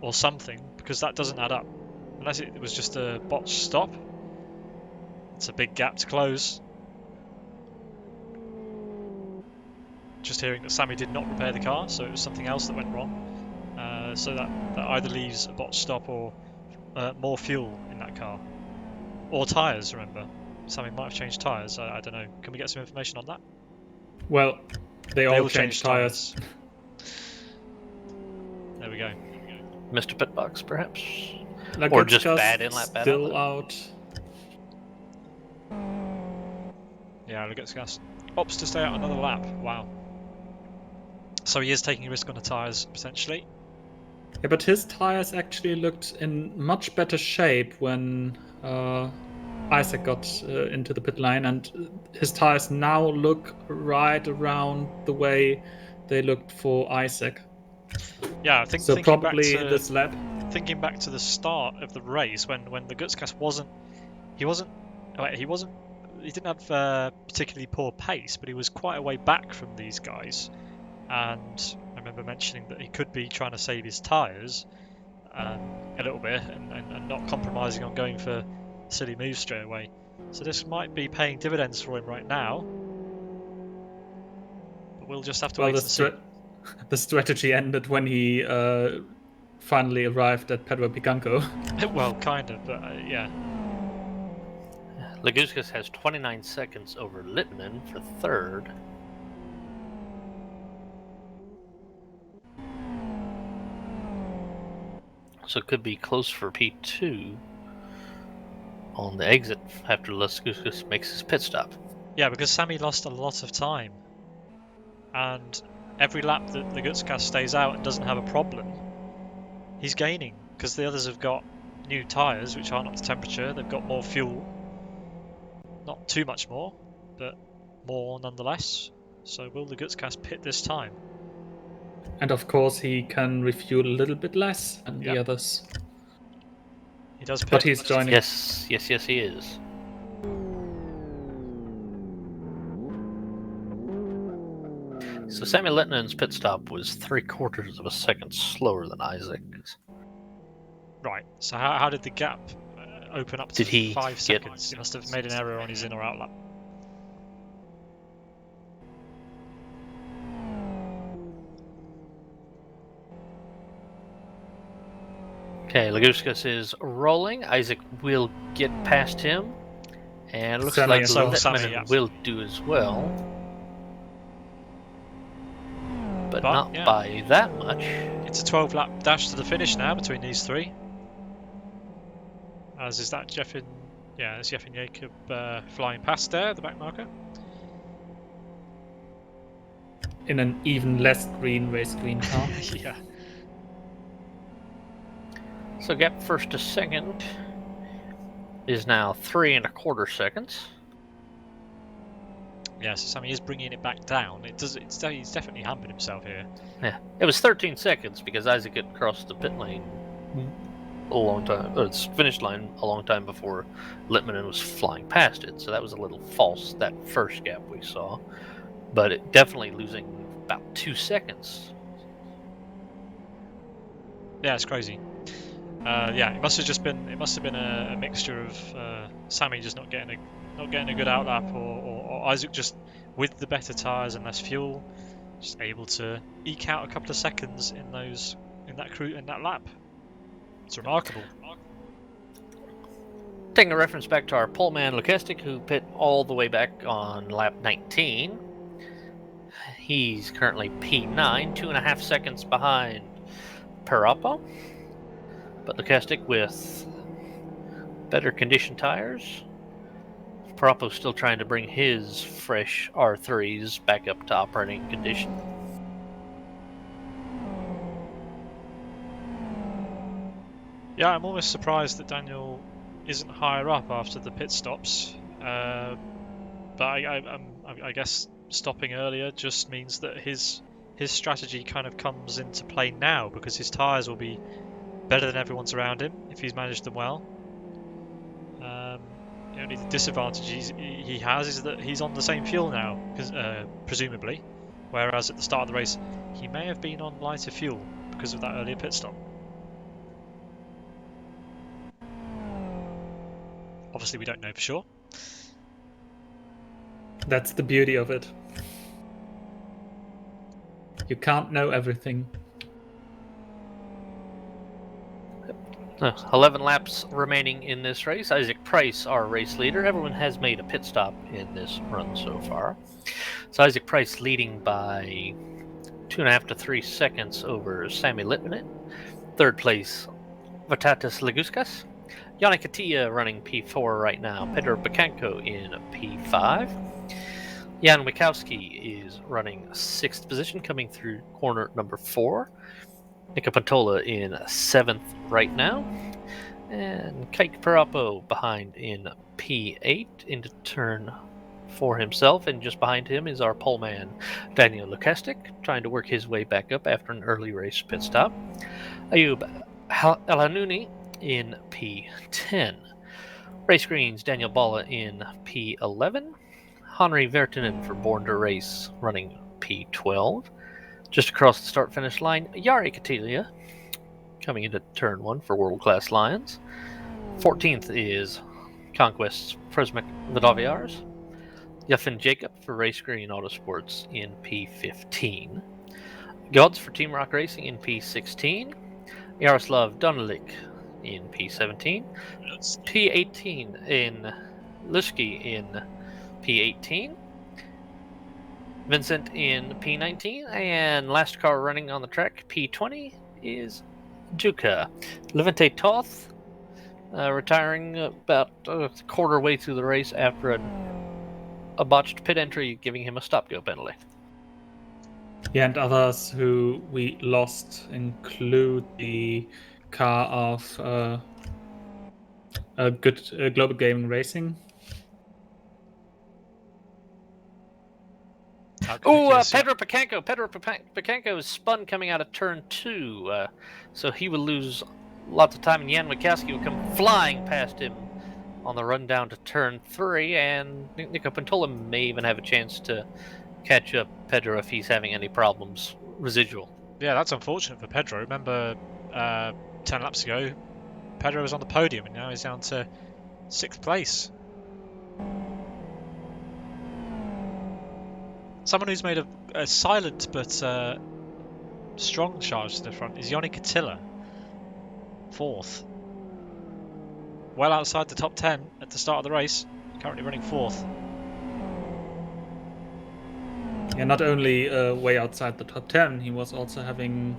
or something, because that doesn't add up. Unless it was just a botched stop. It's a big gap to close. Just hearing that Sammy did not repair the car, so it was something else that went wrong. So that either leaves a botched stop or more fuel in that car. Or tyres, remember. Sammy might have changed tyres, I don't know. Can we get some information on that? Well, they all changed tyres. There we go. Mr. Pitbox, perhaps? Like or just bad inlet, bad still outlet. Out. Yeah, Lugutskas opts to stay out another lap. Wow. So he is taking a risk on the tyres, potentially. Yeah, but his tyres actually looked in much better shape when Isaac got into the pit lane, and his tyres now look right around the way they looked for Isaac. Yeah, so probably this lap. Thinking back to the start of the race, when the Gutscast he didn't have particularly poor pace, but he was quite a way back from these guys. And I remember mentioning that he could be trying to save his tyres a little bit and not compromising on going for silly moves straight away. So this might be paying dividends for him right now. But we'll just have to wait and see. The strategy ended when he finally arrived at Pedro Picanco. Well, kind of, but yeah. Laguskas has 29 seconds over Littman for third. So it could be close for P2 on the exit after Laguskas makes his pit stop. Yeah, because Sammy lost a lot of time. And every lap that Laguskas stays out and doesn't have a problem, he's gaining, because the others have got new tyres which aren't up to temperature. They've got more fuel. Not too much more, but more nonetheless. So will the Gutscast pit this time? And of course he can refuel a little bit less than the others. He does pit. But he's joining. Yes, he is. So Sammy Litmanen's pit stop was 3/4 of a second slower than Isaac's. Right, so how did the gap open up to 5 seconds? He must have made an error on his in or out lap. Okay, Laguskas is rolling. Isaac will get past him. And it looks Sammy like as well. Sammy, Littmanen yeah. will do as well. But But, not yeah. by that much. It's a 12-lap dash to the finish now between these three. As is that Jeffin... Yeah, there's Jeffin Jacob flying past there, the back marker. In an even less green race green car. Yeah. So gap first to second is now 3 1/4 seconds. Yeah, so Sammy is bringing it back down. He's definitely hampered himself here. Yeah, it was 13 seconds because Isaac had crossed the pit lane a long time, or its finish line a long time before Littmanen was flying past it. So that was a little false, that first gap we saw. But it definitely losing about 2 seconds. Yeah, it's crazy. Yeah, it must have been a mixture of Sammy just not getting a good outlap, or Isaac just with the better tyres and less fuel, just able to eke out a couple of seconds in that lap. It's remarkable. Taking a reference back to our poleman Lukestik, who pit all the way back on lap 19. He's currently P9, 2.5 seconds behind Pirappa. But Lukestik with better condition tires. Pirappa's still trying to bring his fresh R3s back up to operating condition. Yeah, I'm almost surprised that Daniel isn't higher up after the pit stops. But I guess stopping earlier just means that his strategy kind of comes into play now, because his tyres will be better than everyone's around him if he's managed them well. The only disadvantage he has is that he's on the same fuel now, presumably, whereas at the start of the race he may have been on lighter fuel because of that earlier pit stop. Obviously, we don't know for sure. That's the beauty of it. You can't know everything. 11 laps remaining in this race. Isaac Price, our race leader. Everyone has made a pit stop in this run so far. So Isaac Price leading by 2.5 to 3 seconds over Sammy Littmanen. Third place, Vatatas Laguskas. Yanni Katia running P4 right now. Pedro Picanco in P5. Jan Wikowski is running 6th position, coming through corner number 4. Nika Pantola in 7th right now. And Kike Pirappa behind in P8 into turn 4 himself. And just behind him is our poleman, Daniel Lukestik, trying to work his way back up after an early race pit stop. Ayub El-Hanouni in P10. Race greens, Daniel Balla in P11. Henri Vertinen for Born to Race running P12. Just across the start-finish line, Jari Katilia coming into turn 1 for World Class Lions. 14th is Conquest's Prismic Vidaviars. Jeffin Jacob for Race Green Autosports in P15. Gods for Team Rock Racing in P16. Yaroslav Donelik in P17. P18 in Lusky in P18. Vincent in P19, and last car running on the track, P20, is Juka. Levante Toth retiring about a quarter way through the race after a botched pit entry, giving him a stop-go penalty. Yeah, and others who we lost include the car of Global Gaming Racing. Pedro Picanco. Pedro Picanco is spun coming out of turn 2, so he will lose lots of time, and Jan Wikowski will come flying past him on the run down to turn 3, and Nico Pantola may even have a chance to catch up Pedro if he's having any problems residual. Yeah, that's unfortunate for Pedro. Remember 10 laps ago, Pedro was on the podium, and now he's down to 6th place. Someone who's made a silent but strong charge to the front is Yanni Katila. 4th. Well outside the top 10 at the start of the race. Currently running 4th. Yeah, not only way outside the top 10, he was also having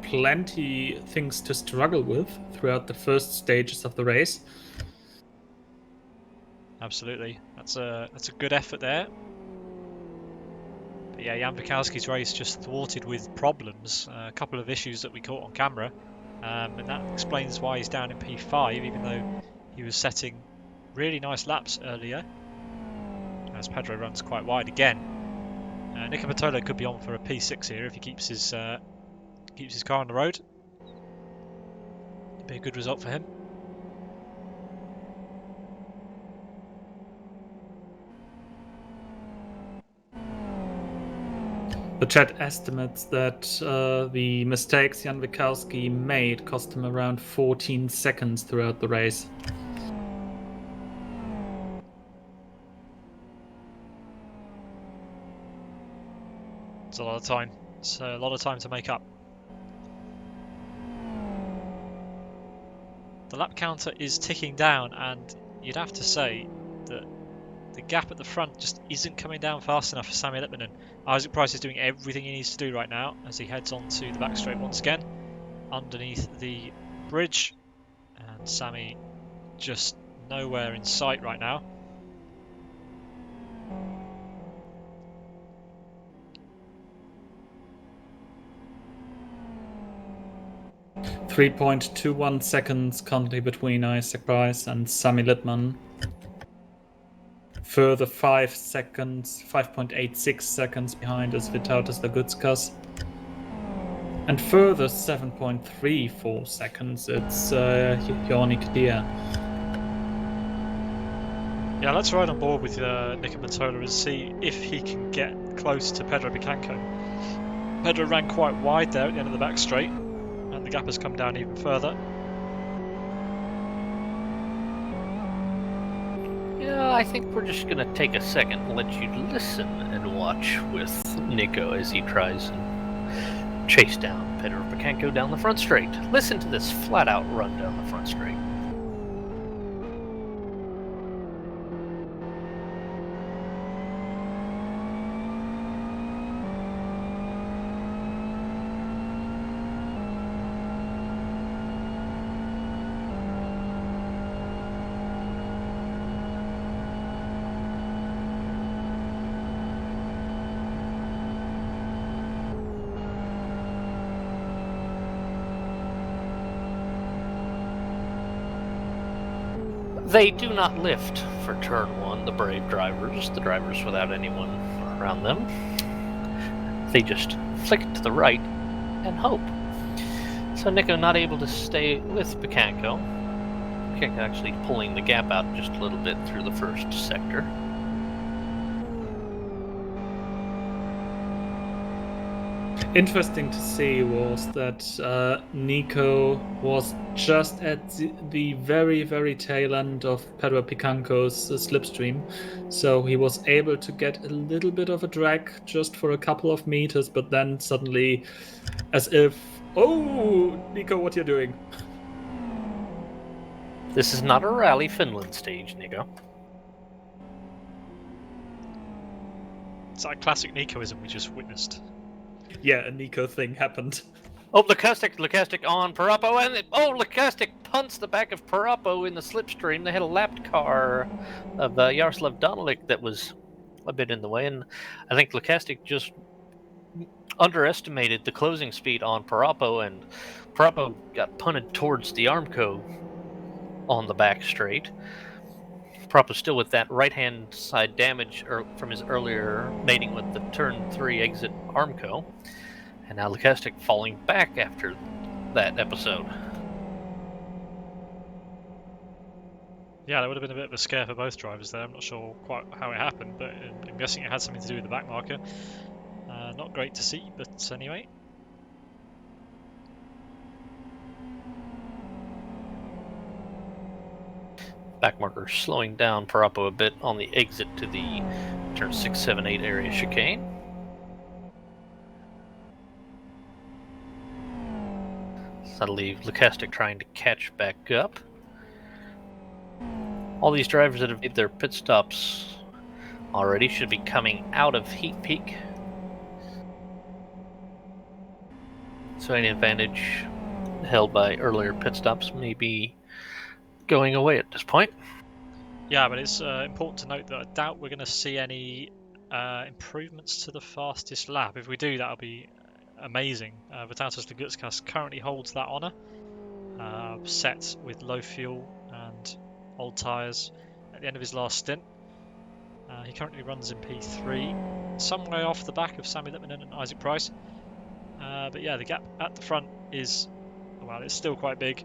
plenty things to struggle with throughout the first stages of the race. Absolutely. That's a good effort there. But yeah, Jan Bukowski's race just thwarted with problems. A couple of issues that we caught on camera. And that explains why he's down in P5, even though he was setting really nice laps earlier. As Pedro runs quite wide again. Nico Bertolo could be on for a P6 here if he keeps his car on the road. It'd be a good result for him. The chat estimates that the mistakes Jan Wikowski made cost him around 14 seconds throughout the race. It's a lot of time. It's a lot of time to make up. The lap counter is ticking down, and you'd have to say that the gap at the front just isn't coming down fast enough for Sami Lipmanen. Isaac Price is doing everything he needs to do right now as he heads on to the back straight once again, underneath the bridge, and Sami just nowhere in sight right now. 3.21 seconds currently between Isaac Price and Sami Littman. Further 5.86 seconds behind is Vytautas Lagutskas. And further 7.34 seconds, it's Yannick Dier. Yeah, let's ride on board with Nico Bertolo and see if he can get close to Pedro Picanco. Pedro ran quite wide there at the end of the back straight, and the gap has come down even further. Yeah, I think we're just gonna take a second and let you listen and watch with Nico as he tries and chase down Pedro Picanco down the front straight. Listen to this flat-out run down the front straight. They do not lift for turn one, the brave drivers, the drivers without anyone around them. They just flick it to the right and hope. So Nico not able to stay with Picanco. Picanco actually pulling the gap out just a little bit through the first sector. Interesting to see was that Nico was just at the very, very tail end of Pedro Picanco's slipstream. So he was able to get a little bit of a drag just for a couple of meters, but then suddenly, as if, oh, Nico, what you doing? This is not a Rally Finland stage, Nico. It's that classic Nicoism we just witnessed. Yeah, a Nico thing happened. Oh, Lukastic on Pirappa, and Lukastic punts the back of Pirappa in the slipstream. They had a lapped car of Jaroslav Donelik that was a bit in the way, and I think Lukastic just underestimated the closing speed on Pirappa, and Pirappa got punted towards the Armco on the back straight. Pirappa still with that right-hand side damage from his earlier mating with the turn 3 exit Armco. And now Lukastic falling back after that episode. Yeah, that would have been a bit of a scare for both drivers there. I'm not sure quite how it happened, but I'm guessing it had something to do with the back marker. Not great to see, but anyway. Back marker slowing down Pirappa a bit on the exit to the turn 6, 7, 8 area chicane. That'll leave Lukastic trying to catch back up. All these drivers that have made their pit stops already should be coming out of heat peak. So any advantage held by earlier pit stops may be going away at this point. Yeah, but it's important to note that I doubt we're going to see any improvements to the fastest lap. If we do, that'll be amazing. Vitatas Lagutskas currently holds that honour, set with low fuel and old tyres at the end of his last stint. He currently runs in P3, some way off the back of Sami Lipmanen and Isaac Price. But yeah, the gap at the front is, well, it's still quite big,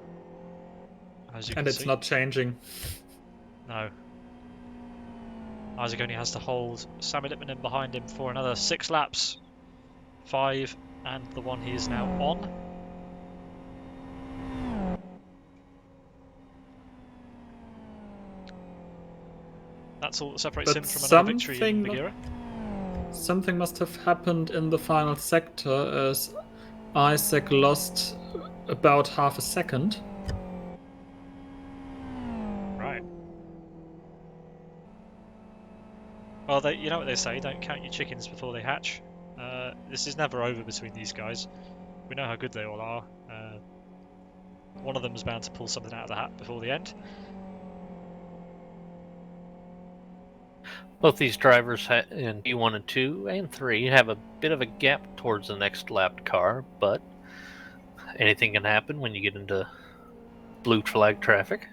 as you can see. And it's not changing. No. Isaac only has to hold Sami Lipmanen behind him for another 6 laps. 5 and the one he is now on. That's all that separates him from another victory in Buggyra. Something must have happened in the final sector as Isaac lost about half a second. Right. Well, you know what they say, don't count your chickens before they hatch. This is never over between these guys. We know how good they all are. One of them is bound to pull something out of the hat before the end. Both these drivers in P1 and 2 and 3 have a bit of a gap towards the next lapped car, but anything can happen when you get into blue flag traffic.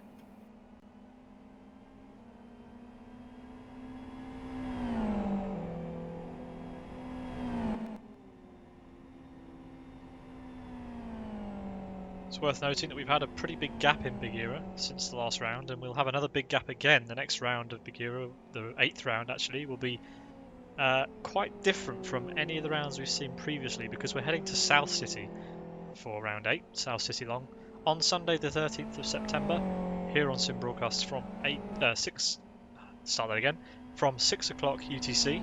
It's worth noting that we've had a pretty big gap in Buggyra since the last round, and we'll have another big gap again. The next round of Buggyra, the 8th round actually, will be quite different from any of the rounds we've seen previously, because we're heading to South City for round 8, South City Long, on Sunday the 13th of September, here on Sim Broadcasts from 6 o'clock UTC.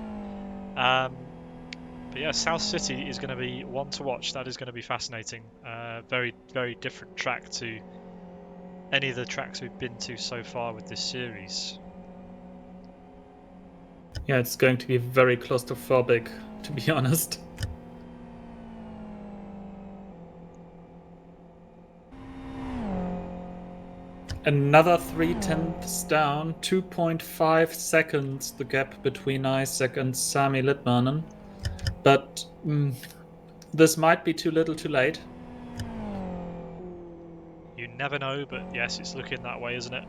But yeah, South City is going to be one to watch. That is going to be fascinating. Very, very different track to any of the tracks we've been to so far with this series. Yeah, it's going to be very claustrophobic, to be honest. Another 3/10 down, 2.5 seconds the gap between Isaac and Sami Lipmanen. But this might be too little too late. You never know, but yes, it's looking that way, isn't it?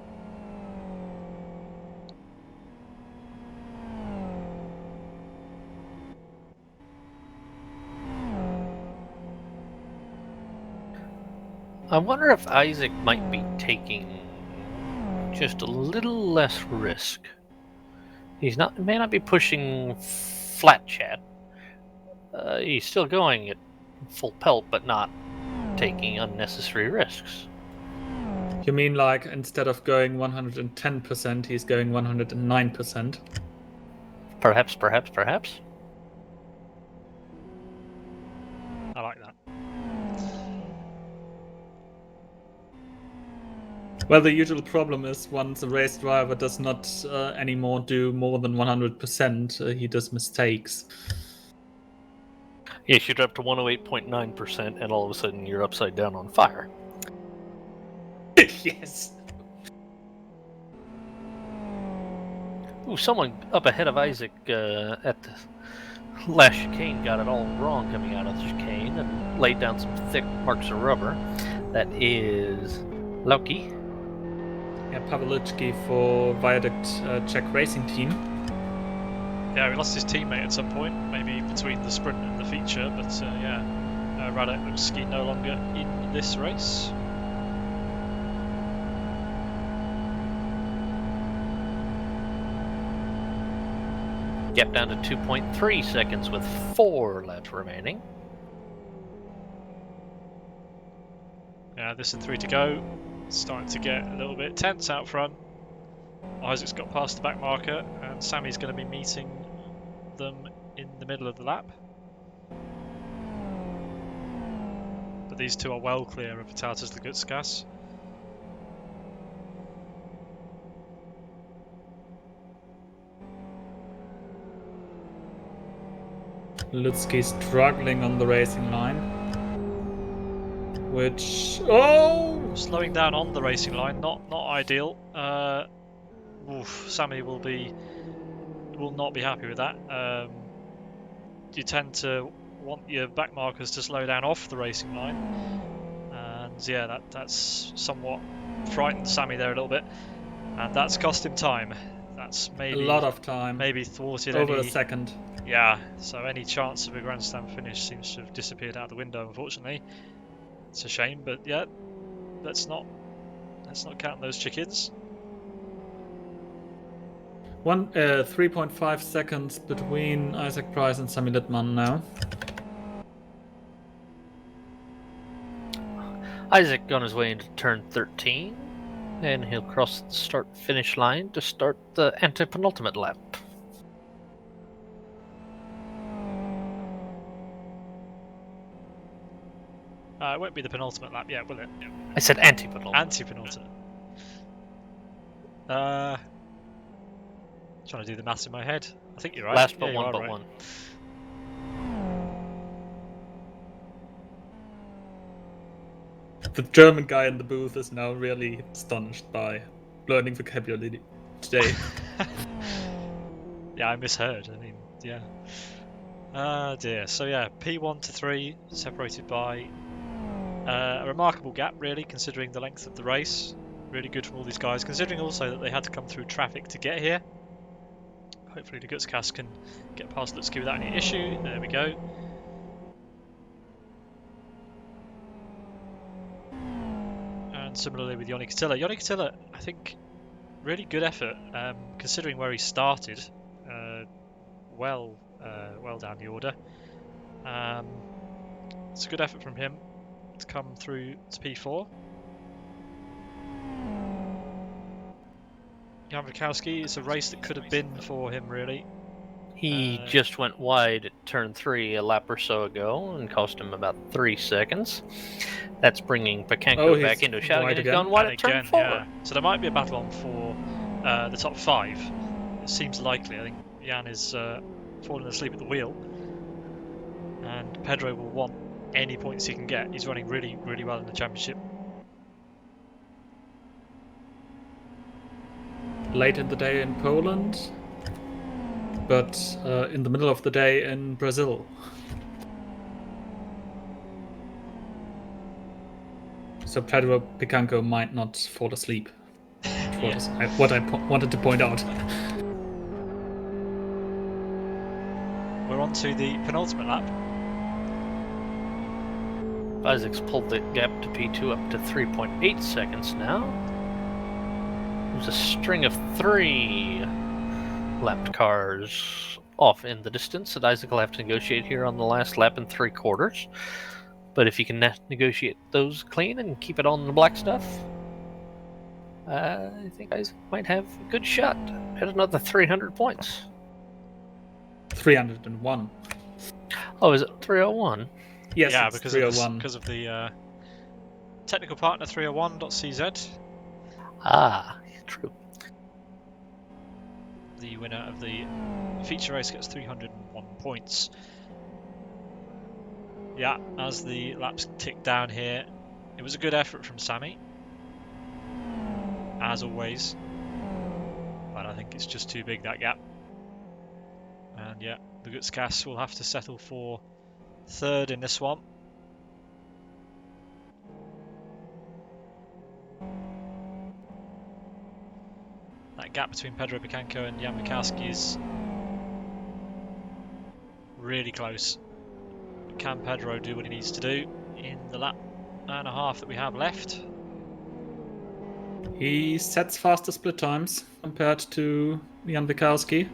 I wonder if Isaac might be taking just a little less risk. May not be pushing flat chat. He's still going at full pelt, but not taking unnecessary risks. You mean like instead of going 110%, he's going 109%? Perhaps. I like that. Well, the usual problem is once a race driver does not anymore do more than 100%, he does mistakes. You shoot up to 108.9%, and all of a sudden you're upside down on fire. Yes. Ooh, someone up ahead of Isaac at the last chicane got it all wrong coming out of the chicane and laid down some thick marks of rubber. That is Lauki. Yeah, Pavlichki for Viaduct Czech Racing Team. Yeah, we lost his teammate at some point, maybe between the sprint and the feature, but Radek Lutski no longer in this race. Gap down to 2.3 seconds with 4 laps remaining. Yeah, this and 3 to go. It's starting to get a little bit tense out front. Isaac's got past the back marker, and Sammy's going to be meeting them in the middle of the lap. but these two are well clear of Vitalis Lagutskas. Lutsky struggling on the racing line. Which... Oh! Slowing down on the racing line, not ideal. Sammy will not be happy with that. You tend to want your back markers to slow down off the racing line, and yeah, that's somewhat frightened Sammy there a little bit, and that's cost him time. That's maybe a lot of time. Maybe thwarted over any... a second. Yeah, so any chance of a grandstand finish seems to have disappeared out the window, unfortunately. It's a shame, but yeah, let's not count those chickens. 3.5 seconds between Isaac Price and Sammy Littman now. Isaac on his way into turn 13, and he'll cross the start-finish line to start the anti-penultimate lap. It won't be the penultimate lap yet, will it? I said anti-penultimate. Anti-penultimate. Trying to do the maths in my head. I think you're right. Last but yeah, one but right. one. The German guy in the booth is now really astonished by learning vocabulary today. Yeah, I misheard. I mean, yeah. Ah dear. So yeah, P1 to 3 separated by a remarkable gap, really, considering the length of the race. Really good from all these guys, considering also that they had to come through traffic to get here. Hopefully the Gutskas can get past Lutsky without any issue. There we go. And similarly with Joni Katila. Joni Katila, I think, really good effort, considering where he started. Well down the order. It's a good effort from him to come through to P4. Jan Wachowski, it's a race that could have been for him, really. He just went wide at turn 3 a lap or so ago and cost him about 3 seconds. That's bringing Picanco back into a shout, and he's gone wide at turn 4. Yeah. So there might be a battle on for the top 5. It seems likely. I think Jan is falling asleep at the wheel, and Pedro will want any points he can get. He's running really, really well in the championship. Late in the day in Poland, but in the middle of the day in Brazil. So Pedro Picanco might not fall asleep. What I wanted to point out. We're on to the penultimate lap. Isaac's pulled the gap to P2 up to 3.8 seconds now. There's a string of 3 lapped cars off in the distance that Isaac will have to negotiate here on the last lap and 3/4. But if you can negotiate those clean and keep it on the black stuff, I think Isaac might have a good shot at another 300 points. 301. Oh, is it 301? Yes, yeah, it's because 301. because of the technical partner 301.cz. Ah, true. The winner of the feature race gets 301 points. Yeah, as the laps tick down here, it was a good effort from Sammy, as always, but I think it's just too big, that gap. And yeah, the Gutskas will have to settle for 3rd in this one. That gap between Pedro Picanco and Jan Wachowski is really close. Can Pedro do what he needs to do in the lap and a half that we have left? He sets faster split times compared to Jan Wachowski.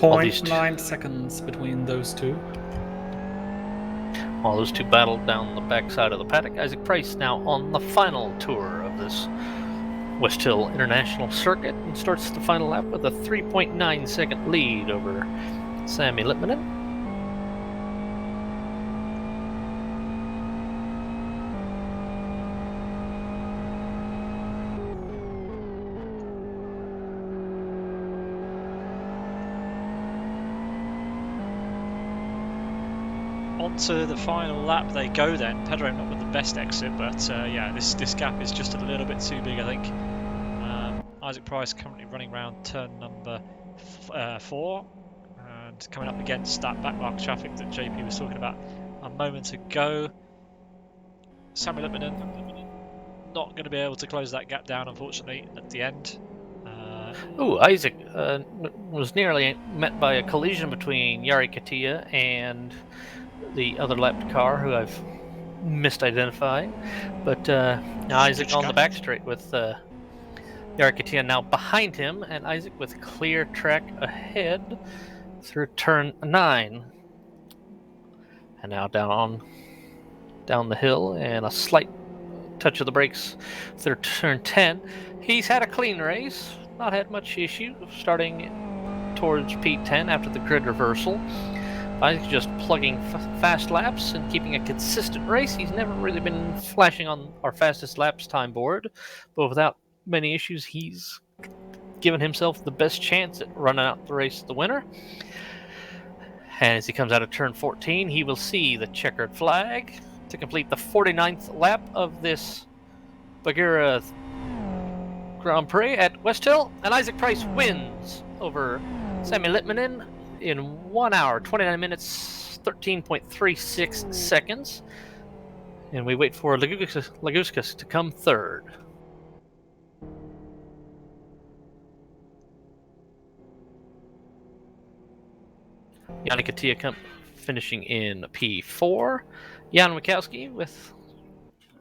All these 0.9 seconds between those two. While those two battled down the backside of the paddock, Isaac Price now on the final tour of this Westhill International Circuit and starts the final lap with a 3.9 second lead over Sami Lipmanen. Onto the final lap they go then. Pedro not with the best exit, but yeah, this gap is just a little bit too big, I think. Isaac Price currently running around turn number 4 and coming up against that backmark traffic that JP was talking about a moment ago. Sami Lipmanen not going to be able to close that gap down, unfortunately, at the end. Isaac was nearly met by a collision between Jari Katia and the other lapped car, who I've misidentified. But Isaac on the back straight with Jari Katia now behind him, and Isaac with clear track ahead through turn 9. And now down the hill, and a slight touch of the brakes through turn 10. He's had a clean race, not had much issue starting towards P10 after the grid reversal. Isaac's just plugging fast laps and keeping a consistent race. He's never really been flashing on our fastest laps time board, but without many issues, he's given himself the best chance at running out the race the winner. And as he comes out of turn 14, he will see the checkered flag to complete the 49th lap of this Buggyra Grand Prix at Westhill. And Isaac Price wins over Sami Lipmanen in 1 hour, 29 minutes, 13.36 seconds. And we wait for Laguskas to come third. Yannick Katia finishing in P4. Jan Mikowski with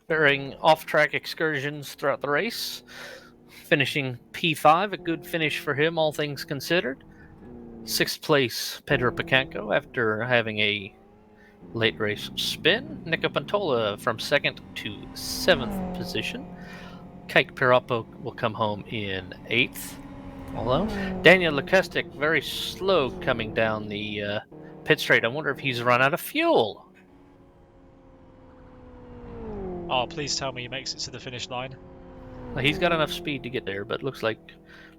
varying off-track excursions throughout the race, finishing P5, a good finish for him, all things considered. 6th place, Pedro Picanco, after having a late race spin. Nico Pantola from 2nd to 7th position. Kike Pirappa will come home in 8th. Although Daniel Lukastik very slow coming down the pit straight. I wonder if he's run out of fuel. Oh, please tell me he makes it to the finish line. Well, he's got enough speed to get there, but looks like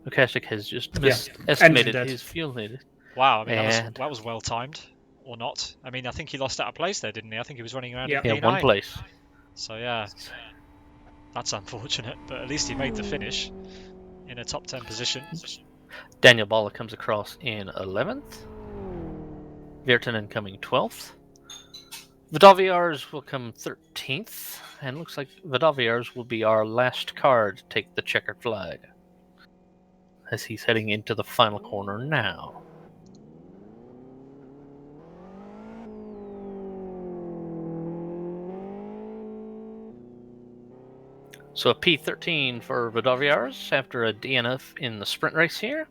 Lukastik has just misestimated his fuel needed. Wow, I mean, that was well timed, or not. I mean, I think he lost out a place there, didn't he? I think he was running around in P9. Yeah, 1 place. So yeah, that's unfortunate, but at least he made the finish in a top 10 position. Daniel Balla comes across in 11th. Virtanen coming 12th. Vidaviars will come 13th, and looks like Vidaviars will be our last car to take the checkered flag, as he's heading into the final corner now. So a P13 for Vidaviars after a DNF in the sprint race here.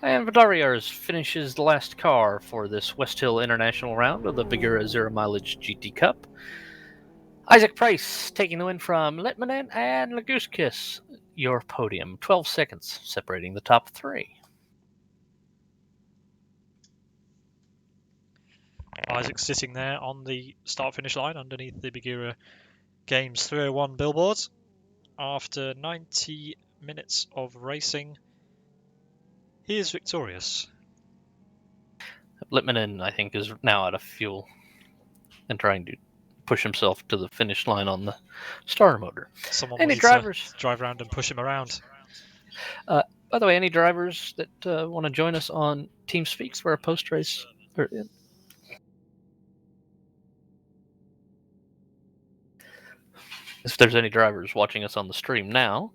And Vidaviars finishes the last car for this Westhill International round of the Buggyra Zero Mileage GT Cup. Isaac Price taking the win from Lipmanen and Laguskas, your podium. 12 seconds separating the top 3. Isaac sitting there on the start-finish line underneath the Buggyra Games 301 billboards. After 90 minutes of racing, he is victorious. Lipmanen, I think, is now out of fuel and trying to push himself to the finish line on the starter motor. Someone will need to drive around and push him around. By the way, any drivers that want to join us on TeamSpeak for a post-race? If there's any drivers watching us on the stream now,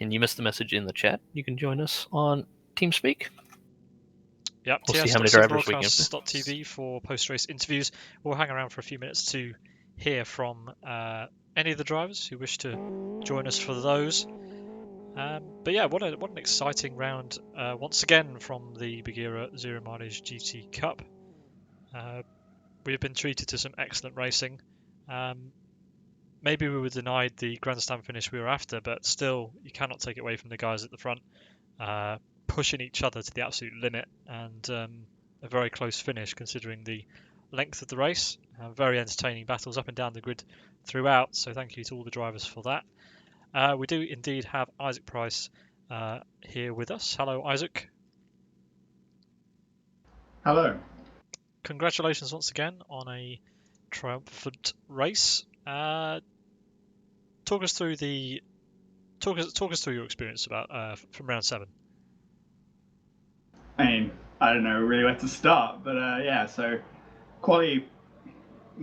and you missed the message in the chat, you can join us on TeamSpeak. Yep, we'll see how many drivers we can. TS.TV for post-race interviews. We'll hang around for a few minutes to hear from any of the drivers who wish to join us for those. But yeah, what an exciting round once again from the Buggyra Zero Mileage GT Cup. We have been treated to some excellent racing. maybe we were denied the grandstand finish we were after, but still, you cannot take it away from the guys at the front, pushing each other to the absolute limit, and a very close finish considering the length of the race. Very entertaining battles up and down the grid throughout, so thank you to all the drivers for that. We do indeed have Isaac Price here with us. Hello, Isaac. Hello. Congratulations once again on a triumphant race. Talk us through your experience about from round 7. I mean, I don't know really where to start, but yeah. So quali,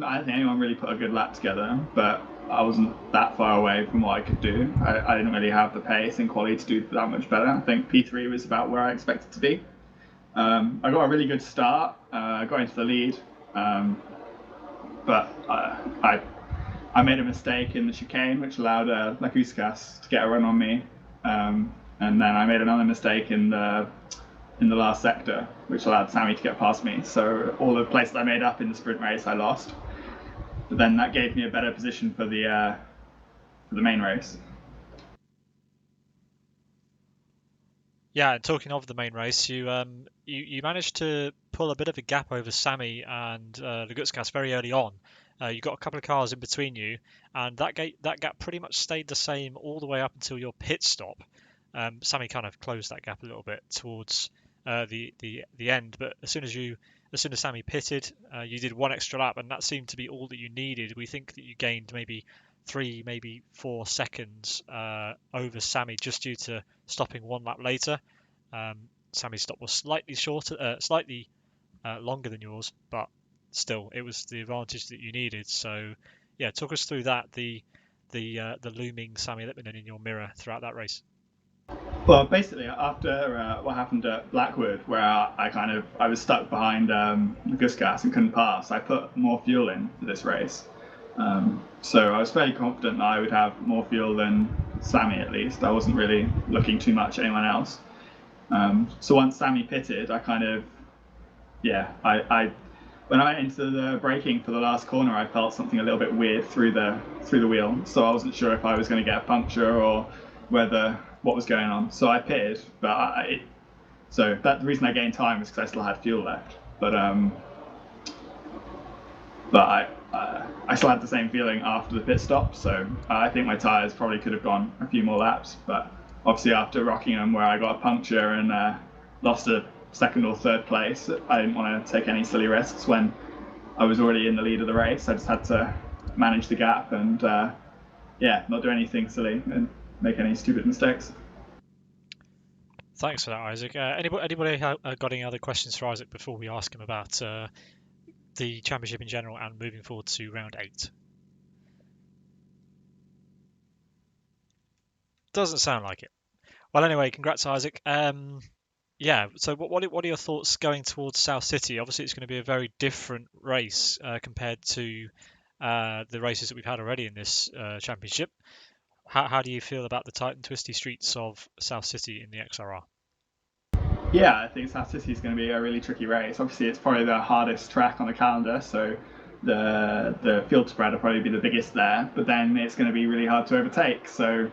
I don't think anyone really put a good lap together, but I wasn't that far away from what I could do. I didn't really have the pace in quali to do that much better. I think P3 was about where I expected to be. I got a really good start. Got into the lead, but I made a mistake in the chicane, which allowed Lakuskas to get a run on me, and then I made another mistake in the last sector, which allowed Sammy to get past me. So all the places I made up in the sprint race, I lost. But then that gave me a better position for the main race. Yeah, and talking of the main race, you managed to pull a bit of a gap over Sammy and Lagutskas very early on. You got a couple of cars in between you, and that gap pretty much stayed the same all the way up until your pit stop. Sammy kind of closed that gap a little bit towards the end, but as soon as Sammy pitted, you did one extra lap, and that seemed to be all that you needed. We think that you gained maybe 3, maybe 4 seconds over Sammy just due to stopping one lap later. Sammy's stop was slightly shorter, slightly longer than yours, but still, it was the advantage that you needed. So, yeah, talk us through that, the looming Sammy Lipman in your mirror throughout that race. Well, basically, after what happened at Blackwood, where I was stuck behind Guskas and couldn't pass, I put more fuel in for this race. So I was fairly confident that I would have more fuel than Sammy, at least. I wasn't really looking too much at anyone else. So once Sammy pitted, I when I went into the braking for the last corner, I felt something a little bit weird through the wheel. So I wasn't sure if I was going to get a puncture or what was going on. So I pitted, but the reason I gained time was because I still had fuel left. But I still had the same feeling after the pit stop. So I think my tyres probably could have gone a few more laps. But obviously after Rockingham, where I got a puncture and lost a second or third place, I didn't want to take any silly risks when I was already in the lead of the race. I just had to manage the gap and not do anything silly and make any stupid mistakes. Thanks for that, Isaac. Anybody got any other questions for Isaac before we ask him about the championship in general and moving forward to round 8? Doesn't sound like it. Well, anyway, congrats, Isaac. So what are your thoughts going towards South City? Obviously, it's going to be a very different race compared to the races that we've had already in this championship. How do you feel about the tight and twisty streets of South City in the XRR? Yeah, I think South City is going to be a really tricky race. Obviously, it's probably the hardest track on the calendar, so the field spread will probably be the biggest there. But then it's going to be really hard to overtake. So,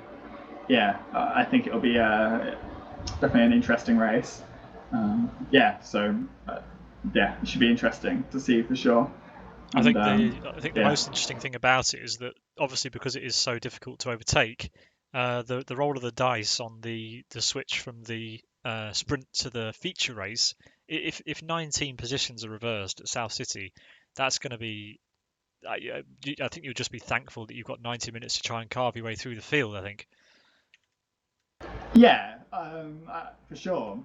yeah, I think it'll be definitely an interesting race. It should be interesting to see for sure. I think the most interesting thing about it is that obviously because it is so difficult to overtake, the roll of the dice on the switch from the sprint to the feature race, if 19 positions are reversed at South City, that's going to be. I think you'll just be thankful that you've got 90 minutes to try and carve your way through the field. I think. Yeah, for sure.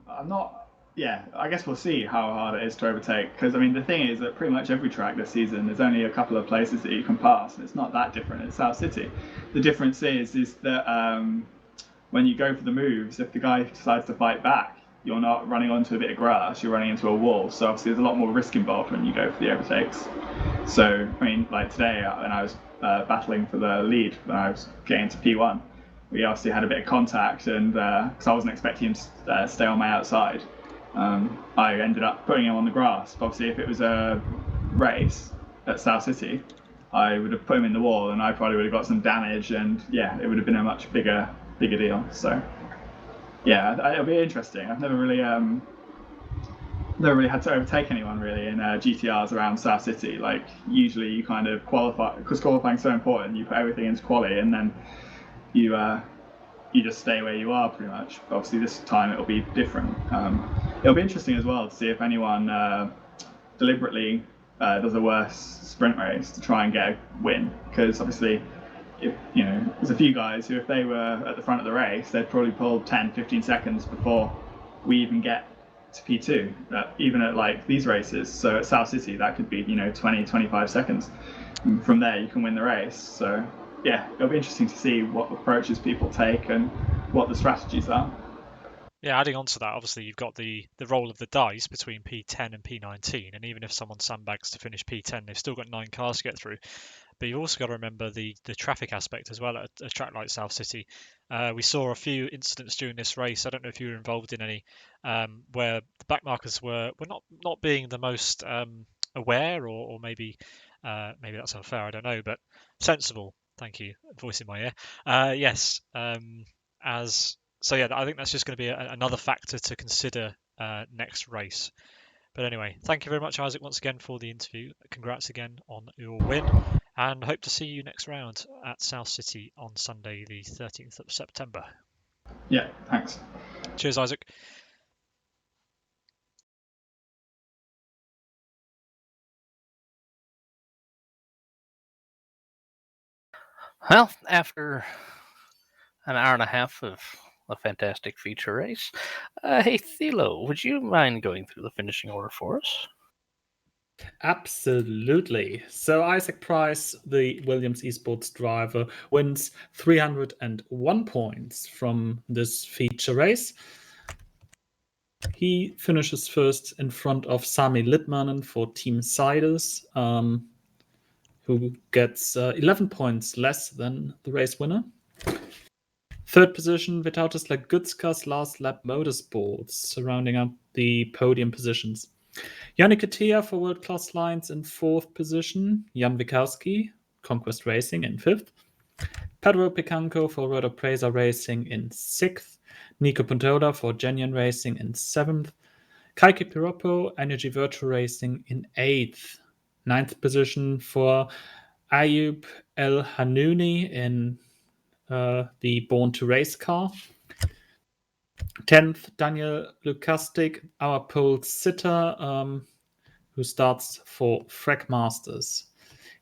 I guess we'll see how hard it is to overtake. Because, I mean, the thing is that pretty much every track this season, there's only a couple of places that you can pass. And it's not that different at South City. The difference is that when you go for the moves, if the guy decides to fight back, you're not running onto a bit of grass, you're running into a wall. So obviously there's a lot more risk involved when you go for the overtakes. So, I mean, like today, when I was battling for the lead, when I was getting to P1, we obviously had a bit of contact, and because I wasn't expecting him to stay on my outside, I ended up putting him on the grass. But obviously, if it was a race at South City, I would have put him in the wall, and I probably would have got some damage, and yeah, it would have been a much bigger deal. So yeah, it'll be interesting. I've never really had to overtake anyone really in GTRs around South City. Like usually you kind of qualify, because qualifying's so important. You put everything into quali, and then you just stay where you are pretty much. But obviously this time it'll be different. It'll be interesting as well to see if anyone deliberately does a worse sprint race to try and get a win, because obviously if there's a few guys who, if they were at the front of the race, they'd probably pull 10-15 seconds before we even get to P2, even at like these races. So at South City that could be 20-25 seconds, and from there you can win the race. So yeah, it'll be interesting to see what approaches people take and what the strategies are. Yeah, adding on to that, obviously you've got the roll of the dice between P10 and P19, and even if someone sandbags to finish P10, they've still got 9 cars to get through. But you've also got to remember the traffic aspect as well at a track like South City. We saw a few incidents during this race. I don't know if you were involved in any, where the backmarkers were not being the most aware, or maybe that's unfair. I don't know, but sensible. Thank you, voice in my ear. Yes. So yeah, I think that's just going to be another factor to consider next race. But anyway, thank you very much, Isaac, once again for the interview. Congrats again on your win, and hope to see you next round at South City on Sunday, the 13th of September. Yeah, thanks. Cheers, Isaac. Well, after an hour and a half of a fantastic feature race, hey, Thilo, would you mind going through the finishing order for us? Absolutely. So Isaac Price, the Williams Esports driver, wins 301 points from this feature race. He finishes first in front of Sami Litmanen for Team Siders, who gets 11 points less than the race winner. Third position, Vytautas Lagutskas Last Lap Motorsports, rounding up the podium positions. Yannick Attia for World Class Lines in fourth position. Jan Wikowski, Conquest Racing, in fifth. Pedro Picanco for Road Presa Racing in sixth. Nico Puntola for Genuine Racing in seventh. Kaike Pirappa, Energy Virtual Racing in eighth. Ninth position for Ayub El Hanouni in the Born to Race car. 10th, Daniel Lukastik, our pole sitter, who starts for Frag Masters.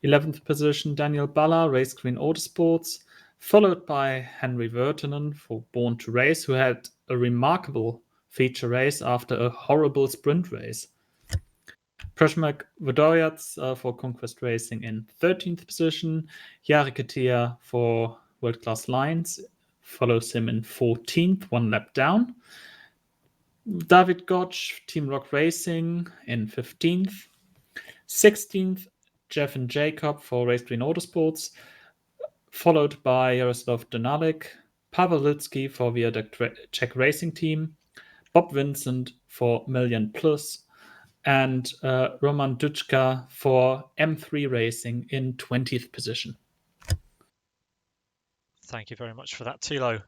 11th position, Daniel Balla, Race Green Autosports, followed by Henry Virtanen for Born to Race, who had a remarkable feature race after a horrible sprint race. Prashmak Vodoyats for Conquest Racing in 13th position. Jarek Attia for World Class Lines follows him in 14th, one lap down. David Gotch, Team Rock Racing in 15th. 16th, Jeff and Jacob for Race Green Autosports, followed by Jaroslav Donalik, Pavel Litsky for Viaduct Czech Racing Team, Bob Vincent for Million Plus, and Roman Duchka for M3 Racing in 20th position. Thank you very much for that, Thilo.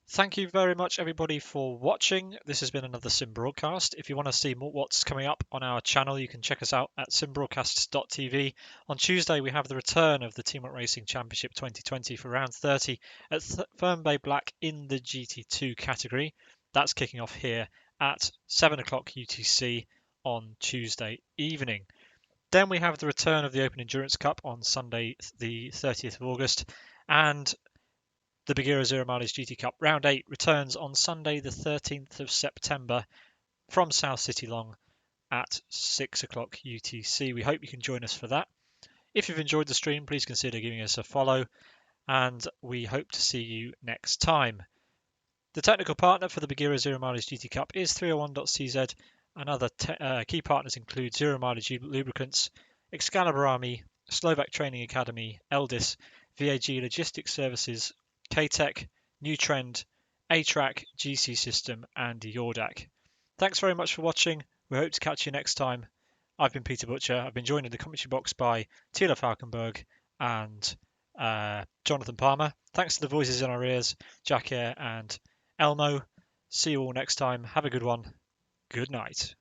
Thank you very much, everybody, for watching. This has been another Sim Broadcast. If you want to see more what's coming up on our channel, you can check us out at simbroadcasts.tv. On Tuesday, we have the return of the Teamwork Racing Championship 2020 for round 30 at Fernbay Black in the GT2 category. That's kicking off here at 7 o'clock UTC on Tuesday evening. Then we have the return of the Open Endurance Cup on Sunday, the 30th of August, and the Buggyra Zero Mileage GT Cup Round 8 returns on Sunday the 13th of September from South City Long at 6 o'clock UTC. We hope you can join us for that. If you've enjoyed the stream, please consider giving us a follow, and we hope to see you next time. The technical partner for the Buggyra Zero Mileage GT Cup is 301.cz, and other key partners include Zero Mileage Lubricants, Excalibur Army, Slovak Training Academy, Eldis, VAG Logistics Services, K-Tech, New Trend, A-Track, GC System, and Yordak. Thanks very much for watching. We hope to catch you next time. I've been Peter Butcher. I've been joined in the commentary box by Tila Falkenberg and Jonathan Palmer. Thanks to the voices in our ears, Jack Eyre and Elmo. See you all next time. Have a good one. Good night.